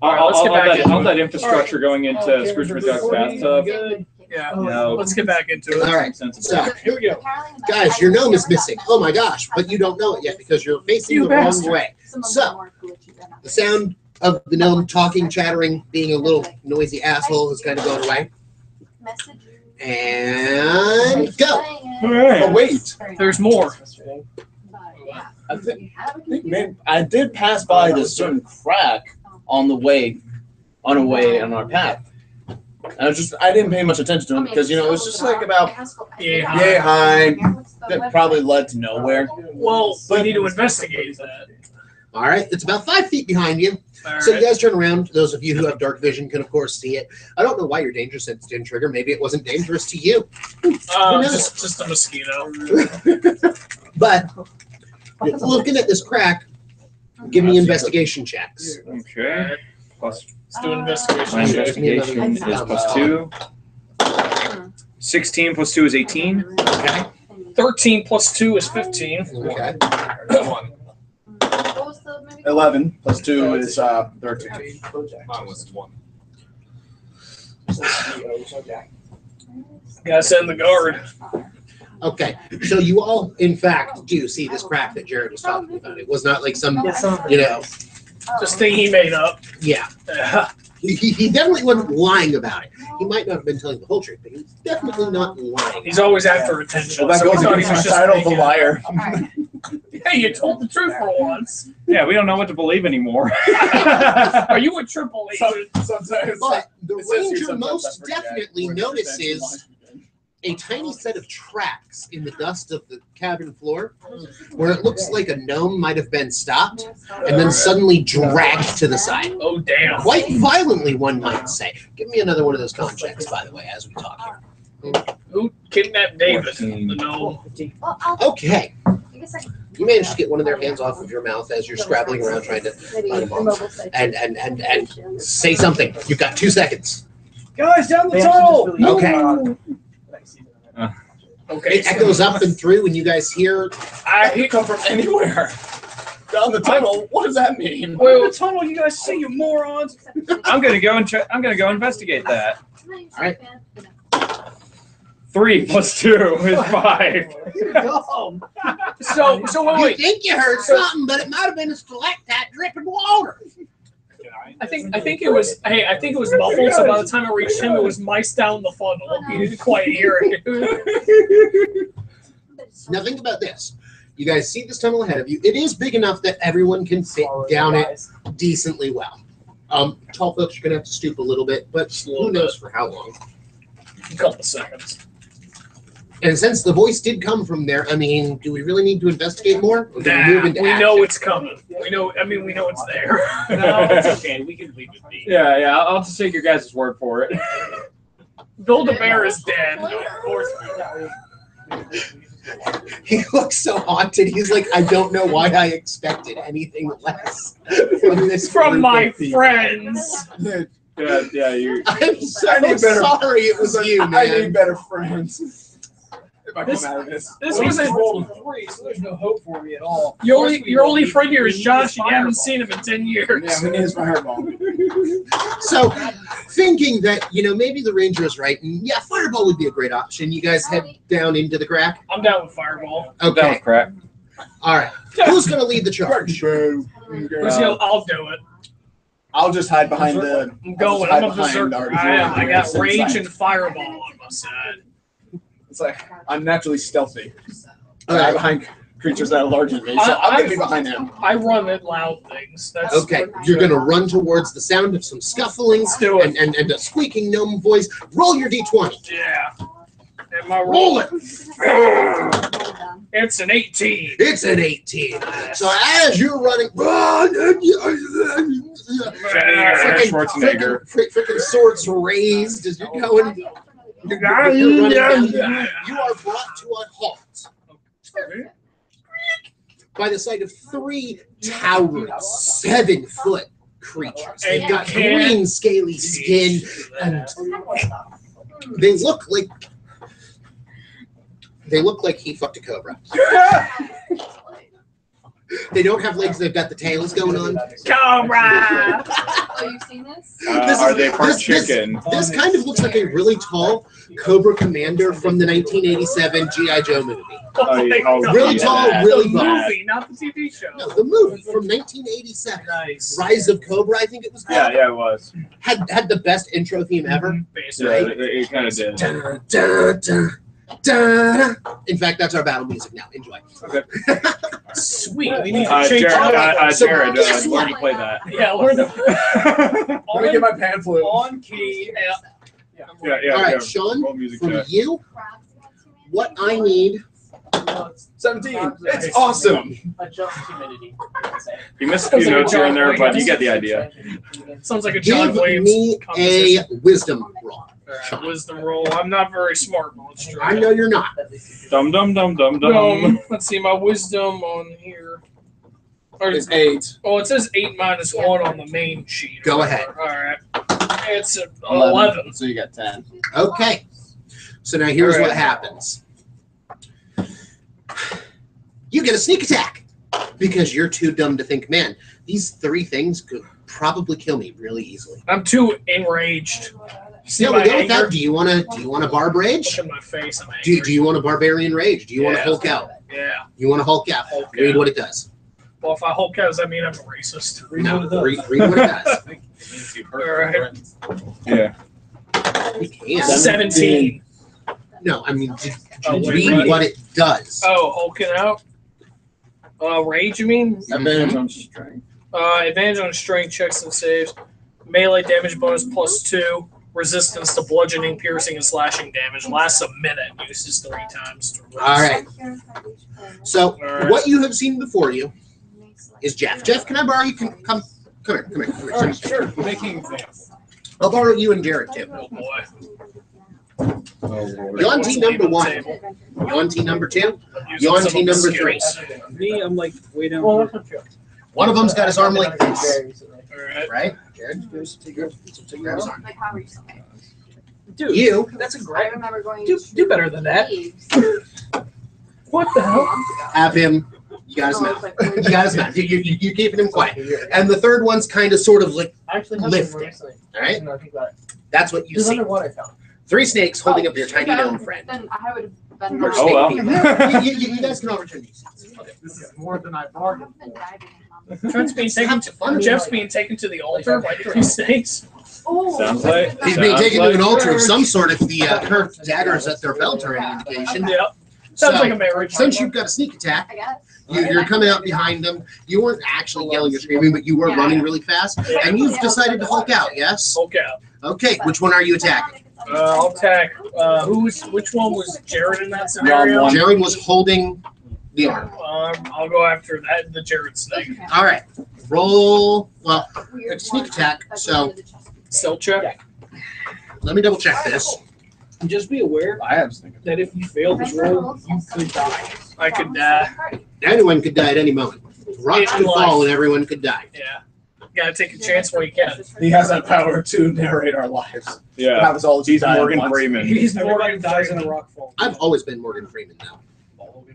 all that infrastructure going into Scrooge McDuck's bathtub. Yeah. No. Let's get back into it. All right, Sensible. so Here we go. guys, your gnome is missing. Oh my gosh, but you don't know it yet because you're facing You the wrong bastard. way. So, the sound of the gnome talking, chattering, being a little noisy asshole is kind of going away. And go. Oh wait, There's more. I think maybe I did pass by this certain crack on the way, on our path. I didn't pay much attention to him because it was just like about yay high. That probably led to nowhere. Well, we need to investigate that. All right, it's about 5 feet behind you. All So you right. guys turn around. Those of you who have dark vision can, of course, see it. I don't know why your danger sense didn't trigger. Maybe it wasn't dangerous to you. Just a mosquito. But looking at this crack, give me investigation checks. Okay. Plus Let's do an investigation. my check. investigation is plus 2. 16 plus 2 is 18. Okay. 13 plus 2 is 15. Okay. 11 plus 2 is 13. Mine was 1. Gotta send the guard. Okay. So you all, in fact, do see this crack that Jared was talking about. It was not like some, Just thing he made up. yeah. He definitely wasn't lying about it. He might not have been telling the whole truth, but he was definitely not lying. He's always after attention. Well, that so we goes thought he against was my just title, the making- liar. Hey, you told the truth for once. Yeah, we don't know what to believe anymore. Are you a triple agent? Sometimes. But the It says here ranger sometimes I most forget. definitely notices a tiny set of tracks in the dust of the cabin floor where it looks like a gnome might have been stopped and then suddenly dragged to the side. Oh, damn. Quite violently, one might say. Give me another one of those con checks, by the way, as we talk here. Who kidnapped David? 14. The gnome. Okay. You managed to get one of their hands off of your mouth as you're scrabbling around trying to and say something. You've got 2 seconds. Guys, down the tunnel! Okay. Okay. It echoes up and through, and you guys hear. He come from anywhere. Down the tunnel. What does that mean? Wait, what tunnel you guys see, you morons? I'm gonna go investigate that. All right. 3 plus 2 is 5. So You wait. think you heard something, but it might have been a stalactite dripping water. I think it was. Hey, I think it was muffled. So by the time I reached him, it was mice down the funnel. He didn't quite hear it. Now think about this. You guys see this tunnel ahead of you. It is big enough that everyone can fit down it decently well. Tall folks are going to have to stoop a little bit, but who knows for how long. A couple seconds. And since the voice did come from there, I mean, do we really need to investigate more? Or do we move into We action? know it's coming. We know. I mean, we know it's there. No, it's okay. We can leave it be. Yeah, I'll just take your guys' word for it. Build-A-Bear is dead. Of course. He looks so haunted. He's like, I don't know why I expected anything less from this From group my of people." friends. Yeah. You. I'm so I need better- sorry it was you, I man. need better friends. If I This- come out of this. This was a roll of 3, so there's no hope for me at all. Your only friend here is Josh, and you haven't seen him in 10 years. Yeah, we need his fireball. So, thinking that, maybe the ranger is right, and yeah, fireball would be a great option. You guys head down into the crack? I'm down with Fireball. Okay. Crap. All right. Who's going to lead the charge? I'll do it. I'll just hide behind the. I'm going. I'm a berserker. I got rage and Fireball on my side. It's like I'm naturally stealthy. All I hide right. behind creatures that are larger than me, so I'm gonna be behind him. I run at loud things. That's Okay, you're going to run towards the sound of some scuffling do it. and a squeaking gnome voice. Roll your d20. Yeah. And my Roll it. It's an 18. It's an 18. So as you're running, Schwarzenegger. freaking swords raised as you're going. You're running down. You are brought to a halt by the sight of 3 towering 7-foot creatures. They've got green, scaly skin, and they look like he fucked a cobra. They don't have legs, they've got the tails going on. Cobra! Oh, you've seen this? Are they part chicken? This kind of looks like a really tall Cobra Commander from the 1987 G.I. Joe movie. Really tall, really The buff. movie, not the TV show. No, the movie from 1987. Nice. Rise of Cobra, I think it was called. Yeah, it was. Had the best intro theme ever. Yeah, Basically. it kind of did. Dun, dun, dun, dun. In fact, that's our battle music now. Enjoy. Sweet. We need to change Jared, guess learn to what? play that. Yeah, learn to Let me get my pamphlet. On key. Yeah, All right, yeah. Sean, Roll music from check. you, what I need. 17. It's awesome. You missed a few notes here and there, but you get the idea. Sounds like a John Give Williams me a composition. wisdom roll. Alright, wisdom roll. I'm not very smart, but let's try. I know you're not. Dum dum dum dum dum. Let's see, my wisdom on here. Or, It's 8. oh, it says 8 minus 1 on the main sheet. Go ahead. Alright. It's a 11. So you got 10. Okay. So now here's All right. what happens. You get a sneak attack because you're too dumb to think, man, these 3 things could probably kill me really easily. I'm too enraged. See Yeah, my we'll go with anger? that. Do you want a barb rage? Look at my face. I'm angry. Do you want a barbarian rage? Do you want to Yeah. Hulk out? Yeah. You want to Hulk out? Hulk Read out. what it does. Well, if I Hulk out, does that mean I'm a racist? No, read what it does. Alright. Yeah. You can. 17. No, I mean, Oh, wait, read ready? what it does. Oh, hulking out? Rage, you mean? Advantage on strength. Advantage on strength checks and saves. Melee damage bonus +2. Resistance to bludgeoning, piercing, and slashing damage. Lasts a minute. Uses 3 times. To rest. All right. So All right. what you have seen before you is Jeff. Jeff, can I borrow you? Come here. All right, sure. Making examples. I'll borrow you and Jared too. Oh, boy. You on What's team the number name of 1. the table? You on team number 2. I'm using You on some team of the number 3. skills. Me, I'm like way down. One of them's got his arm like this, Alright. right? Jared, grab his arm. Like, how were you saying? Dude, You that's a I great. remember going Do better than that. What the hell? have him. You got his mouth. You got his mouth. You keeping him quiet. And the third one's kind of sort of like lifting. All right. That's what you see. What I found. 3 snakes holding up your tiny gnome friend. Then I would have been. Or Oh, well. snake people. You guys can all return these. This is more than I bargained for. Trent's being taken to, Jeff's being taken to the altar by 3 snakes. Oh, Sounds like He's being sounds taken like to an altar of church. some sort if the curved daggers at their belt are any indication. Yeah. Sounds So, like a marriage. Since you've got a sneak attack, I guess. you're coming out behind them. You weren't actually yelling or screaming, but you were running really fast. And you've decided to Hulk out, yes? Hulk out. Okay, which one are you attacking? I'll attack. Which one was Jared in that scenario? One. Jared was holding the arm. I'll go after that, the Jared snake. All right, roll. Well, it's sneak attack, so Stealth check. let me double check this. And just be aware I have thinking. that if you fail this roll, you could die. I could die. Anyone could die at any moment. Rocks could fall and everyone could die. Yeah. Gotta take a chance while you can. He has that power to narrate our lives. Yeah. Have us all He's die at Morgan once. Freeman. He's Everybody Morgan dies in Freeman. a rock fall. I've always been Morgan Freeman, though.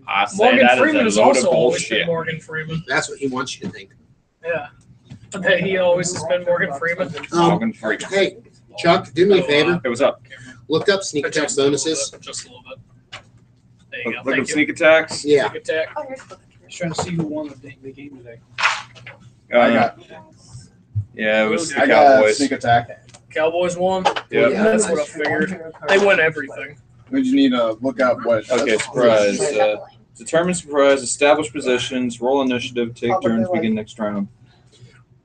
I say Morgan that Freeman is has a load also of always been bullshit. Morgan Freeman. That's what he wants you to think. Yeah. I bet he always has been Morgan Freeman. Morgan Freeman. Hey, Chuck, do me a favor. Hey, what's up? Look up sneak attack Just a little bonuses. bit, just a little bit. There you go. Look at Thank you. sneak attacks. Yeah. Sneak attack. Oh, here's the I was trying to see who won the game today. Yeah, it was the I got Cowboys. sneak attack. Cowboys won. Yep. Yeah. That's what I figured. They win everything. We just need to look up what. Okay, surprise. Determine surprise, establish positions, roll initiative, take turns, begin next round.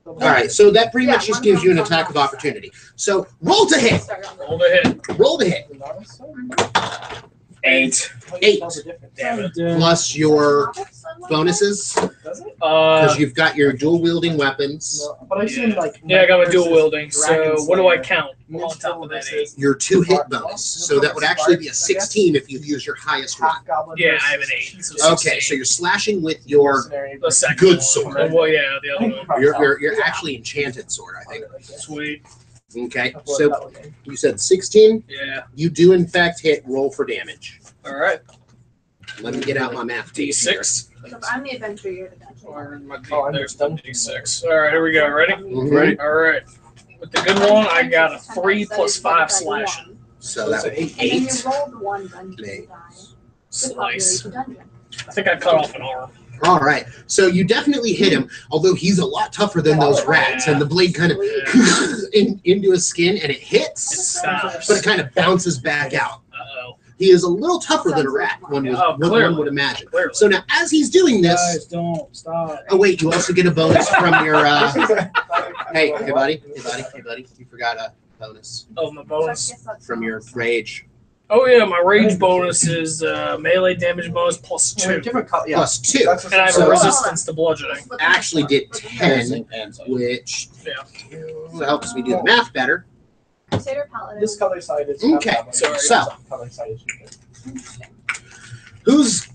All right, so that pretty much just gives you an attack of opportunity. So roll to hit. Roll to hit. Roll to hit. 8. 8 Damn it. plus your bonuses because you've got your dual wielding weapons. But I've seen like. Yeah, I got my dual wielding. So what do I count on top of that 8? Your 2 hit bonus. So that would actually be a 16 if you use your highest one. Yeah, I have an 8. So Okay, so you're slashing with your the second good one. sword. Oh, well, yeah, the other one. You're actually enchanted sword, I think. Sweet. Okay, so you said 16. Yeah. You do in fact hit. Roll for damage. All right. Let me get out my math. tape here. D6. So if I'm the adventurer, you're the dungeon. Or my there's the D6. All right, here we go. Ready? Mhm. Ready? All right. With the good one, I got a 3 plus 5 slashing. So that would be And then you 8. rolled one dungeon Eight. die. Slice. The dungeon. I think I cut off an arm. All right, so you definitely hit him, although he's a lot tougher than those rats, and the blade kind of into his skin, and it It hits, stops. but it kind of bounces back out. Uh-oh. He is a little tougher than a rat, one clearly. would imagine. Clearly. So now, as he's doing this, Guys, don't stop. oh wait, you also get a bonus from your. Hey, buddy, you forgot a bonus Oh, my bonus. from your rage. Oh, yeah, my rage bonus is melee damage bonus plus 2. Different color. Yeah. Plus 2. And I have So- a resistance to bludgeoning. Actually did 10, And so. which Yeah. helps me do the math better. Crusader Paladin. This color side is. Okay, Sorry. so Color side is. who's?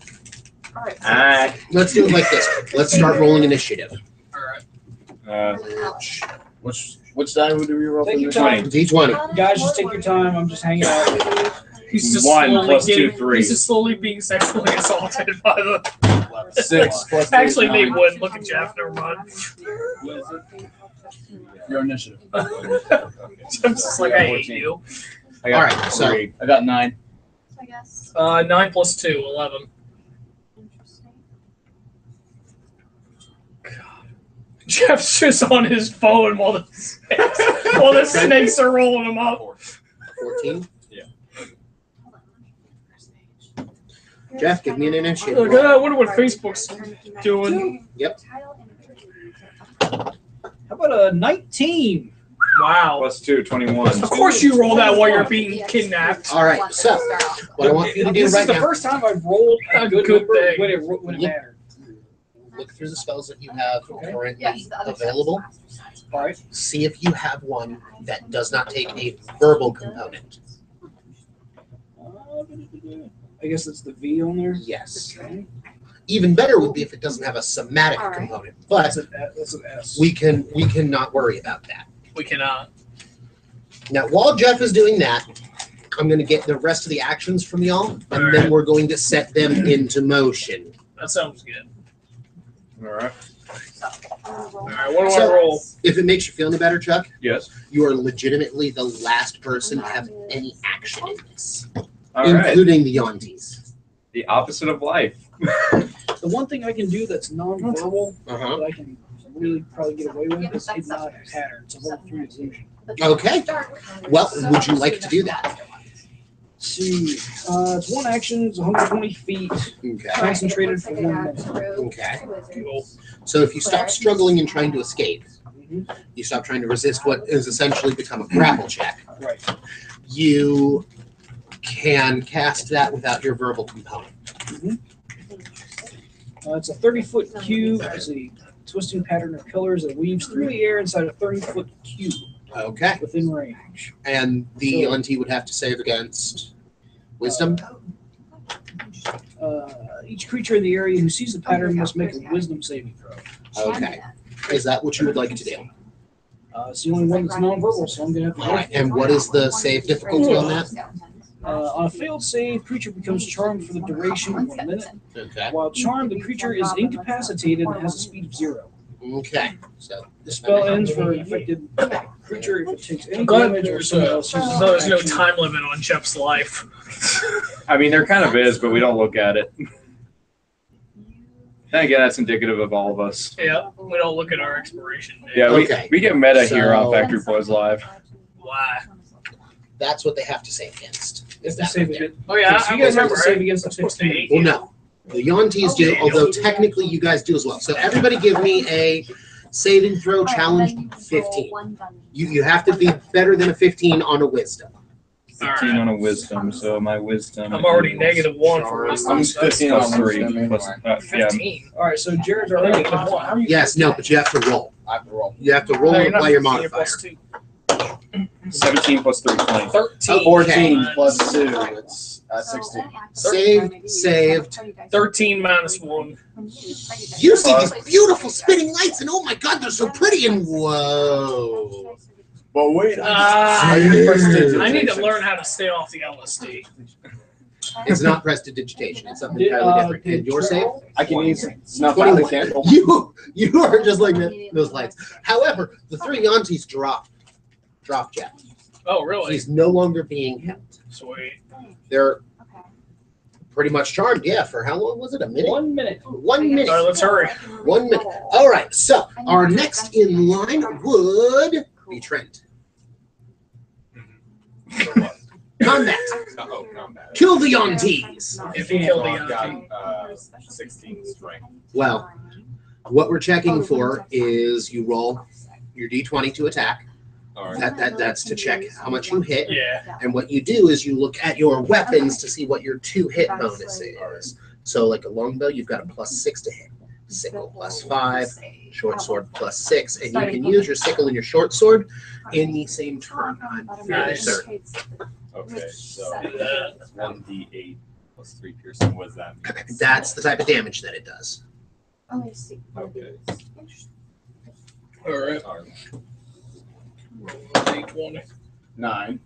All right. Let's do it like this. Let's start rolling initiative. All right. Which die would we roll? Take for your this? time. D20. Guys, just take your time. I'm just hanging out. He's just 1 slowly plus 2, getting, 3. He's just slowly being sexually assaulted by the. 6 plus. Actually, 8, Nate 9. wouldn't. Look at Jeff. Never mind. Your initiative. Jeff's just like, I hate you. I All got right, so 3. I got 9. I guess. 9 plus 2, 11. Interesting. Jeff's just on his phone while the snakes are rolling him up. 14. Hold on. Jeff, give me an initiative. Look, I wonder what Facebook's doing. Yep. How about a 19? Wow. Plus 2, 21. Of course you roll that while you're being kidnapped. All right, so what I want you to do This right is the now, first time I've rolled a A good good number thing. when it Look. mattered. look through the spells that you have currently Yes, the other available. All right. See if you have one that does not take a verbal component. I guess it's the V on there. Yes. Okay. Even better would be if it doesn't have a somatic All right. component, but That's an S. we can not worry about that. We cannot. Now, while Jeff is doing that, I'm going to get the rest of the actions from y'all, and then Alright. we're going to set them into motion. That sounds good. All right. All right, what do I So- roll? If it makes you feel any better, Chuck, Yes. you are legitimately the last person to have any action in this, All right. including the Yonties. The opposite of life. The one thing I can do that's non-verbal Uh-huh. that I can really probably get away with is hypnotic patterns. A level 3 illusion. Okay. Well, would you like to do that? Let's see, it's one action. It's 120 feet. Okay. Concentrated for 1 minute. Okay. Cool. So if you stop struggling and trying to escape, you stop trying to resist what is essentially become a grapple check, Right. you can cast that without your verbal component. It's a 30-foot cube. It's a twisting pattern of colors that weaves through the air inside a 30-foot cube Okay. within range. And the Yonti would have to save against wisdom. Each creature in the area who sees the pattern must make a wisdom saving throw. Okay. Is that what you would like to do? It's the only one that's non-verbal, so I'm gonna have to. All right. And what is the save difficulty on that? On a failed save, creature becomes charmed for the duration of 1 minute. Okay. While charmed, the creature is incapacitated and has a speed of 0. Okay. So The spell ends for an affected creature if it takes any Glad damage or someone else uses So there's no action. time limit on Jeff's life. I mean, there kind of is, but we don't look at it. Then again, that's indicative of all of us. Yeah, we don't look at our expiration date. Yeah, Okay. we get meta here on So- Factory Boys Live. Why? that's what they have to save against. It's Is the that save right there? against. Oh yeah, So I you guys have remember. to save against the 16. Well, no. The Yonties do, although technically you guys do as well. So everybody give me a saving throw challenge 15. You have to be better than a 15 on a wisdom. 15 on a wisdom, so my wisdom. I'm already is -1 for wisdom. I'm so that's 15 plus on 3. wisdom. Plus, yeah. 15. All right, so Jared's already at 1. How are you? Yes, no, but you have to roll. I have to roll. You have to roll No, and you're not apply your 15, you're modifier. plus 2. 17 plus 3, 20. 13. 14 plus 2. It's 16. Saved. 13 minus 1. You see these beautiful spinning lights, and oh my god, they're so pretty, and whoa. But wait, I I need to learn how to stay off the LSD. It's not prestidigitation, it's something entirely different. And your save? I can use snuff out the 21. candle. You are just like those lights. However, the three Yantis drop Jeff. Oh, really? He's no longer being held. Sweet. They're pretty much charmed. Yeah, for how long was it? A minute? 1 minute. 1 minute. All right, let's hurry. 1 minute. All right, so our next in line would be Trent. Combat. Oh, combat. Kill the Yantis. If you kill the I've Yankee. got 16 strength. Well, what we're checking for is you roll your d20 to attack. All right. That's to check how much you hit. Yeah. And what you do is you look at your weapons to see what your 2-hit bonus is. So like a longbow, you've got a +6 to hit. Sickle +5, short sword +6, and you can use your sickle and your short sword in the same turn. I'm fairly Nice. certain. Okay, so 1d8 plus 3 piercing. What does that mean? That's the type of damage that it does. Oh, I see. Okay. All right. Sorry. 820. 9.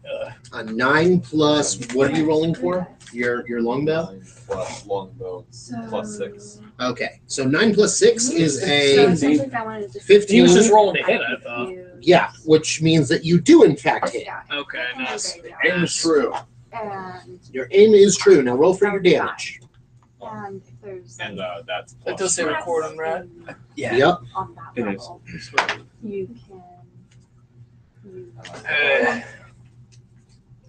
A 9 plus, what are you rolling for? Your longbow? 9 plus longbow plus 6. Okay, so 9 plus 6 is a He 15. was just rolling to hit, I thought. Yeah, which means that you do in fact hit. Okay, nice. Aim is true. And Your aim is true. Now roll for your damage. and if there's And that's That plus does say 3. recording, right? Yep. on that It level, you can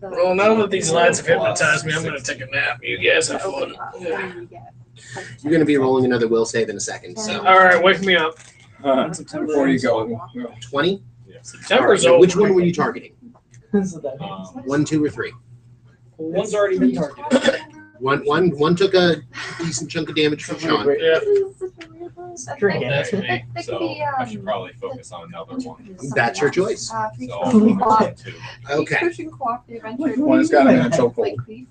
Well, now that these lights have hypnotized me, I'm going to take a nap. You guys have fun. You're going to be rolling another will save in a second. So All right, wake me up. Before you go. 20. September's All right, over. which one were you targeting? So that means- 1, 2, or 3? One's already been targeted. One took a decent chunk of damage from Sean. Yeah. Drink That's me. So I should probably focus on another one. That's your choice. So I'll focus on 2. Okay. One's got him in a chokehold.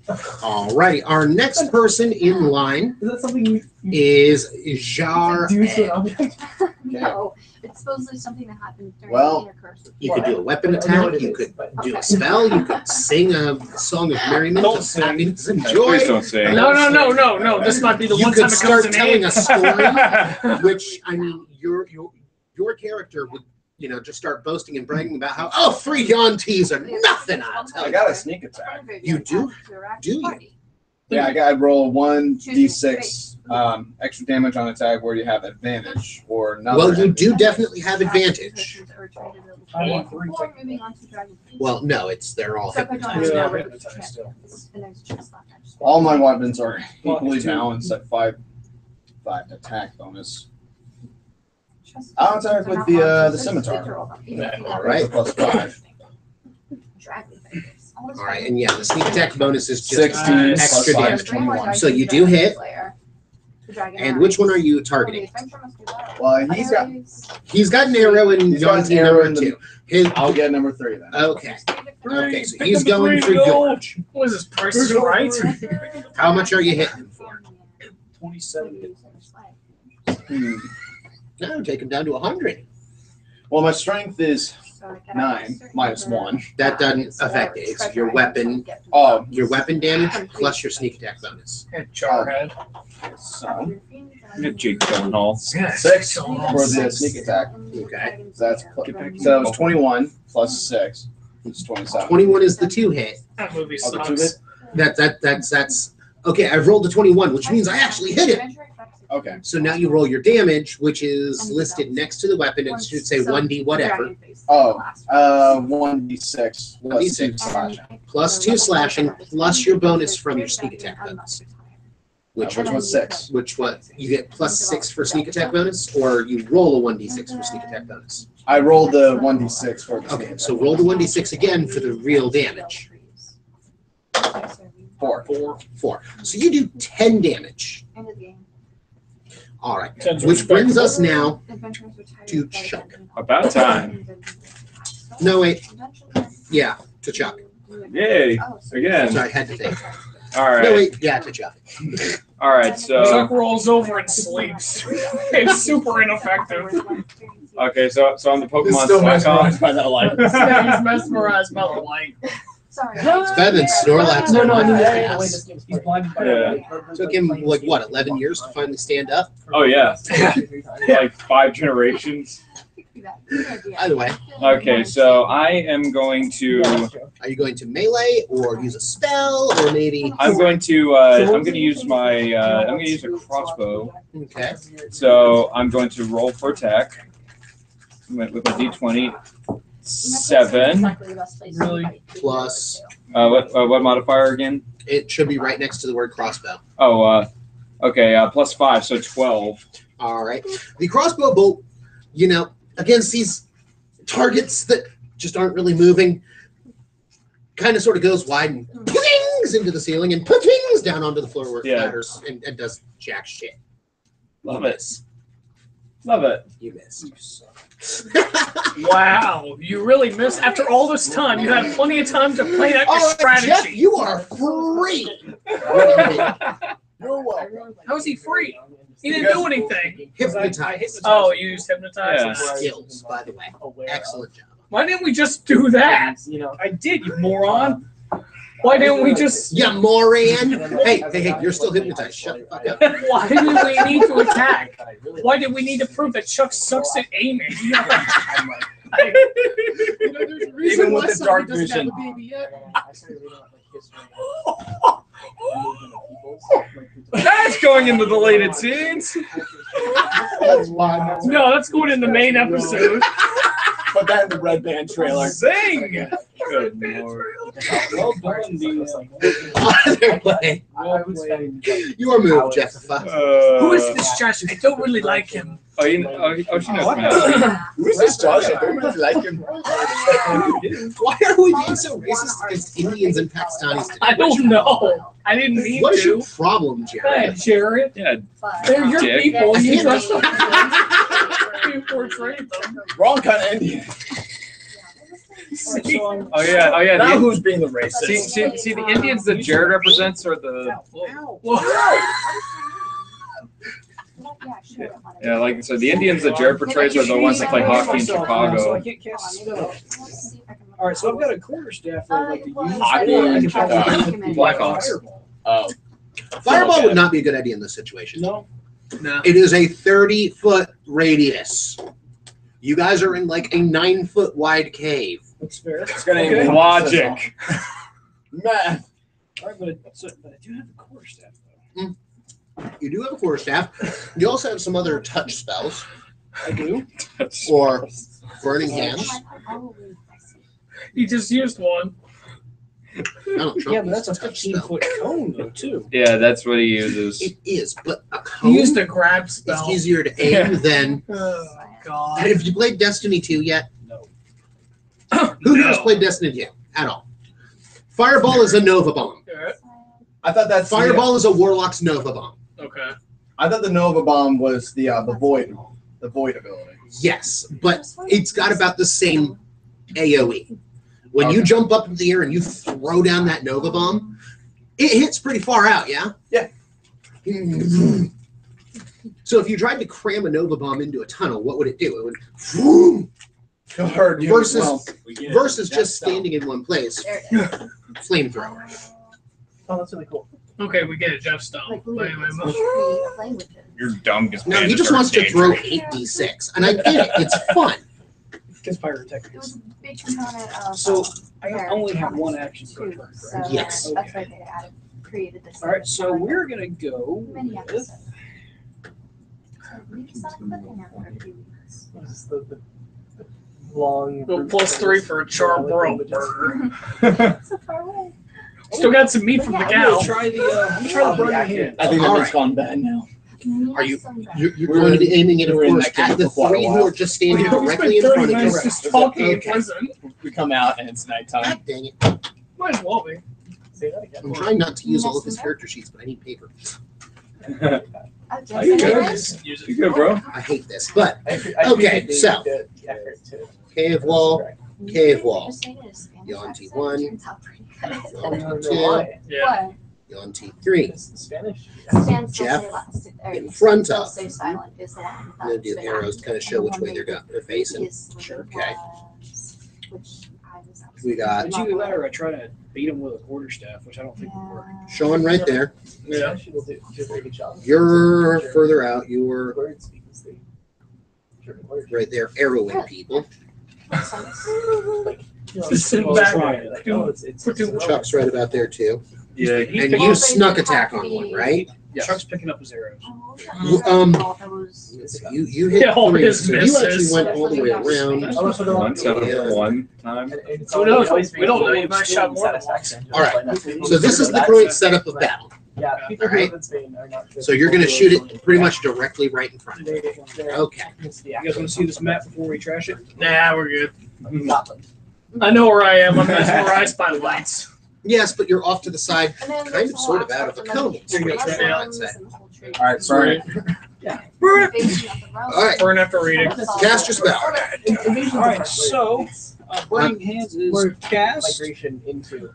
Alrighty. Our next person in line Is that something you is Jar. do to an object? No, it's supposedly something that happens during Well, the intercourse. You could do a weapon attack. You could do a spell. You could sing a song of merriment, Don't of sing. happiness and joy. Please don't say. No. This might be the You one could time it start comes in telling handy. a story, which I mean, your character would, just start boasting and bragging about how 3 Yantis are nothing. I'll tell I you. got a sneak attack. You do? Do you? Yeah, I roll 1d6 extra damage on attack where you have advantage or another. Well, you enemy. do definitely have advantage. I want 3. Well, no, they're all hypnotized. Yeah, now. hypnotized still. All my weapons are equally balanced at 5 attack bonus. I'll attack with the scimitar. All right. Plus 5. All right, and yeah, the sneak attack bonus is just 16 extra plus 5 damage. is 21. So you do hit. And which one are you targeting? Well, He's got an arrow in He's got an Yanti arrow number in the- 2. His, I'll get number 3 then. okay. Okay, so Pick he's up the going for three, go. George. What is this, Price is Right? How much are you hitting him for? 27 hit points. No, take him down to 100. Well, my strength is So I get 9 minus 1. That doesn't affect it. It's your weapon. Oh, Your weapon damage plus your sneak attack bonus. Jarhead. so Get Jake Gyllenhaal. 6 for the sneak attack. Okay. So that's so that was 21 plus 6, which is 27. 21 is the 2 hit. That movie Oh, the 2 sucks. hit? That's okay. I've rolled a 21, which means I actually hit it. Okay. So now you roll your damage, which is listed next to the weapon. It should say 1d whatever. Oh, 1d6 plus 2 1d6. slashing. Plus 2 slashing, plus your bonus from your sneak attack bonus. Which was 6. Which what? You get plus 6 for sneak attack bonus, or you roll a 1d6 for sneak attack bonus? I rolled the 1d6 for the Okay, so roll the 1d6 again for the real damage. 4. 4. So you do 10 damage. End of the game. All right. Ten's Which brings us now Adventurers retired to by Chuck. Dungeon About time. No, wait. Dungeon- Yeah, to Chuck. Yay. Oh, so- Again. Sorry, I had to think. All No, right. wait. Yeah, to Chuck. All right. So Chuck rolls over and sleeps. It's super ineffective. okay. So on the Pokemon Still Slack mesmerized by that light. Yeah, he's mesmerized by the light. Sorry. It's better than Snorlax. No, I mean, Pass. he's blinded by Yeah. Took him, like, what, 11 years to finally stand up? Oh yeah. Like 5 generations. Either way. Okay. So I am going to. Are you going to melee or use a spell or maybe? I'm going to use my. I'm going to use a crossbow. Okay. So I'm going to roll for attack with my d20. 7. Really? Plus, What modifier again? it should be right next to the word crossbow. Oh, okay. Plus 5, so 12. All right. The crossbow bolt, you know, against these targets that just aren't really moving, kind of sort of goes wide and pings into the ceiling and pings down onto the floor where it Yeah. clatters and does jack shit. Love it. Love it. You missed. Wow, you really missed. After all this time, you had plenty of time to play out your Oh, strategy. Jeff, you are free. You're welcome. How is he free? He didn't do anything. Hypnotize. Oh, you used hypnotize. Yeah. Skills, by the way. Excellent job. Why didn't we just do that? You know, I did, you moron. Why didn't we just? Yeah, Moran. Hey, you're still hypnotized. Shut the fuck up. Why did we need to attack? Why did we need to prove that Chuck sucks at aiming? Even with the dark vision. That's going into the deleted scenes. That's fine. No, that's going in the main episode. Put that in the red band trailer. Sing. Good lord. well done, the Either way, your move, Jessica. Who is this Josh? I don't really like him. She knows me. Who is this Josh? I don't really like him. Why are we being so racist against Indians and Pakistanis today? I don't know. I didn't mean What is to. your problem, Hey, Jared? Jared. Yeah. They're your Dick. people. I You can't- trust them. You portray them. Wrong kind of Indian. See? Oh yeah. Now The, who's being the racist? see the Indians that Jared represents are the yeah, like so the Indians that Jared portrays are the ones that play hockey in So I Chicago. can't cast spell. All right, so I've got a quarterstaff for like the use. Hockey in Blackhawks. Oh. Fireball would not be a good idea in this situation. No. No. It is a 30-foot radius. You guys are in like a 9-foot wide cave. That's fair. It's gonna Okay. Logic. Math. All right, but I do have the quarterstaff though. You do have a quarterstaff. You also have some other touch spells I do. or burning hands. He just used one. I don't know. Yeah, but that's a touch spell. 15-foot cone though too. Yeah, that's what he uses. It is, but a He cone used a grab is spell. easier to aim than. Oh, God. Have you played Destiny 2 yet? No. Who has played Destiny 2 at all? Fireball is a Nova Bomb. I thought that's Fireball is a Warlock's Nova Bomb. Okay. I thought the Nova Bomb was the void ability. Yes, but it's got about the same AoE. When you jump up in the air and you throw down that Nova Bomb, it hits pretty far out, yeah? Yeah. So if you tried to cram a Nova Bomb into a tunnel, what would it do? It would versus just standing in one place. There it is. Flamethrower. Oh, that's really cool. Okay, we get it, Jeff Stone. Like, Wait, languages. You're dumb because No, he just wants to throw 8d6, and I get it. It's fun. Because It pyrotechnics. was a big component of. So I only have one action per turn. So Yes. That's why they added, created this. All right, so we're gonna go Many with. episodes. So maybe something put in there for a few weeks. The long. Well, +3 for a charbroiled burger. So far away. Still got some meat from the I'm cow. gonna try the burning hand. I think All that right. gone bad now. Are you? You're going to be aiming it, of We were in course, that at the camp for quite a 3 who while. are just standing We directly in spent front 30 of minutes you. just talking in Okay. prison. We come out and it's nighttime. God dang it. Might as well be. Say that again. I'm trying not to use all of his character sheets, but I need paper. Are you good? You good, bro? I hate this, but okay, so cave wall, cave wall. Yawn T1, Yawn T2, Yeah. Yawn T3. Spanish. Jeff, in front of. Stay silent is the one. I'm gonna do the arrows to kind of show which way they're facing. Okay. We got Did you let her try to beat him with a quarterstaff, which I don't think would work. Sean right there. Yeah. She'll do a very good job. You're further out. You were Words speaks the German word. right there, arrowing people. Just sit Well, back. try it. Like, oh, it's Chuck's right about there too. Yeah. And you snuck attack on one, right? Chuck's picking up his arrows. You hit Yeah, all 3, his so you actually misses. went all the way around. Once out of one time. Who knows? We don't know. You might have shot more than once. All right. So this is the current setup of battle. Yeah, people All right. who live in Spain are not good. So you're going to shoot it pretty much directly right in front of you. Okay. You guys want to see this map before we trash it? Nah, we're good. Scotland. I know where I am. I'm mesmerized by lights. Yes, but you're off to the side, kind of sort of out of the cone. All right, sorry. All right. Burn after reading. Cast your spell. All right, so Burning Hands is cast. Migration into.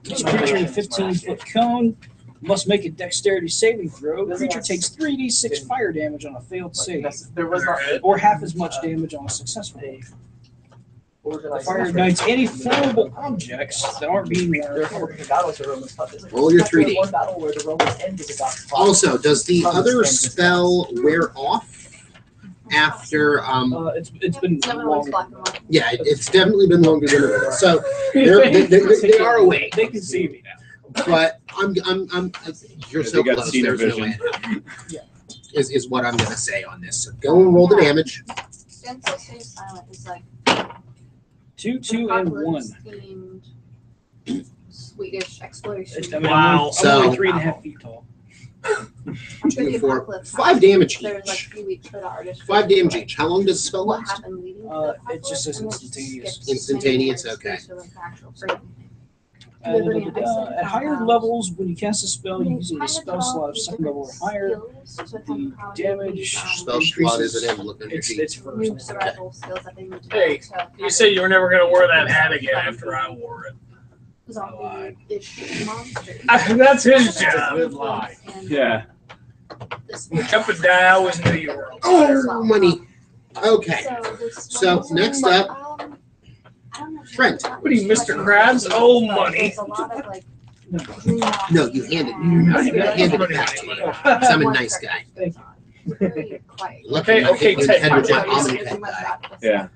Each creature in a 15-foot cone must make a dexterity saving throw. Creature takes 3d6 fire damage on a failed save, There was not or half as much damage on a successful one. The fire ignites any flammable objects that aren't being Roll your 3D. Also, does the other spell wear off after? It's been long. Yeah, it's definitely been longer than it was. So they are awake, They can see me now. but you're so They got close. Cena There's no way. vision. Is what I'm gonna say on this. So go and roll the damage. Two, and 1. Swedish exploration. I mean, Wow. I'm only So- 3.5 feet tall. 2, 4, 5 damage There's like each. 3 weeks for the artist. 5 damage each. How long does the spell What last? happened leading to the It just says apocalypse, and then instantaneous. skips Instantaneous, many okay. years to the actual freedom. At higher levels, when you cast a spell using a spell slot of second level or higher, the damage Spell slot isn't in. Look under your sheet. it's first. Hey, you said you were never going to wear that hat again after I wore it. That's his job. Yeah. Up and down, I always knew you were. Oh, money. Okay. So, next up, Trent. What are you, Mr. Krabs? Oh, money. No, you handed it back to me. 'Cause I'm a nice guy. Lucky Okay, you Ted, had with my you're Omni-Pet guy. Yeah.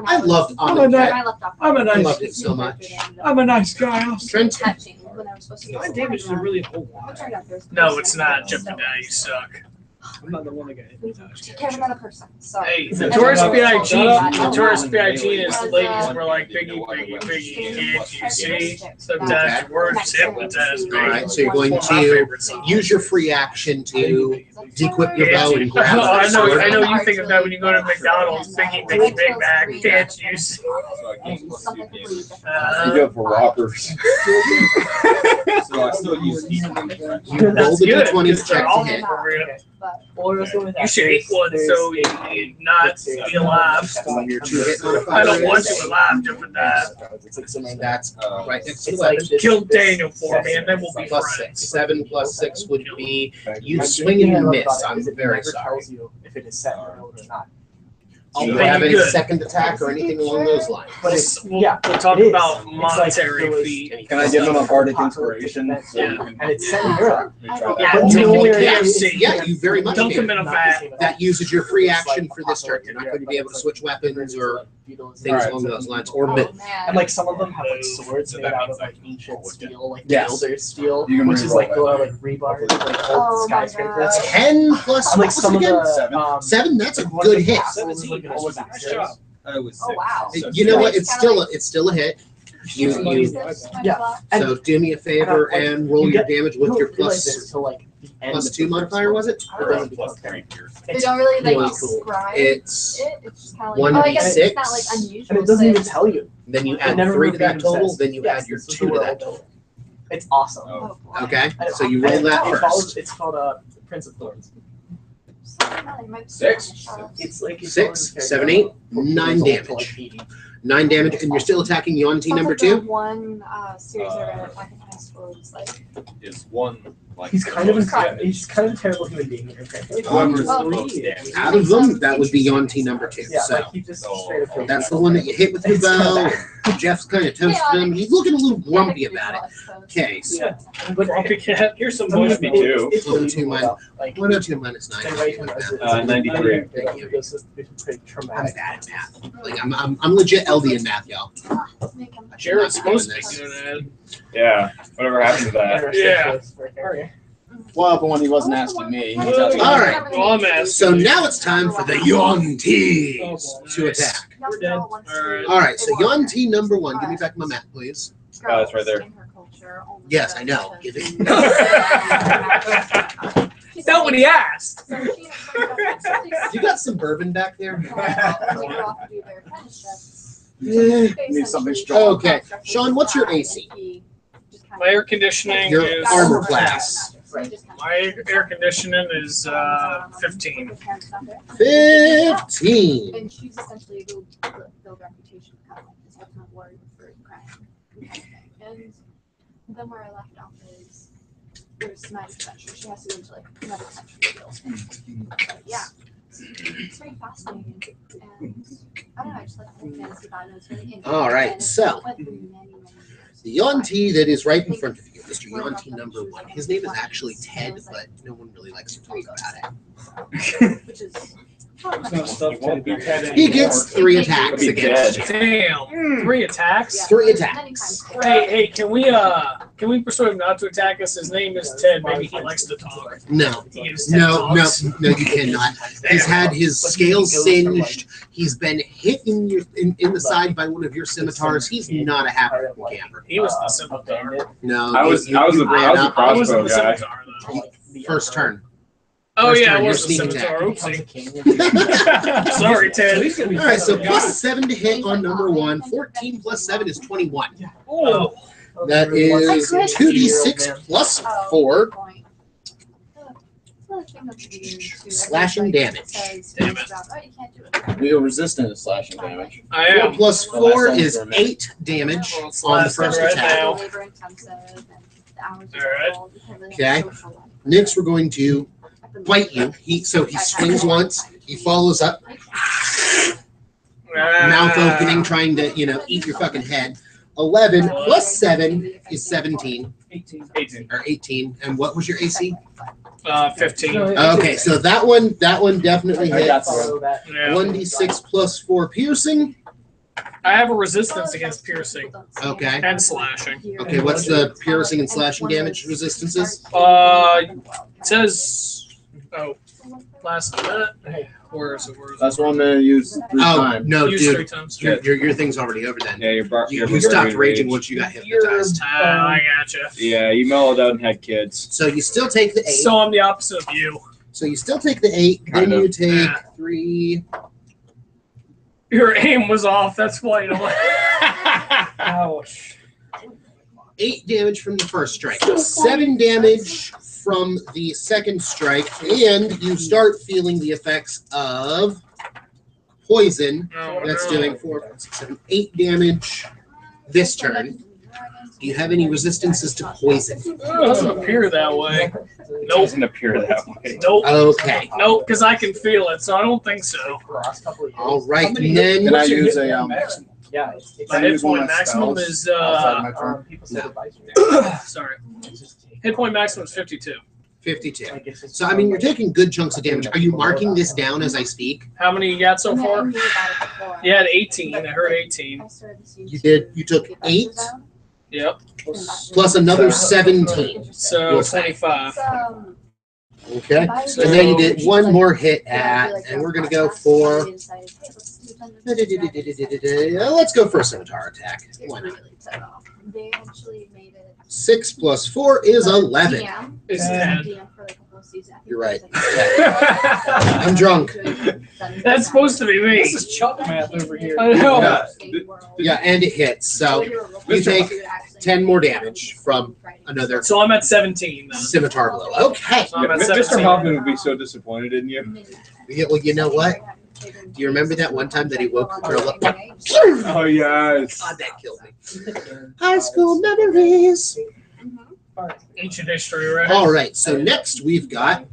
I loved Omni-Pet. I'm a I nice. loved it so much. I'm a nice guy. Trent. My damage is really a whole lot. No, it's not. Jebediah, you suck. I'm not the one that got hypnotized. Take care of another person. Sorry. Hey, the Taurus BIG is the ladies were like, Biggie, can't you see? Sometimes your words hypnotize me. All right, so you're going My to favorite song. use your free action to dequip your bow and grab Oh, I the know sword. you think of that when you go to McDonald's. Big Mac, can't you see? You go for Whoppers. So I still use You That's roll the good. d20 to They're check all to hit. for real. You should eat one so you not be alive. Your 2 hit I don't modifier want is- you alive, Jebediah. That's right next to the weapon. Kill Daniel for me, and then we'll be Plus friends. 6. 7 plus 6 would be you swing and you miss. I'm very sorry. Tells you if it is set or not. Do you Make have it any good. second attack or anything along those lines? But it's We'll it talk is. about It's like monetary really- feet. Can I give him a bardic inspiration? Yeah. And it's set in Europe. Yeah, But you you know can where KFC. Yeah, you very much Dunk can. him in a vat. That uses your free action for this turn. You're not going to be able to switch weapons or things along those lines, or Oh, mid. man. And like some of them have like swords made out of like ancient steel, like Yes. builder's steel, You can which is like reroll like rebar, like Oh old my skyscrapers. God. 10 plus And like what's some it of again? the 7, that's a like, one good of the hit. castles was, like, all about Nice this. job. I was Oh, wow. You know what? It's still a hit. You Yeah. so do me a favor and roll your damage with your Realize this till like the end plus of 2 the modifier, was it? It doesn't become plus 3 piercing. They It's don't really like really cool. describe It's It's just kind of like, oh, I guess it's not like 1d6. unusual. and it doesn't even but- tell you. then you It add never 3 to that verbatim total, says, then you yes, add your this is 2 the to roll that total. total. It's awesome. Oh, boy. Okay? And So you roll that it follows- first. It's called Prince of Thorns. Six. It's like 6, 7, 8, 9 damage. 9 damage, and you're still attacking Yonti number 2? One series I read back in high school was like, Is one like He's the kind of most a, damage. he's kind of a terrible human being. Okay? Whoever's Oh. the most damage. Out of them, that would be Yonti number 2. Yeah, So like he just straight up killed that's the people. one that you hit with your It's bow. kinda Jeff's kind of toasted him. He's looking a little grumpy about it. Okay, so Yeah. But Grumpy cat. Here's some I mean, bush me meat. too. It's Well, believable, 2 minus- though. Like, 102 minus 9. anybody who knows it, 93. Thank you. It's pretty I'm traumatic. bad at math. Like I'm legit LD in math, y'all. Jared's supposed to be good at it. Yeah. Whatever happened to that? Interesting Yeah. choice for Harry. Well, but when he wasn't asking me, he was Well, asking All me. right. Well, I'm asking. So now it's time for the Yontis to Nice. attack. We're dead. Alright. All right, so Yonti number 1. Give me back my map, please. Oh, it's right there. Yes, I know. Give it. Is that what he asked? You got some bourbon back there? Need something strong. Okay. Sean, what's your AC? My air conditioning Your is armor class. My air conditioning is 15. 15. And she's essentially a build reputation kind of like this ultimate warrior for crime. And then where I left off is there's tonight's adventure. She has to go into like another country to deal. But yeah. It's very fascinating. And I don't know, I just like the fantasy vibe. It's really interesting. All right, And it's so went through many years. the Yonti that is right in front of you, Mr. Yonti number 1. His name is actually Ted, but no one really likes to talk about it. Which is It won't be Ted He gets anymore. 3 attacks He'll be against dead. you. Damn. 3 attacks? 3 attacks. Hey, can we persuade him not to attack us? His name is Ted. Maybe he likes to talk. No. He is Ted No, talks. no, you cannot. He's had his scales singed. He's been hit in the side by one of your scimitars. He's not a happy camper. He was the scimitar. No, I was you the ran up I wasn't crossbow the guy. scimitar, though. first turn. Oh, First yeah, turn, I your was the sneak scimitar. attack. Oopsie. Sorry, Ted. All right, so plus 7 to hit on number 1. 14 plus 7 is 21. Oh, That is 2d6 plus 4 slashing damage. Damn it. We are resistant to slashing damage. I 4 am. plus Well, 4 that is sounds 8 damage Well, it's on the last first right attack. now. Okay. Next, we're going to bite you. He swings once. He follows up, mouth opening, trying to eat your fucking head. 11 plus 7 is 17 18. or 18. And what was your AC? 15. Okay, so that one definitely I got hits. through. Yeah. 1d6 plus 4 piercing. I have a resistance against piercing Okay. and slashing. Okay, what's the piercing and slashing damage resistances? It says, last minute. Hey, where is it? That's one minute used 3 Oh, times. no, Use 3 dude. times. Your thing's already over then. Yeah, You stopped raging once you got hypnotized. I gotcha. Yeah, you mellowed out and had kids. So you still take the 8. So I'm the opposite of you. So you still take the 8. Then Kind of. you take Yeah. 3. Your aim was off. That's why you don't. Ouch. 8 damage from the first strike, 7 damage from the second strike, and you start feeling the effects of poison. Oh, That's no. doing 4, 5, 6, 7, 8 damage this turn. Do you have any resistances to poison? It doesn't appear that way. It Nope. doesn't appear that way. Nope. Okay. Nope, because I can feel it, so I don't think so. All right, and then Can I What's your use hit a point maximum? Yeah, it's My hit point maximum is outside my turn? people say advice. sorry. Hit point maximum is 52. 52. So, I mean, you're taking good chunks of damage. Are you marking this down as I speak? How many you got so I far? knew about it before. You had 18. I heard 18. I started this You did. You took 8 Yep. plus another 17. So 25. Okay. So- And then you get one more hit at, and we're going to go for. Let's go for a scimitar attack. Why not? They actually made it. 6 plus 4 is 11. DM. It's DM 10. for like a whole season. I think You're right. it was like- I'm drunk. That's supposed to be me. This is chalk math over here. I know. Yeah, and it hits. So you take 10 more damage from another So I'm at 17 then. scimitar blow. Okay. So I'm at Mr. 17. Hoffman would be so disappointed in you. Yeah, well, you know what? Do you remember that one time that he woke the girl up? Oh, yes. God, that killed me. High school memories. Ancient history, right? All right, so next we've got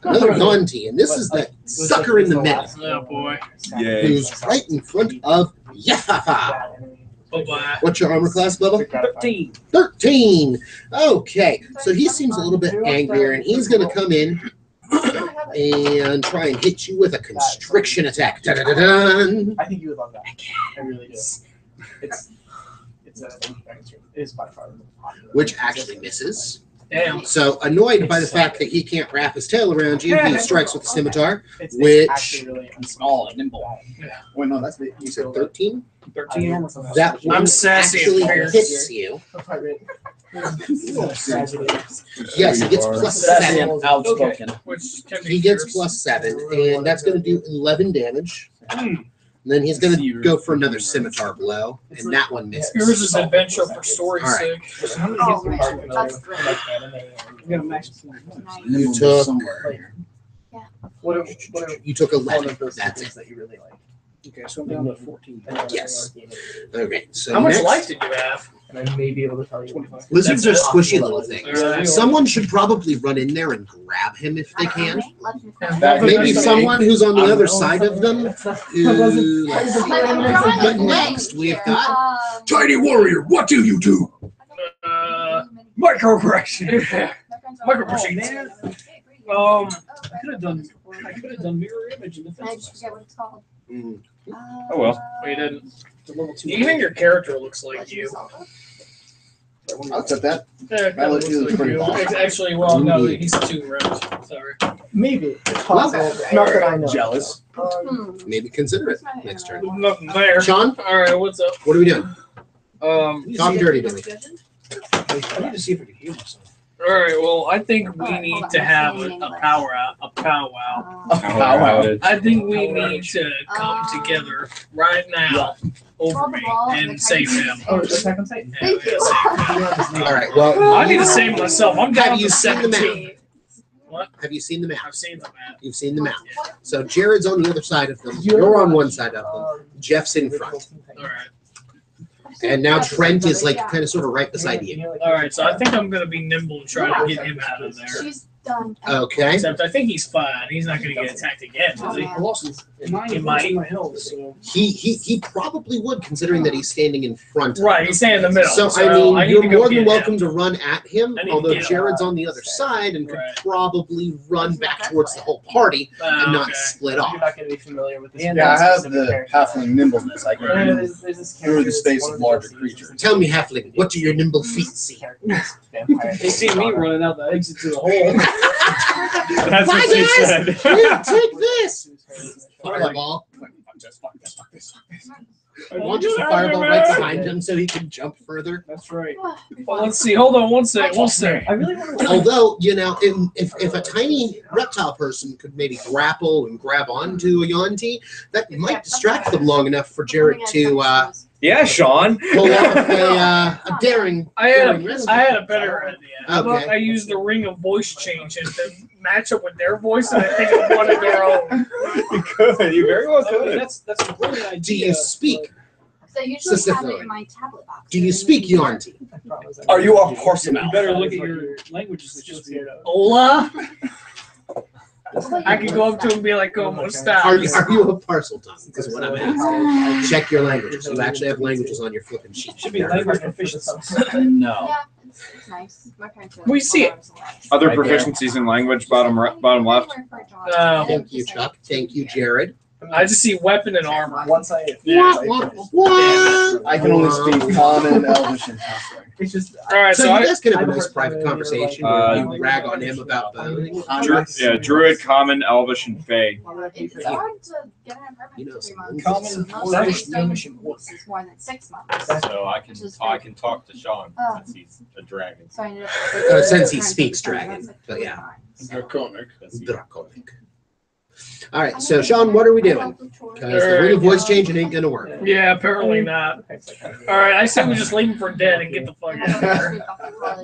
another Yanti, and this is that sucker in the middle Oh boy. Yay. who's right in front of Yahaha. Bye-bye. What's your armor class, Bubba? 13. 13. Okay, so he seems a little bit angrier, and he's going to come in and try and hit you with a constriction attack. Da-da-da-dun. I think you would love that. I really do. It's it is by far the most popular. Which actually misses. Damn. So, annoyed by the fact that he can't wrap his tail around you, he strikes with the scimitar, It's which- actually really Small and nimble. Wait, no, that's you said 13? 13 armor class. That I'm one sassy actually and fierce. hits you. Yes, he gets plus Sassy 7. and outspoken. Which can be He gets fierce. plus 7, and that's going to do 11 damage. And then he's going to go for another scimitar blow, and that one Yours misses. is adventure for story's All right. sake. How many Oh, hits are man, you that's like great. anime? You got a max point. You took What you took one 11. of those That's things it. that you really like? Okay, so I'm down to 14. Yes. Okay, so How much next, life did you have? And I may be able to tell you 25. lizards are That's it. squishy little things. Alright. Someone should probably run in there and grab him if they can. That Maybe was- someone who's on the I'm other wrong. side of them. Who, but next we've got Tiny Warrior. What do you do? Microaggression. Microaggression. Man. Oh, I could have done mirror image in I defense. just forget what it's called. Mm. Oh, well. Well, you didn't. The level 2. Even your character looks like you. I'll accept that. Yeah, it kinda That looks looks like pretty you. awesome. Actually, well, no, he's 2 rounds. Sorry. Maybe. It's possible. Not that I know. Jealous. Maybe consider it next turn. Nothing there. Sean, All right, what's up? what are we doing? Um. Talk dirty to me. I need to see if I can heal myself. All right. Well, I think we need to have a powwow. I think we need to come together right now over me and save him. Oh, it's Attack on Titan. Yeah, Thank you. All right. Well, I need to save myself. I'm down Have you to seen the map? 17. What? Have you seen the map? I've seen the map. You've seen the map. So Jared's on the other side of them. You're on one side of them. Jeff's in front. All right. And now Trent is like kind of sort of right beside you. All right. So I think I'm gonna be nimble and try to get him out of there. She's done. Okay. Except I think he's fine. He's not gonna get attacked again, is he? I lost He might. my health, so He probably would, considering that he's standing in front. of Right. him. He's staying in the middle. So, I I mean, need you're to go more get than him. welcome to run at him, I need to although get him. Jared's on the other side and could Right. probably run back towards the whole party and not Okay. split you're off. not going to be familiar with this. Yeah, I have the halfling nimbleness. I can move There's this through the character space that's of one larger those creatures. Tell me, Halfling, what do your nimble feet see? They see me running out the exit to the hole. That's what she said. Here, take this! Fireball. I want you to fireball right behind him so he can jump further. That's right. Well, let's see. Hold on one sec. One sec. I really want to. Although, you know, if a tiny reptile person could maybe grapple and grab onto a Yanti, that might distract them long enough for Jared to Yeah, Sean. pull off a daring risk. I had a better idea. How about Okay. I use the ring of voice change and to match up with their voice, and I think of one of their own. You could. You very well could. That's a brilliant idea. Do you speak So I usually have it Sisyphone. in my tablet box. Do you speak Yuan-ti? Are you a parson? You better look at your languages. It's just Hola. Oh, I could go up to him and be like, "Como stop?" Are you a parcel tongue? Is what I'm asking. Check your languages. You actually have languages on your flipping sheet. should be language proficiency. No. Yeah, it's nice. My parents are We see it. Other Right there. proficiencies in language, bottom bottom left. Oh. Thank you, Chuck. Thank you, Jared. I just see weapon and armor. Once I What? I can only speak common, elvish, and halfling. it's just All right, So so you I guys can have a nice private conversation where you rag on him about the. Druid, common, elvish, and fey. It's hard to get an apartment You know, for 3 some months. common, Most elvish, of the gnomish, and is more than 6 months. So I can talk to Sean Oh. since he's a dragon. So I ended up Since he speaks dragon, but yeah. Draconic. Draconic. All right, so Sean, what are we doing? Because the ring of voice changing ain't gonna work. yeah, apparently not. All right, I say we just leave him for dead and get the fuck out of here.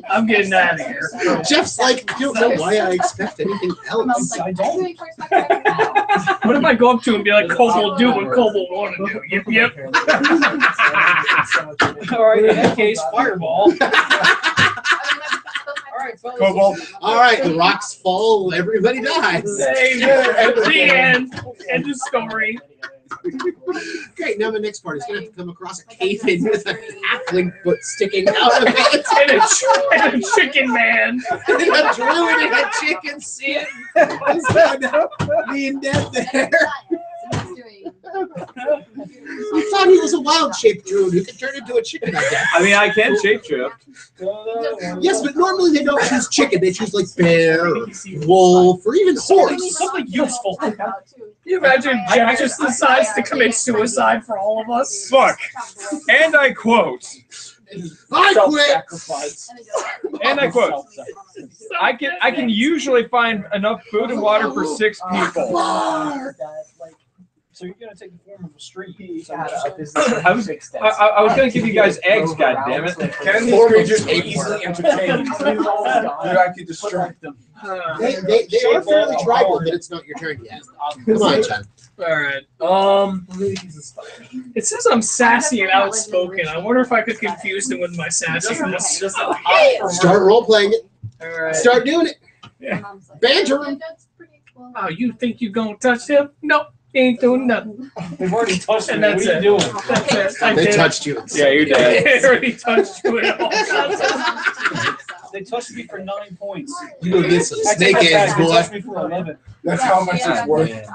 I'm getting out of here. Jeff's like, I don't know why I expect anything else. I don't. What if I go up to him and be like, "Kobold, do what Kobold want to do"? Yep, yep. All right, in that case, fireball. All right, fellas. Kobold. All right, the rocks fall, everybody dies. The end. End of story. Great, now the next part is gonna have to come across a cave in with a halfling foot sticking out of it. And a chicken man. And a druid and a chicken skin. What's going on? Being dead there. You thought he was a wild-shaped druid who could turn into a chicken, I guess. I mean, I can shapeshift. Yes, but normally they don't choose chicken. They choose like bear, or wolf, or even horse. Something useful. Can you imagine Jack just decides to commit suicide for all of us? Fuck. And I quote. I quit. Self-sacrifice. And I quote. I can usually find enough food and water for 6 people. So you're gonna take the form of a street. I was gonna give you guys eggs, goddammit. Can these creatures easily entertain? I could distract them. They are fairly tribal, but it's not your turn yet. Come on, John. All right. It says I'm sassy and outspoken. I wonder if I could confuse them with my sassiness. Start role playing it. All right. Start doing it. Banter him. Oh, you think you gonna touch him? Nope. Ain't doing nothing. They've already touched And me. What that's are you it. doing? That's it. I They did. touched you. Yeah, you did. They already touched you at all. They touched me for 9 points. You go get some I snake take that eggs, back. They boy. touched me for 11. That's how much it's worth.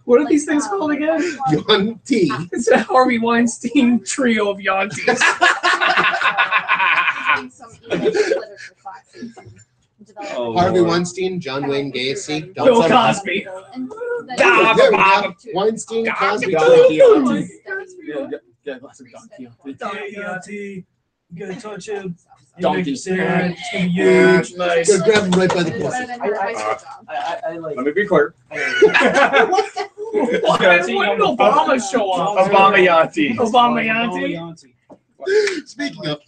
What are these things called again? Yuan-ti. It's a Harvey Weinstein trio of Yankees. Oh, Harvey Lord. Weinstein, John Wayne Gacy, Bill Don't Cosby. There we go. Weinstein, Cosby, Don Quixote. Yeah, lots of donkey. You gotta touch him. Donkey. It's gonna be huge. Nice. Go grab him right by the pussy. I like. Let me be clear. When did Obama show up? Obama Yanti. Obama Yanti. Speaking of,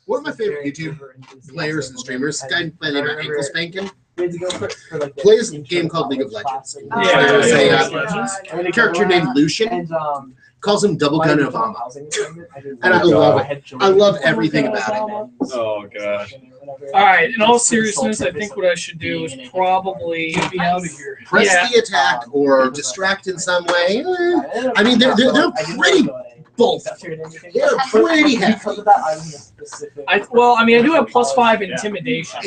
one of my favorite YouTube players and streamers, this guy by the name of Ankle Spankin, plays a game called League of Legends. There's a character named Lucian, calls him Double Gun Obama. And I love it. I love everything about it. Oh, gosh. All right. In all seriousness, I think what I should do is probably be out of here. Press Yeah. the attack or distract in some way. I mean, they're pretty both. They're pretty hefty. I do have +5 intimidation.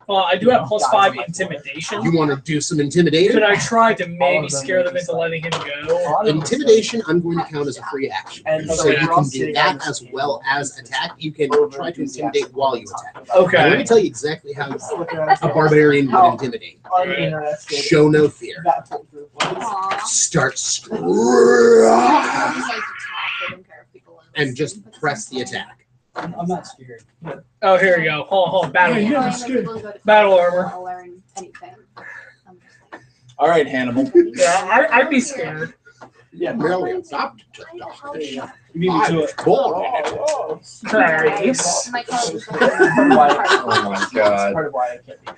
I do have +5 intimidation. You want to do some intimidation? Could I try to maybe scare them into letting him go? Intimidation, I'm going to count as a free action. So you can do that as well as attack. You can try to intimidate while you attack. Now, let Okay. me tell you exactly how a barbarian would intimidate. Show no fear. Start screaming and just press the attack. I'm not scared. Oh, here we go. Hold on. Battle armor. All right, Hannibal. Yeah, I'd be scared. Yeah, Merely adopt. you beat me to it. Nice. Oh, my God. Part of why I can't be.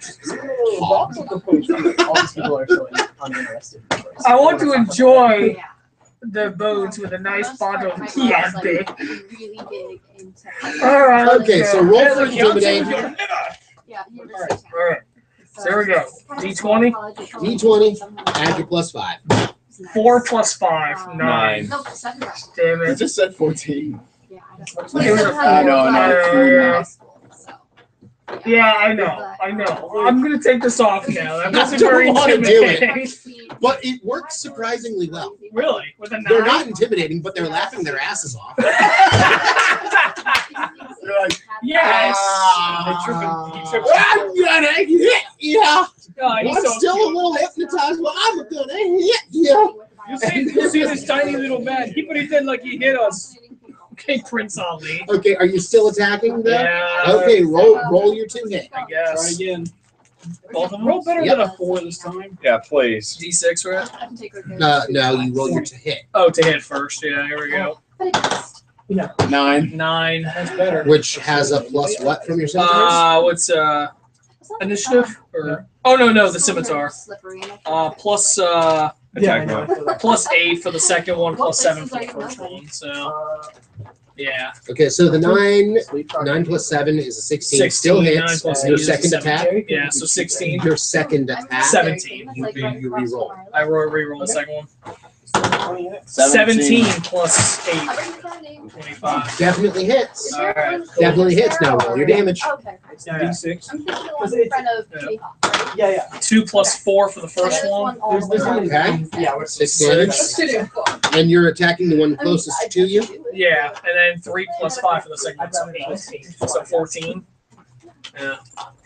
All these people are so uninterested. I want to enjoy the bones with a nice bottle. Yeah, big. Really big into. All right. Okay, so roll for intimidate. Yeah, All right. So there we go. D20. D20. Add your +5. 4 plus 5. 9. Nope, second round. Damn I it. just said 14. Yeah, I know, I know. Yeah, I know. I'm gonna take this off now. That I wasn't don't very wanna do it. intimidating. But it works surprisingly well. Really? With a 9? They're not intimidating, but they're laughing their asses off. You're like, Yes. I'm gonna hit ya. I'm still a little hypnotized, but I'm gonna hit ya. You see this tiny little man. He pretended like he hit us. Okay, Prince Ali. Okay, are you still attacking them? Yeah. Okay, roll your 2 hit. I guess. Try again. Both of them? Roll better Yep. than a 4 this time. Yeah, please. D6, right? No, you roll your to hit, Oh, to hit first. Yeah, here we go. 9. 9. That's better. which has a plus what from your scimitars? What's initiative? Or no, the scimitar. Plus Attack mode. plus 8 for the second one, plus 7 for the first one. So yeah. Okay, so the 9 plus 7 is a 16. Still 9 hits. plus Your 8 is a second attack. 17. Yeah, so 16. Your second attack. 17. You re-roll. I re-roll the second one. 17 plus 8. 25. Definitely hits. All right. Definitely hits. Now roll your damage. Okay. Yeah. D6. I'm thinking the one in front of Kitty Hawk, right? 2 plus 4 for the first one. Okay. Yeah, 6 damage. And you're attacking the one closest to you. Yeah, and then 3 plus 5 for the second one, so 8. So 14. Yeah.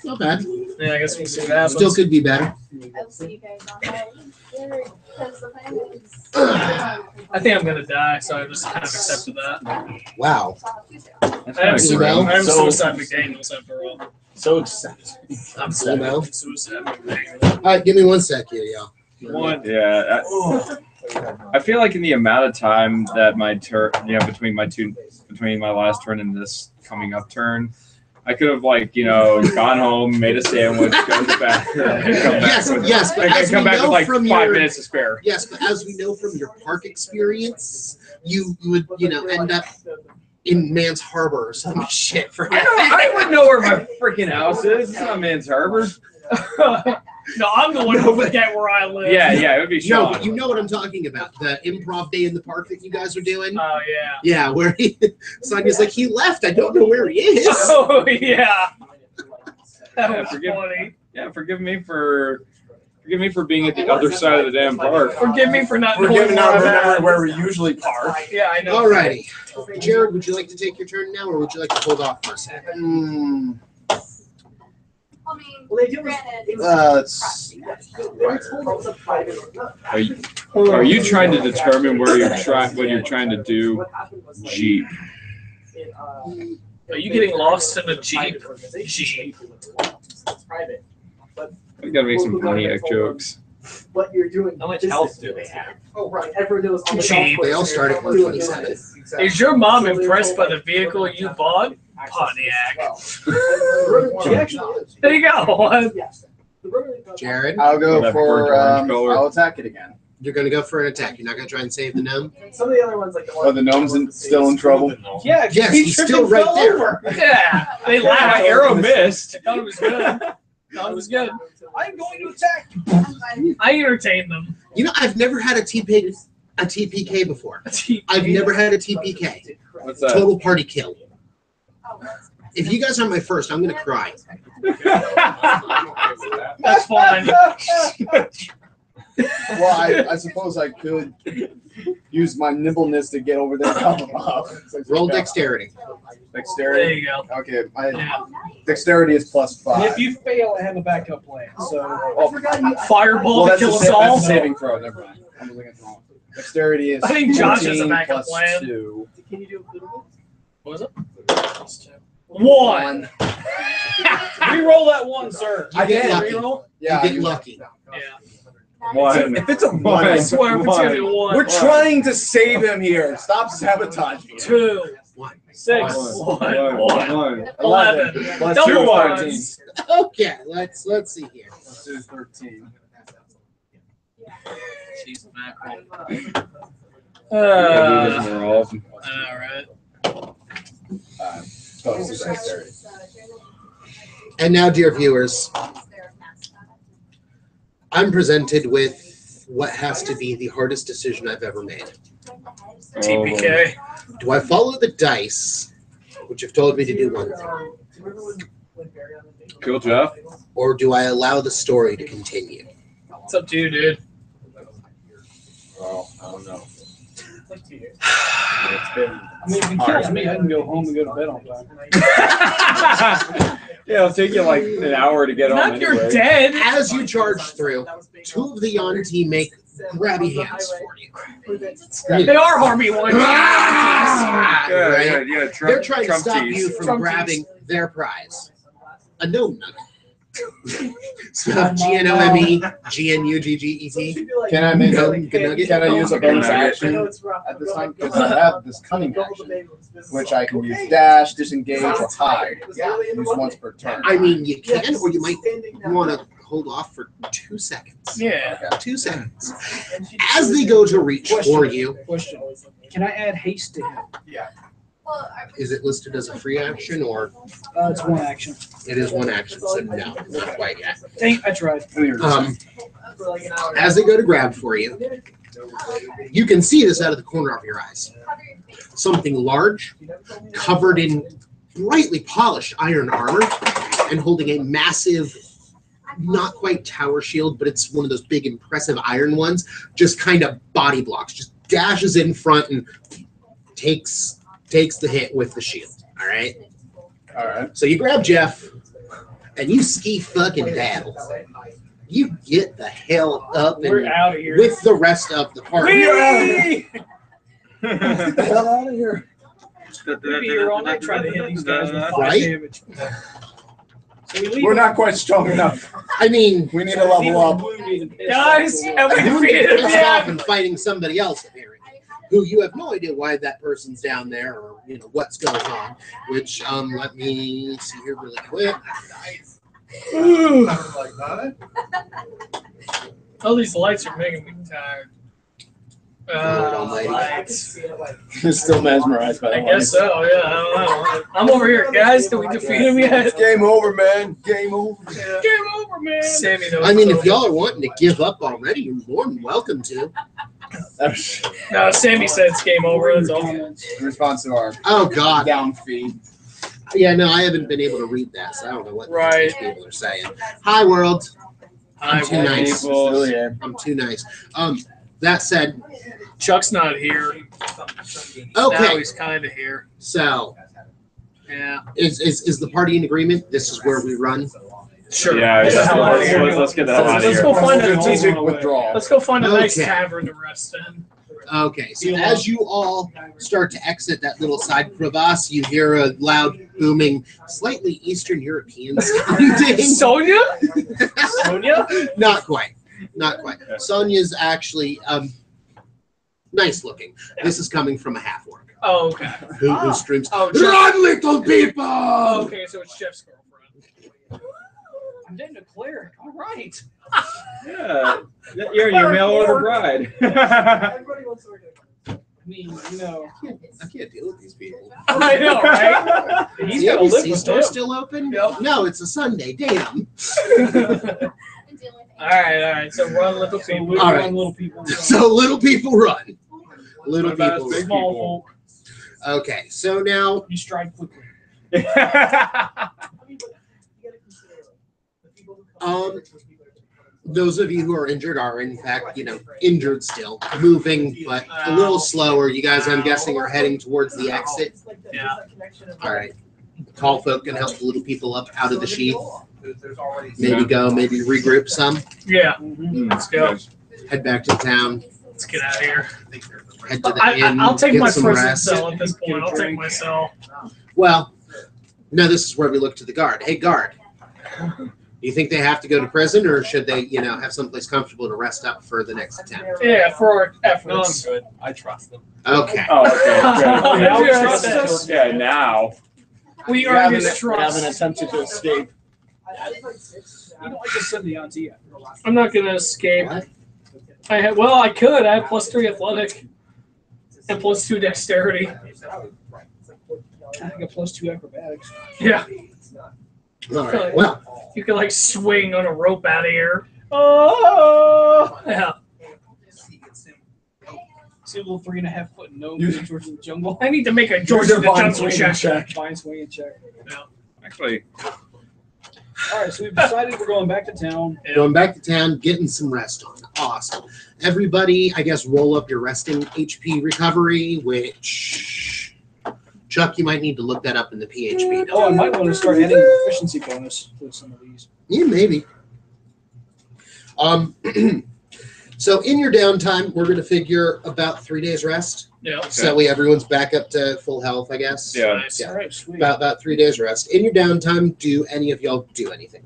Not bad. Yeah, I guess we'll see what happens. Still could be better. I'll see you guys on that. Because the plan is. I think I'm gonna die, so I just kind of accepted that. Wow. I am So- suicide McDaniels after all. So excited. I'm Email. suicide McDaniels. All right, give me 1 sec here, y'all. Yeah. I feel like in the amount of time that my turn, between my last turn and this coming up turn, I could have gone home, made a sandwich, go to the bathroom, and come back But as come we back know with from 5 your minutes to spare. yes, but as we know from your park experience, you would end up in Man's Harbor or some shit for I wouldn't know where my freaking house is. It's not Man's Harbor. No, I'm the one who forget where I live. Yeah, it would be No, Sean. but you know what I'm talking about. The improv day in the park that you guys are doing. Oh yeah. Yeah, where Sonya's like, he left. I don't know where he is. Oh yeah. That Yeah, was forgive- funny. Yeah, forgive me for being at the other side of the damn park. Forgive me for not We're knowing giving where out I'm at. remember where we usually park. Yeah, I know. Alrighty. Jared, would you like to take your turn now, or would you like to hold off for a second? I mean, Well, they do granted, Let's. Are you trying to determine what you're trying to do? Jeep. Are you getting lost in a Jeep? Jeep. I gotta make some Pontiac jokes. What you're doing. How much health do they have? Oh, right. Everyone knows on the Cheap. golf course. They all start at 127. Is your mom impressed by the vehicle you bought? Pontiac. She actually is. There you go. Yes. Jared, I'll go That for. burnt orange color. I'll attack it again. you're going to go for an attack. You're not going to try and save the gnome? Some of the other ones, like the Oh, the gnome's still in trouble. Yeah, Yes, he he's tripped still and right fell there. over. Yeah. They My laughed. arrow missed. I thought it was good. Thought it was good. I'm going to attack you. I entertained them. You know, I've never had a TPK before. I've never had a TPK. What's that? Total party kill. If you guys are my first, I'm going to cry. That's fine. Well, I suppose I could use my nimbleness to get over there and help him up. Roll dexterity. There Dexterity. you go. Okay, my Yeah. dexterity is And +5. if you fail, I have a backup plan. So Fireball to that's kill a us sa- all. That's a saving throw. Never mind. I'm looking at the wrong. Dexterity is. I think Josh has a 14 backup plus plan. 2. can you do a little What was it? 1. Reroll that one, sir. You get lucky. Reroll? Yeah. You get lucky. Yeah. One. If it's a One. I swear if it's gonna be 1. We're trying to save him here. Stop sabotaging. 2. One. 6. One. 1. 11. Plus Double 2 ones. Okay, let's see here. Plus 2 is 13. Jeez, mackerel. All right. And now, dear viewers, I'm presented with what has to be the hardest decision I've ever made. TPK. Do I follow the dice, which have told me to do one thing? Cool, Jeff. Or do I allow the story to continue? It's up to you, dude. Well, I don't know. I mean, if it kills me, I can go home and go to bed on time. Yeah, it'll take you like an hour to get home. Not you're anyway. dead. As you charge through, two of the Yanti make grabby hands for you. They are Harvey ones. Right? Yeah. They're trying to stop Trumpies. you from grabbing their prize. A gnome nugget. Spelled Gnome, Gnugget. Can I make a Nugget? Can I use a bonus Nugget. action at this time? Because I have this cunning action, which I can use dash, disengage, or hide. Use once per turn. I mean, you can, or you might want to hold off for 2 seconds. Yeah. 2 seconds. As they go to reach for you, Question. Can I add haste to him? is it listed as a free action, or It's one action. it is one action? So no, not quite yet. Dang, I tried. As they go to grab for you, you can see this out of the corner of your eyes. Something large, covered in brightly polished iron armor, and holding a massive, not quite tower shield, but it's one of those big, impressive iron ones, just kind of body blocks, just dashes in front and takes the hit with the shield. All right? All right. So you grab Jeff, and you ski fucking daddle. You get the hell up We're and out of here. with the rest of the party. Get the hell out of here. We'll be here all night trying to hit these guys with 5 Right? damage. So we leave We're not quite strong enough. I mean, We need to level up. Guys, and we you're defeated him. pissed off Yeah. and fighting somebody else apparently, who you have no idea why that person's down there or what's going on. Which let me see here really quick. All these lights are making me tired. Lord almighty. Lights. You're still mesmerized by I the guess so, yeah. I don't know. I'm over here, guys. Did we defeat him yet? Game over, man. Game over. Yeah. Game over, man. Sammy knows. I mean, it's if y'all are wanting to give up already, you're more than welcome to. No, Sammy said it's game over. That's all. In response to our Oh God. down feed. Yeah, no, I haven't been able to read that, so I don't know what Right. these people are saying. Hi, world. I'm Hi, too world. nice. Still here. I'm too nice. That said, Chuck's not here. Now okay. he's kind of here. So, Yeah. is the party in agreement? This is where we run. Sure. Yeah, Get the hell out of here. let's get the hell out of Let's here. go find a Strategic withdrawal. Let's go find a nice Okay. tavern to rest in. Okay, so as you all start to exit that little side crevasse, you hear a loud booming, slightly Eastern European sounding. Sonia? Sonia? Not quite. Not quite. Sonia's actually nice looking. This is coming from a half orc Oh, okay. who screams, Oh, Jeff. "Run, little people!" Okay, so it's Jeff's girlfriend. I'm dating a cleric. All right. Yeah, you're in your mail order bride. I mean, you know. I can't deal with these people. I know, right? Is He's the gonna live ABC with store him. still open? Yep. No, it's a Sunday. Damn. All right. So run, little So people. we All run right. little people. So little people run. Little What about people us run. big Small folk. Okay, so now You strike quickly. those of you who are injured are in fact, injured still, moving, but a little slower. You guys, I'm guessing, are heading towards the exit. Yeah. All right. Tall folk can help the little people up out of the sheath. Yeah. Maybe regroup some. Yeah. Mm, Let's go. Head back to town. Let's get out of here. Head to the inn. I'll take get my some prison rest. cell at this point. I'll take my cell. Well, no, this is where we look to the guard. Hey, guard. You think they have to go to prison, or should they, have someplace comfortable to rest up for the next attempt? Yeah, for our No, I'm efforts. good. I trust them. Okay. Oh, okay. Now we Good. trust us. Yeah, now. We We earn haven't, his we haven't trust. attempted to escape. You know, I just send the auntie. I'm not gonna escape. What? I could. I have +3 athletic. And +2 dexterity. I think a +2 acrobatics. Yeah. All right. Well, You can like swing on a rope out of here. Oh, yeah. See a little 3.5-foot gnome moving towards the jungle. I need to make a George of the Jungle check. Fine swinging check. Actually, All right, so we've decided we're going back to town. going back to town, getting some rest on. Awesome. Everybody, I guess, roll up your resting HP recovery, which Chuck, you might need to look that up in the PHP. Oh, I might want to start adding a proficiency bonus to some of these. Yeah, maybe. So in your downtime, we're going to figure about 3 days rest. Yeah. So that way everyone's back up to full health, I guess. Yeah. Nice. Yeah. All right, sweet. About 3 days rest. In your downtime, do any of y'all do anything?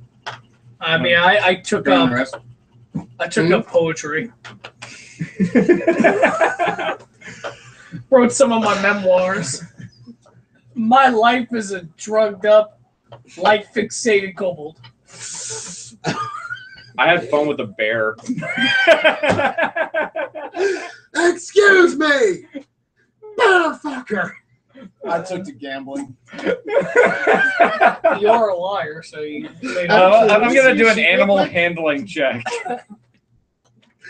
I mean, I took up poetry. Wrote some of my memoirs. My life is a drugged up, light fixated kobold. I had fun with the bear. Excuse me, motherfucker. I took to gambling. You are a liar, so you. I'm gonna do an animal handling check.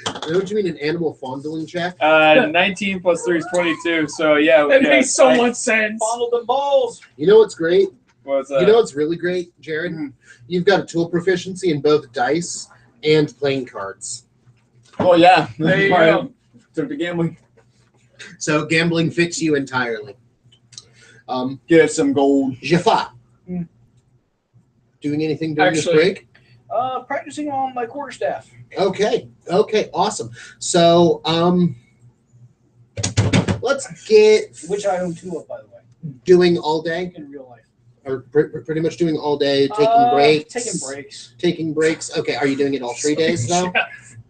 What do you mean, an animal fondling check? 19 + 3 is 22. So yeah, That yeah, makes so much sense. Fondle them balls. You know what's great? What's that? You know what's really great, Jared? You've got a tool proficiency in both dice and playing cards. Oh yeah. There you All right. go. Took to gambling. So gambling fits you entirely. Get some gold. Jaffa. Doing anything during this Actually- break? Practicing on my quarterstaff. Okay, awesome. So, let's get Which I own 2 of, by the way, doing all day, in real life. or pretty much doing all day, taking breaks. Taking breaks. Taking breaks. Okay, are you doing it all 3 days though?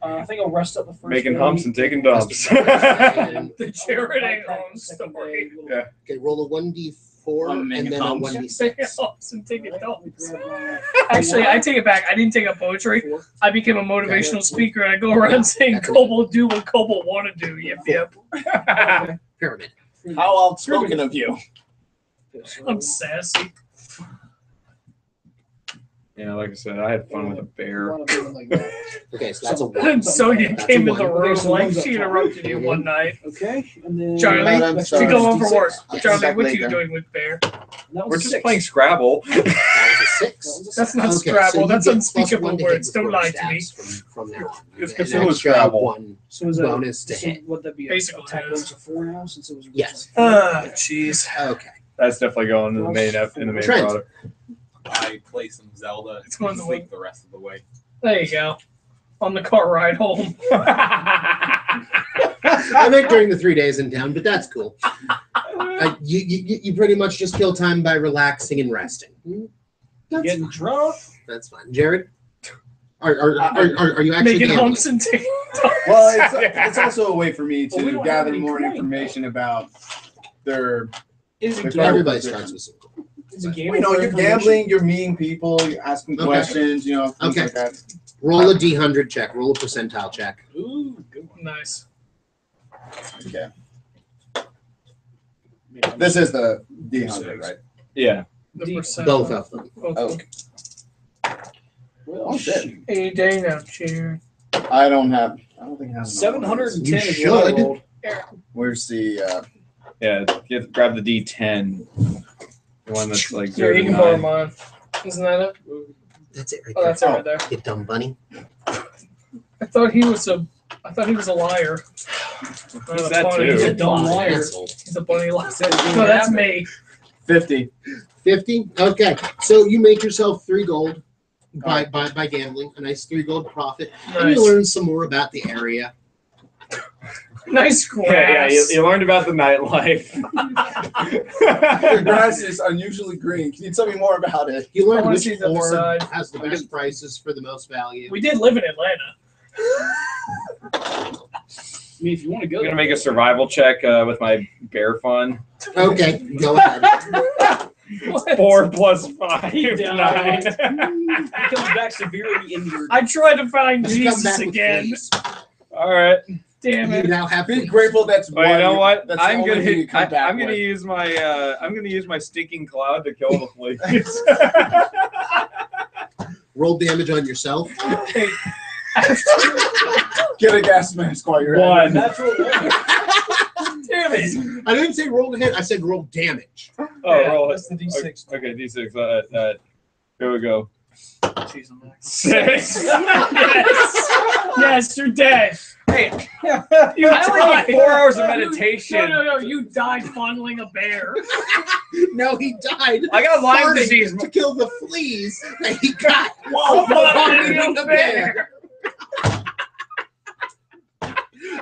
I think I'll rest up the first Making day. humps and taking dumps. And- The Jared Eng-Hong story. Yeah. okay, roll a 1d4 I'm and making then a humps. 1d6. Humps and taking dumps. Actually, I take it back. I didn't take up poetry. I became a motivational speaker, and I go around saying kobold do what kobold want to do. Yep, yep. Pyramid. How outspoken of you. I'm sassy. Yeah, like I said, I had fun with a bear. Okay, so that's a 1. And Sonia That's came a in the one. room Okay, so like one's up she top. interrupted you one night. Okay, and then Charlie, I'm we sorry. go home for work. Yes. Charlie, what Later. you doing with Bear? that was We're just 6. playing Scrabble. That was a 6. That's not Okay, so Scrabble. you That's get unspeakable +1 to words. hit Don't with lie to me. stats From now on. It's An considered extra Scrabble. 1 So is bonus to so hit. would that be Basically, attack it is. bonus of 4 now since it was Yes. Jeez. Okay. That's definitely going to the main Trent. product. I play some Zelda It's and going to sleep the rest of the way. There you go. On the car ride home. I think during the 3 days in town, but that's cool. You pretty much just kill time by relaxing and resting. That's Getting fine. drunk. That's fine. Jared, are you actually Making gambling? humps and taking dumps. Well, it's also a way for me Well, we to don't gather have any more coin, information about their. Is it Everybody gambling? Everybody starts with some. Is it You know, you're gambling, you're meeting people, you're asking Okay. questions, you know, things Okay. like that. Roll a D100 check. Roll a percentile check. Ooh, good one. Nice. Okay. This is the D100, right? Yeah. The percent. Both of them. Okay. Well, Oh, shit. Any day now, Jared. I don't think I have. 710 You is what I should. rolled. Where's the, Yeah. Grab the D10. The one that's like Here, 0 you to can borrow 9. mine. Isn't that it? That's it right Oh, there. that's it right there. You dumb bunny. I thought he was a liar. Not He's a that bunny. too. He's a dumb liar. Asshole. He's a bunny liar. No, that's me. 50. 50? Okay. So you make yourself 3 gold by gambling. A nice 3 gold profit. And you Nice. learn some more about the area. Nice grass. Yeah, you learned about the nightlife. The grass is unusually green. Can you tell me more about it? You I learn wanna which see the other floor side. has the best prices for the most value. We did live in Atlanta. I mean, if you want to go, I'm gonna make a survival check with my bear fun. Okay, go ahead. 4 + 5, Down. 9. he comes back severely injured. I tried to find You come Jesus back with again. fleas. All right. Damn You it. now have Be fleas. grateful that's Well, you know what? That's the I'm only gonna thing you come back I'm gonna with. use my stinking cloud to kill the fleas. Roll damage on yourself. Get a gas mask while you're at One. it. Natural one. Damn it. I didn't say roll to hit. I said roll damage. Oh, Yeah, roll it. That's the D6. Okay, D6. Here we go. Jeez, I'm not- 6. Yes, you're dead. Hey, You I only died. need 4 hours of meditation. No, you died fondling a bear. No, he died. I got Lyme farting disease. to kill the fleas that he got Whoa, while fondling fondling a a bear. bear.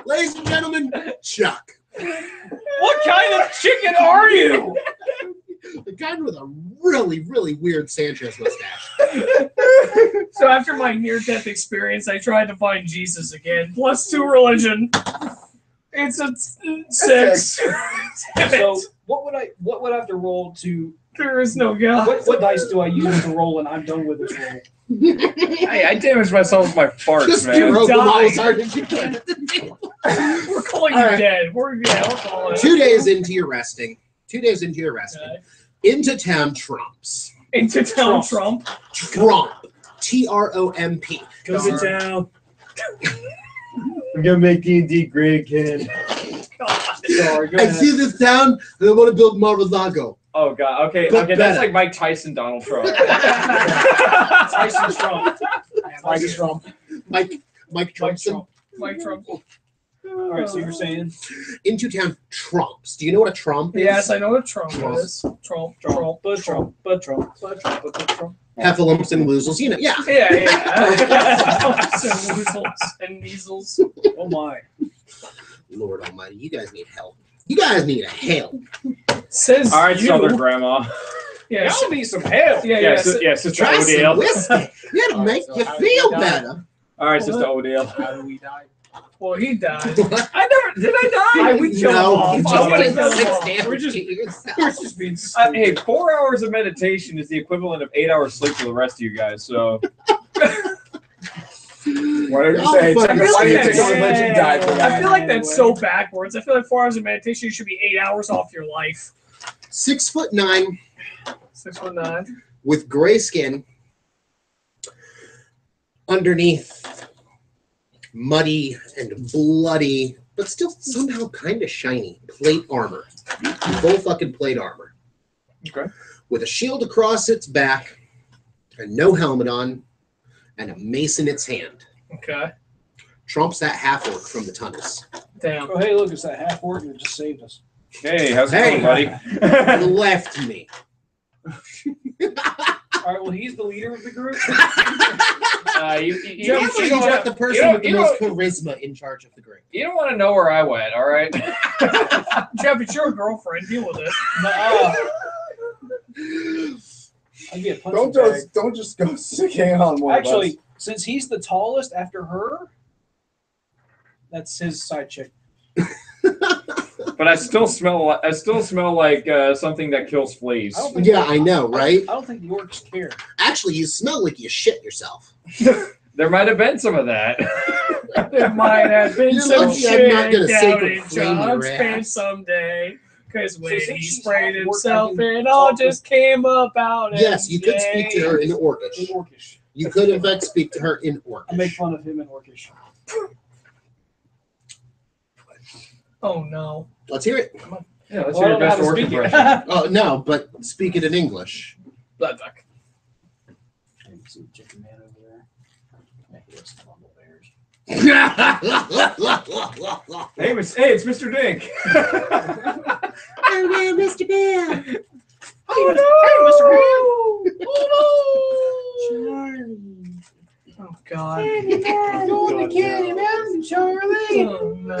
Ladies and gentlemen, Chuck. What kind of chicken are you? The guy with a really, really weird Sanchez mustache. So after my near-death experience, I tried to find Jesus again. +2 religion. It's a 6. So what would I have to roll to? There is no God. What dice do I use to roll when I'm done with this roll? Hey, I damaged myself with my farts, Just man. throw them all died. as hard as you can. We're calling you All right. dead. We'll call it. 2 days into your resting. 2 days into your resting. Okay. Into town trumps. Into town Trump. Trump. Tromp. Go to town. I'm gonna make D&D great again. God. Sorry, go I ahead. see this town and I want to build Mar-a-Lago. Oh god. Okay. But Okay. better. That's like Mike Tyson, Donald Trump. Tyson Trump. Mike Trump. Mike Trumpson. Trump. Mike Trump. All right, so you're saying Into town trumps. Do you know what a trump is? Yes, I know what Trump Trump. is. Trump. Trump. Heffalumps and woozles. You know, yeah. Yeah. So weasels and measles. Oh my. Lord almighty, you guys need help. You guys need a help. Says All right, you. Southern Grandma. Yeah. Y'all need some help. Yeah. Sister Try some Odile. whiskey. It'll make so you how feel did you die? better. All right, Sister Odile. How do we die? Well, he died. Did I We killed him No, off. you I just wanna did kill him six off. damage We're just- to yourself. We're just being Hey, 4 hours of meditation is the equivalent of 8 hours sleep for the rest of you guys. So Whatever you Oh, say. fuck. Take I feel a like take that's- a religion die for I that. feel like that's so backwards. I feel like 4 hours of meditation should be 8 hours off your life. 6'9" 6'9". with gray skin. Underneath, muddy and bloody, but still somehow kind of shiny plate armor. Full fucking plate armor. Okay. With a shield across its back, and no helmet on, and a mace in its hand. Okay. Trumps that half orc from the tunnels. Damn. Oh, hey, look, it's that half orc that just saved us. hey, how's it Hey. going, buddy? Left me. All right, well, he's the leader of the group. You Actually, don't you got the person you with the don't- most charisma in charge of the group. you don't want to know where I went, all right? Jeff, it's your girlfriend. Deal with it. I'd be a punching bag. Don't just go sticking on one of us. Actually, since he's the tallest after her, that's his side chick. But I still smell like something that kills fleas. I don't think Yeah, I know, right? I don't think the orcs care. Actually, you smell like you shit yourself. There might have been some of that. There might have been You're some lucky I'm shit not gonna down sacred in flame your John's ass. pants someday. Because when since he she's sprayed half orc, himself, I can it all talk just came up out. Yes, you could speak to her in In Orcish. orcish. You could, in fact, speak to her in I make Orcish. fun of him in orcish. Oh no. Let's hear it. Yeah, let's Well, hear your I don't know best how to orc speak it. impression. Oh, no, but speak it in English. Blood duck. See the chicken man over there. Yeah, he does fumble bears. Hey, it's Mr. Dink. Oh, no, Mr. Bear. Oh no! Oh god. God, Candy no. Mountain, Charlie. Oh no.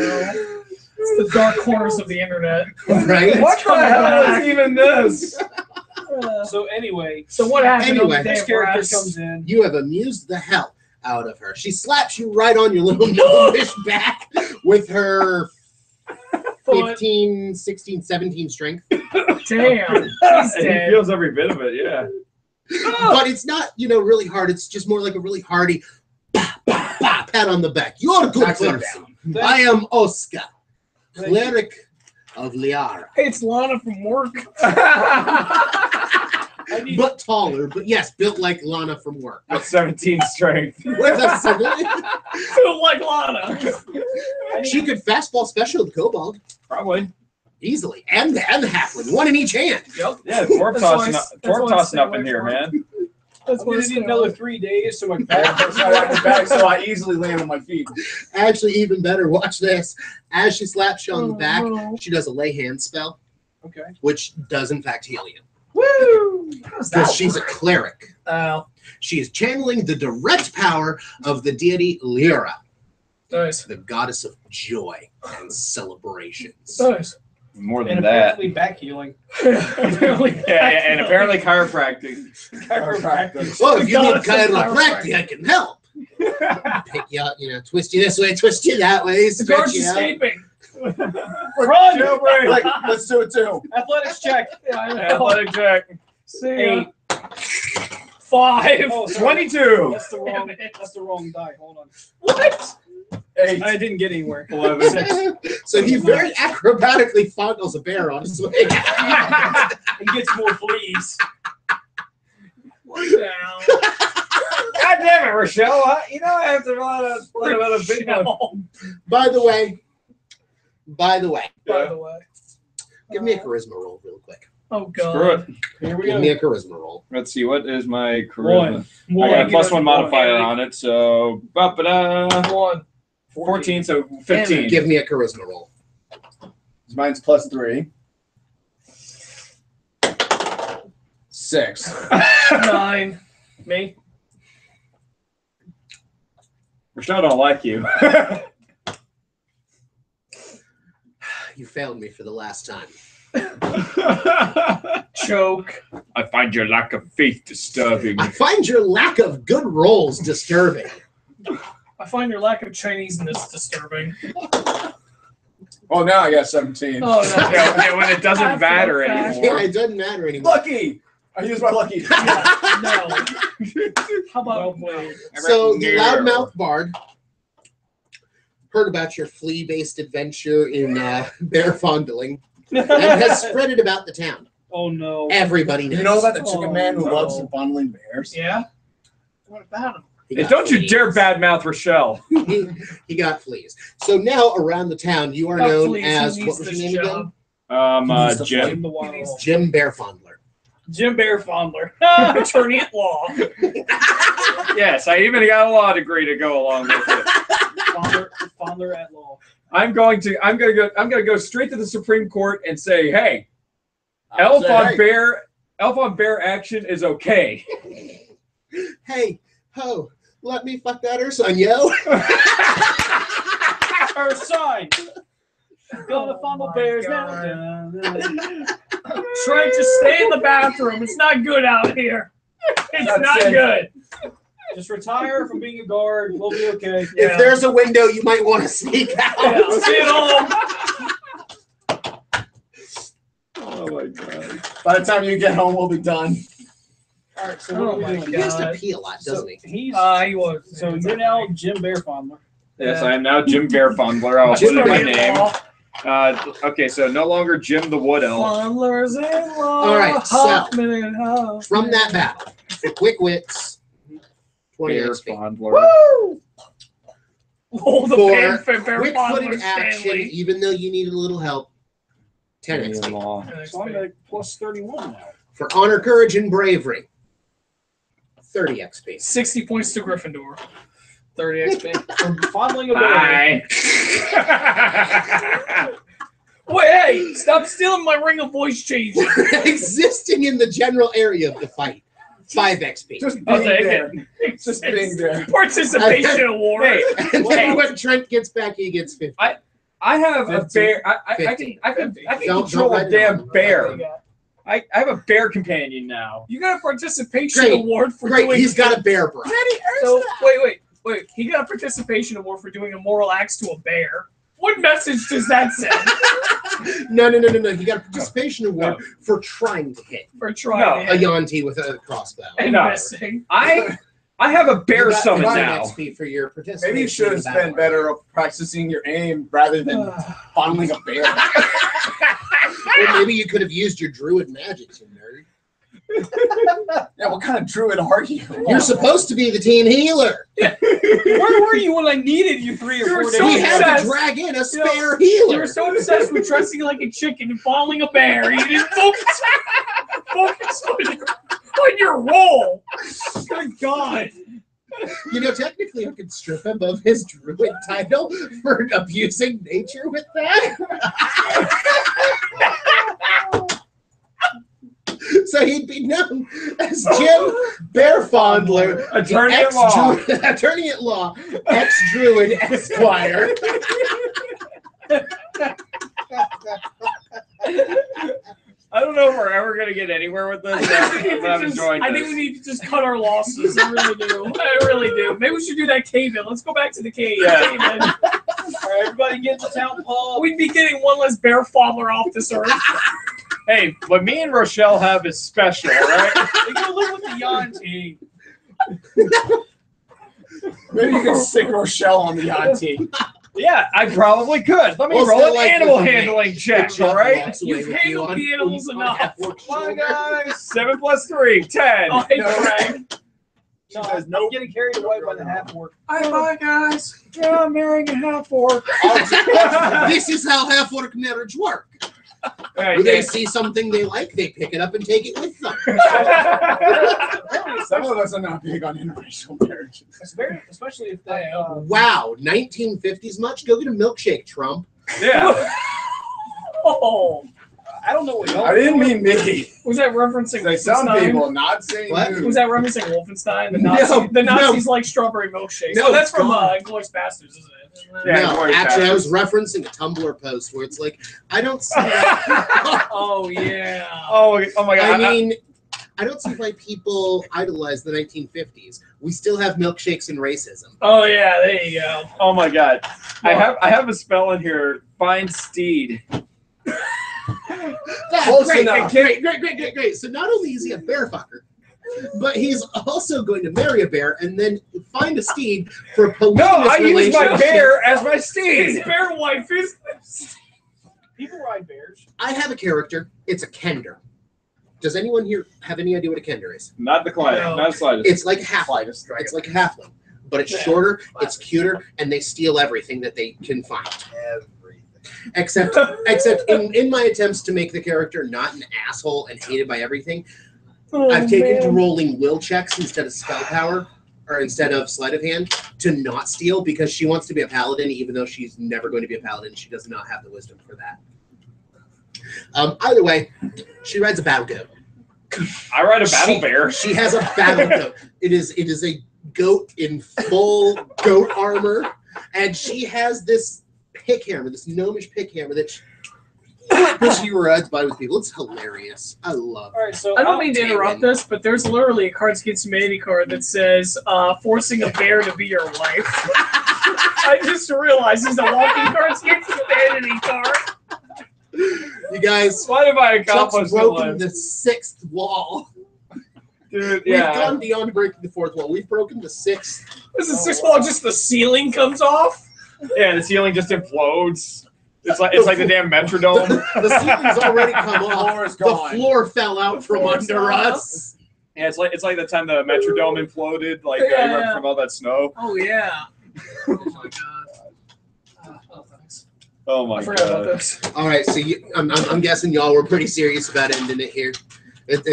It's the dark corners of the internet. Right? What the hell is even this? So anyway, So what happened on Anyway, the day this of character rest? comes in. You have amused the hell out of her. She slaps you right on your little gnomish back with her Foot. 15, 16, 17 strength. Damn. He's And he dead. feels every bit of it, yeah. But it's not, really hard. It's just more like a really hearty pat on the back. You're a good Knocks him person. I am Oscar, cleric of Liara. Hey, it's Lana from work. But taller, but yes, built like Lana from work. With 17 strength. With a 7. Built like Lana. She could fastball special the kobold. Probably. Easily. And the halfling. One in each hand. Yep. Yeah, dwarf That's tossing why I- up, that's dwarf why I tossing stay up away in here, from it. man. That's I'm gonna gonna need another 3 days so my back. so I easily land on my feet. Actually, even better, watch this. As she slaps you on the back, she does a lay hand spell, Okay. which does in fact heal you. Woo! Because she's a cleric. Oh, She is channeling the direct power of the deity Lyra, nice. the goddess of joy and celebrations. Nice. More than And that. apparently back healing. Apparently. Yeah, and apparently chiropractic. Oh, if you need Goddess of chiropractic, I can help. Pick you out, twist you this way, twist you that way, The stretch guard's you out. escaping. Run! Like, let's do it too. Athletics check. Yeah, I know. Athletic check. See ya. 5. Oh, sorry. 22. That's the wrong. That's the wrong die. Hold on. What? 8. I didn't get anywhere. 11. So he very acrobatically fondles a bear on his way. And gets more fleas. Down. God damn it, Rochelle. You know I have to let another video. By the way, By the way. give me a charisma roll real quick. Oh, Screw God. it. Here we Give go. me a charisma roll. Let's see, what is my charisma? One. I got a plus One. 1 modifier on it, so 1. 14, so 15. Give me a charisma roll. Mine's plus 3. 6. 9. Me. Rochelle don't like you. You failed me for the last time. Choke. I find your lack of faith disturbing. I find your lack of good rolls disturbing. I find your lack of Chineseness disturbing. Oh, now I got 17. Oh, no. Yeah, when it doesn't After matter the fact. Yeah, anymore. it doesn't matter anymore. Lucky! I used my lucky. No. How about no? So the No. loudmouth bard heard about your flea-based adventure in bear fondling and has spread it about the town. Oh no. Everybody knows. You know about the chicken man who no. loves fondling bears? Yeah? What about him? He Hey, got don't you fleas. dare badmouth Rochelle. He got fleas. So now around the town, you are Got known fleas, who as, needs what was your this name job? again? Jim. Jim the Wild. Jim Bear Fondler. Jim Bear Fondler. Attorney at law. Yes, I even got a law degree to go along with it. Fondler at law. I'm gonna go straight to the Supreme Court and say, hey, elf on bear action is okay. Hey, ho, let me fuck that her son, yo. Her sign. Gonna fondle bears now. Trent, just stay in the bathroom. It's not good out here. It's That's not it. good. Just retire from being a guard. We'll be okay. If Yeah. there's a window, you might want to sneak out. Yeah, I'll see it all. Oh my god. By the time you get home, we'll be done. All right. So Oh what are we my doing? He has to God. pee a lot, doesn't he? He's He was. so you're now Jim Bear Fondler. Yes, I am now Jim Bear Fondler. I'll Jim put in my Bear name. Okay, so no longer Jim the Wood Elf. Fondlers in law. All right, so, Hoffman and Hoffman. From that battle, for quick wits, 20 Bear XP. Fondler. Woo! Oh, the For Bear quick-footed Fondler action, Stanley. even though you needed a little help, 10 XP. So I'm at plus 31 now. For honor, courage, and bravery, 30 XP. 60 points to Gryffindor. 30 XP. From fondling a bear. Hi. Wait, hey, stop stealing my ring of voice change. Existing in the general area of the fight, 5 XP. Just I'll being take there. it. Just being there. Participation award. Hey, And then when Trent gets back, he gets 50. I have a 50. bear. I 50. can Don't control write a it damn down. bear. You got- I have a bear companion now. You got a participation Great. award for Great, doing. he's got a bear bro. So wait. He got a participation award for doing immoral acts to a bear. What message does that send? No. He got a participation award for trying to hit For trying a Yanti with a crossbow. and No. missing. I I have a bear You got summon 10 now. XP for your participation. Maybe you should have in the battle. spent better practicing your aim rather than funneling a bear. Or maybe you could have used your druid magic, you nerd. Yeah, what kind of druid are you? You're supposed to be the team healer. Where were you when I needed you 3 or 4 days? We so had obsessed. to drag in a spare You healer. were so obsessed with dressing like a chicken and following a bear. You didn't focus on your role. Good God. You know, technically, I could strip him of his druid title for abusing nature with that. So he'd be known as Jim Bear Fondler, Attorney at law. Attorney at law, ex-druid Esquire. I don't know if we're ever gonna get anywhere with this, but I'm enjoying I think this. we need to just cut our losses. I really do. I really do. Maybe we should do that cave in. Let's go back to the cave. Yeah. Cave in. All right, everybody get to town hall. We'd be getting one less bear fodder off this earth. Hey, what me and Rochelle have is special, all right? We can live with the Yanti. Maybe you can stick Rochelle on the Yanti. Yeah, I probably could. Let me Well, roll still an like animal with the handling big check, truck all right? walks away You've with you handled on- the animals on enough. half-orc Come on, shoulder. guys. 7 plus 3, 10. Oh, hey, Frank. No, I'm getting carried away by the half orc. Hi, bye, guys. Yeah, I'm marrying a half-orc. This is how half-orc marriage work. Hey, When they yeah. see something they like, they pick it up and take it with them. Some of us are not big on interracial marriages. Especially if they. Wow, 1950s much? Go get a milkshake, Trump. Yeah. Oh, I don't know what y'all. I didn't mean me. was that referencing Like some Wolfenstein? people, not saying What? you. Was that referencing Wolfenstein? The No, Nazis, the no. Nazis like strawberry milkshakes. No, No, that's from God. Glorious Bastards, isn't it? Yeah, no, Glorious actually, I was Bastards. referencing a Tumblr post where it's like, I don't see that. Oh yeah. Oh my God. I mean, I don't see why people idolize the 1950s. We still have milkshakes and racism. Oh yeah. There you go. Oh my God. I have a spell in here. Find steed. Close Great, enough. Great. So not only is he a bear fucker, but he's also going to marry a bear and then find a steed for a polygamous No, I use my relationship. bear as my His steed. bear wife is. People ride bears. I have a character. It's a kender. Does anyone here have any idea what a kender is? Not the client. No. Not the slightest. It's like a halfling. It's like a halfling, but it's shorter, it's cuter, and they steal everything that they can find. Except in my attempts to make the character not an asshole and hated by everything, Oh, I've taken to man. rolling will checks instead of spell power, or instead of sleight of hand, to not steal because she wants to be a paladin, even though she's never going to be a paladin. She does not have the wisdom for that. Either way, she rides a battle goat. I ride a battle bear. She has a battle goat. It is a goat in full goat armor, and she has this pick hammer, this gnomish pick hammer that she rides by with people. It's hilarious. I love it. All right, so I don't mean to interrupt this, but there's literally a Cards Against Humanity card that says forcing a bear to be your wife. I just realized it's a walking Cards Against Humanity card. You guys, What have I Chuck's accomplished in broken life? the 6th wall. Dude, We've yeah. gone beyond breaking the 4th wall. We've broken the 6th. This is 6th wall, just the ceiling comes off. Yeah, the ceiling just implodes. It's like the damn Metrodome. The ceiling's already come The off. floor is The gone. floor fell out from floor's under gone. us. Yeah, it's like the time the Metrodome imploded, like Yeah. from all that snow. Oh yeah. Oh my god. Oh thanks. Oh my I forgot about God. this. All right, so I'm guessing y'all were pretty serious about ending it here.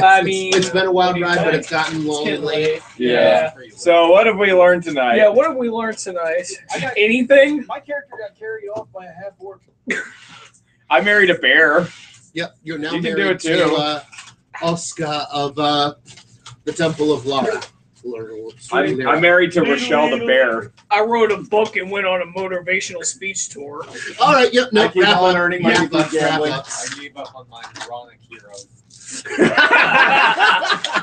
I mean, it's been a wild what do you ride, but think? it's gotten long It's and getting late. late. Yeah. So what have we learned tonight? Yeah, what have we learned tonight? I got- Anything? My character got carried off by a half orc. I married a bear. Yep, you're now You can do married it too. to Oscar of the Temple of Lara. I'm married to Rochelle the bear. I wrote a book and went on a motivational speech tour. All right, yep, no, I keep wrap on up. earning my Wrap weekly up, wrap gambling. up. I gave up on my ironic hero.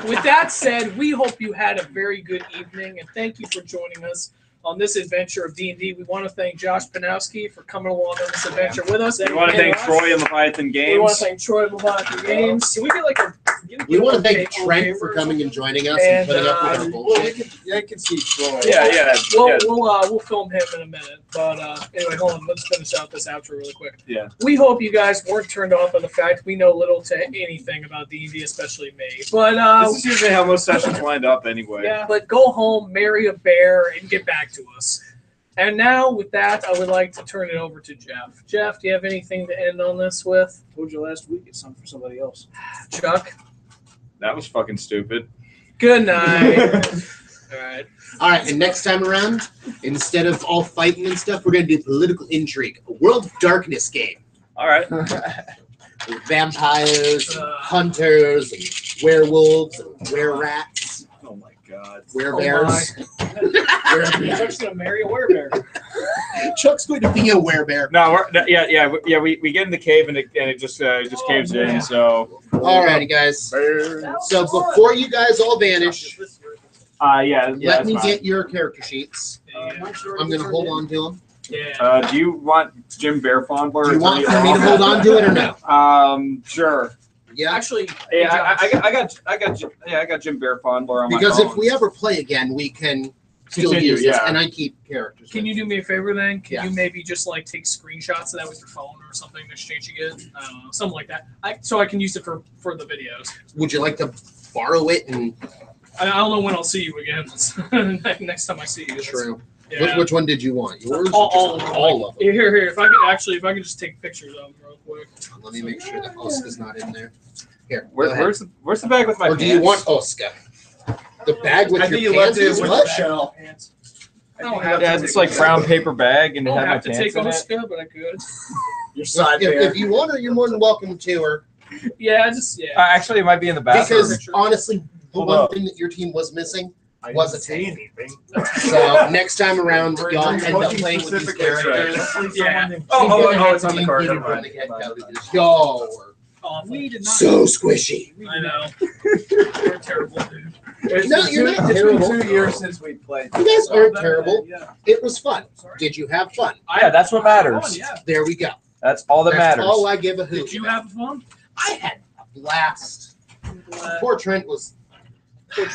With that said, we hope you had a very good evening, and thank you for joining us on this adventure of D&D. We want to thank Josh Panowski for coming along on this adventure with us. We want to thank Troy and Leviathan We want Games. to thank Troy Leviathan Games. Can we get like a We want to thank Trent for coming and joining us and putting up with our bullshit. I can see Troy. Yeah. We'll film him in a minute. But anyway, hold on. Let's finish out this outro really quick. Yeah. We hope you guys weren't turned off by the fact we know little to anything about D&D, especially me. But this is usually how most sessions wind up anyway. yeah, but go home, marry a bear, and get back to us. And now, with that, I would like to turn it over to Jeff. Jeff, do you have anything to end on this with? I told you last week it's something for somebody else. Chuck? That was fucking stupid. Good night. All right. All right, and next time around, instead of all fighting and stuff, we're going to do political intrigue, a World of Darkness game. All right. With vampires, and hunters, and werewolves, and were-rats, Oh my god. were-bears. Chuck's going to marry a werebear. Chuck's going to be a werebear. No, we get in the cave and it just caves in. So. Alrighty, guys. So before you guys all vanish, let me get your character sheets. I'm going to hold on to them. Yeah. Do you want Jim Bear Fondler? Do you want for me to hold on to it or no? Sure. Yeah. Actually, Yeah, I got Jim Bear Fondler on Because my phone. if we ever play again, we can still Continue, use this, yeah. and I keep characters. can you do me a favor then? Can Yeah. you maybe just like take screenshots of that with your phone or something, the exchange you get? I don't know, something like that. So I can use it for the videos. Would you like to borrow it? And I don't know when I'll see you again. Next time I see you. true. Yeah. Which one did you want? Yours? or All just of them. all of them. Here. If I could just take pictures of them real quick. Let me make sure that Oska's not in there. Here. go Where's ahead. the bag with my Or pants? do you want Oska? The bag with I think your you left pants it is with what? the shell. I don't have Yeah, to it's take like brown paper bag and I it don't had my have to pants take in it. Oscar, but I could. Your side If you want her, you're more than welcome to her. Yeah, Actually, it might be in the bathroom. Because honestly, the Hold one up. thing that your team was missing I was a didn't see tank. anything. So next time around, y'all end up playing with these Specific characters. Yeah. Oh, it's on the card. Included Never from mind. the get-go because y'all were Awful. so squishy. I know. You're terrible, dude. No, you're not It's terrible. been 2 years since we played. You guys aren't terrible. Yeah. It was fun. Did you have fun? Yeah, that's what matters. Yeah. There we go. That's all that That's matters. all I give a hoot. Did you have fun? I had a blast. Poor Trent was.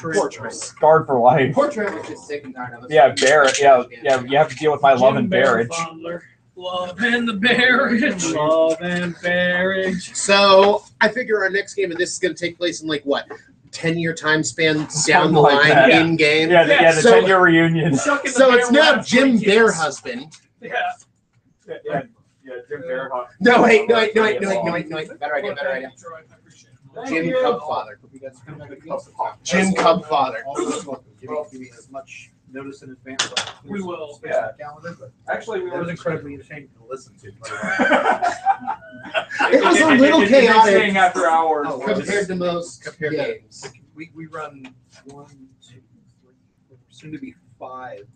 Poor Trent. Scarred for life. Poor Trent was just sick and tired of us. Yeah, Barrett. Yeah. You have to deal with my love and barrage. Love and the barrage. Love and barrage. So I figure our next game, and this is going to take place in like what, 10-year time span down Something the like line that. in game. Yeah, the So- 10-year reunion. So it's now Jim Bear Husband. Yeah. Yeah, Jim Bear. No wait. Better idea. Jim Cub Father. Jim Cub Father. Give me as much notice in advance. We will. Yeah. Calendar, but Actually, we that was were incredibly entertaining to listen to. It was a little It's chaotic interesting after hours. Oh, compared to most games. We run 1, 2, 3, 4, soon to be 5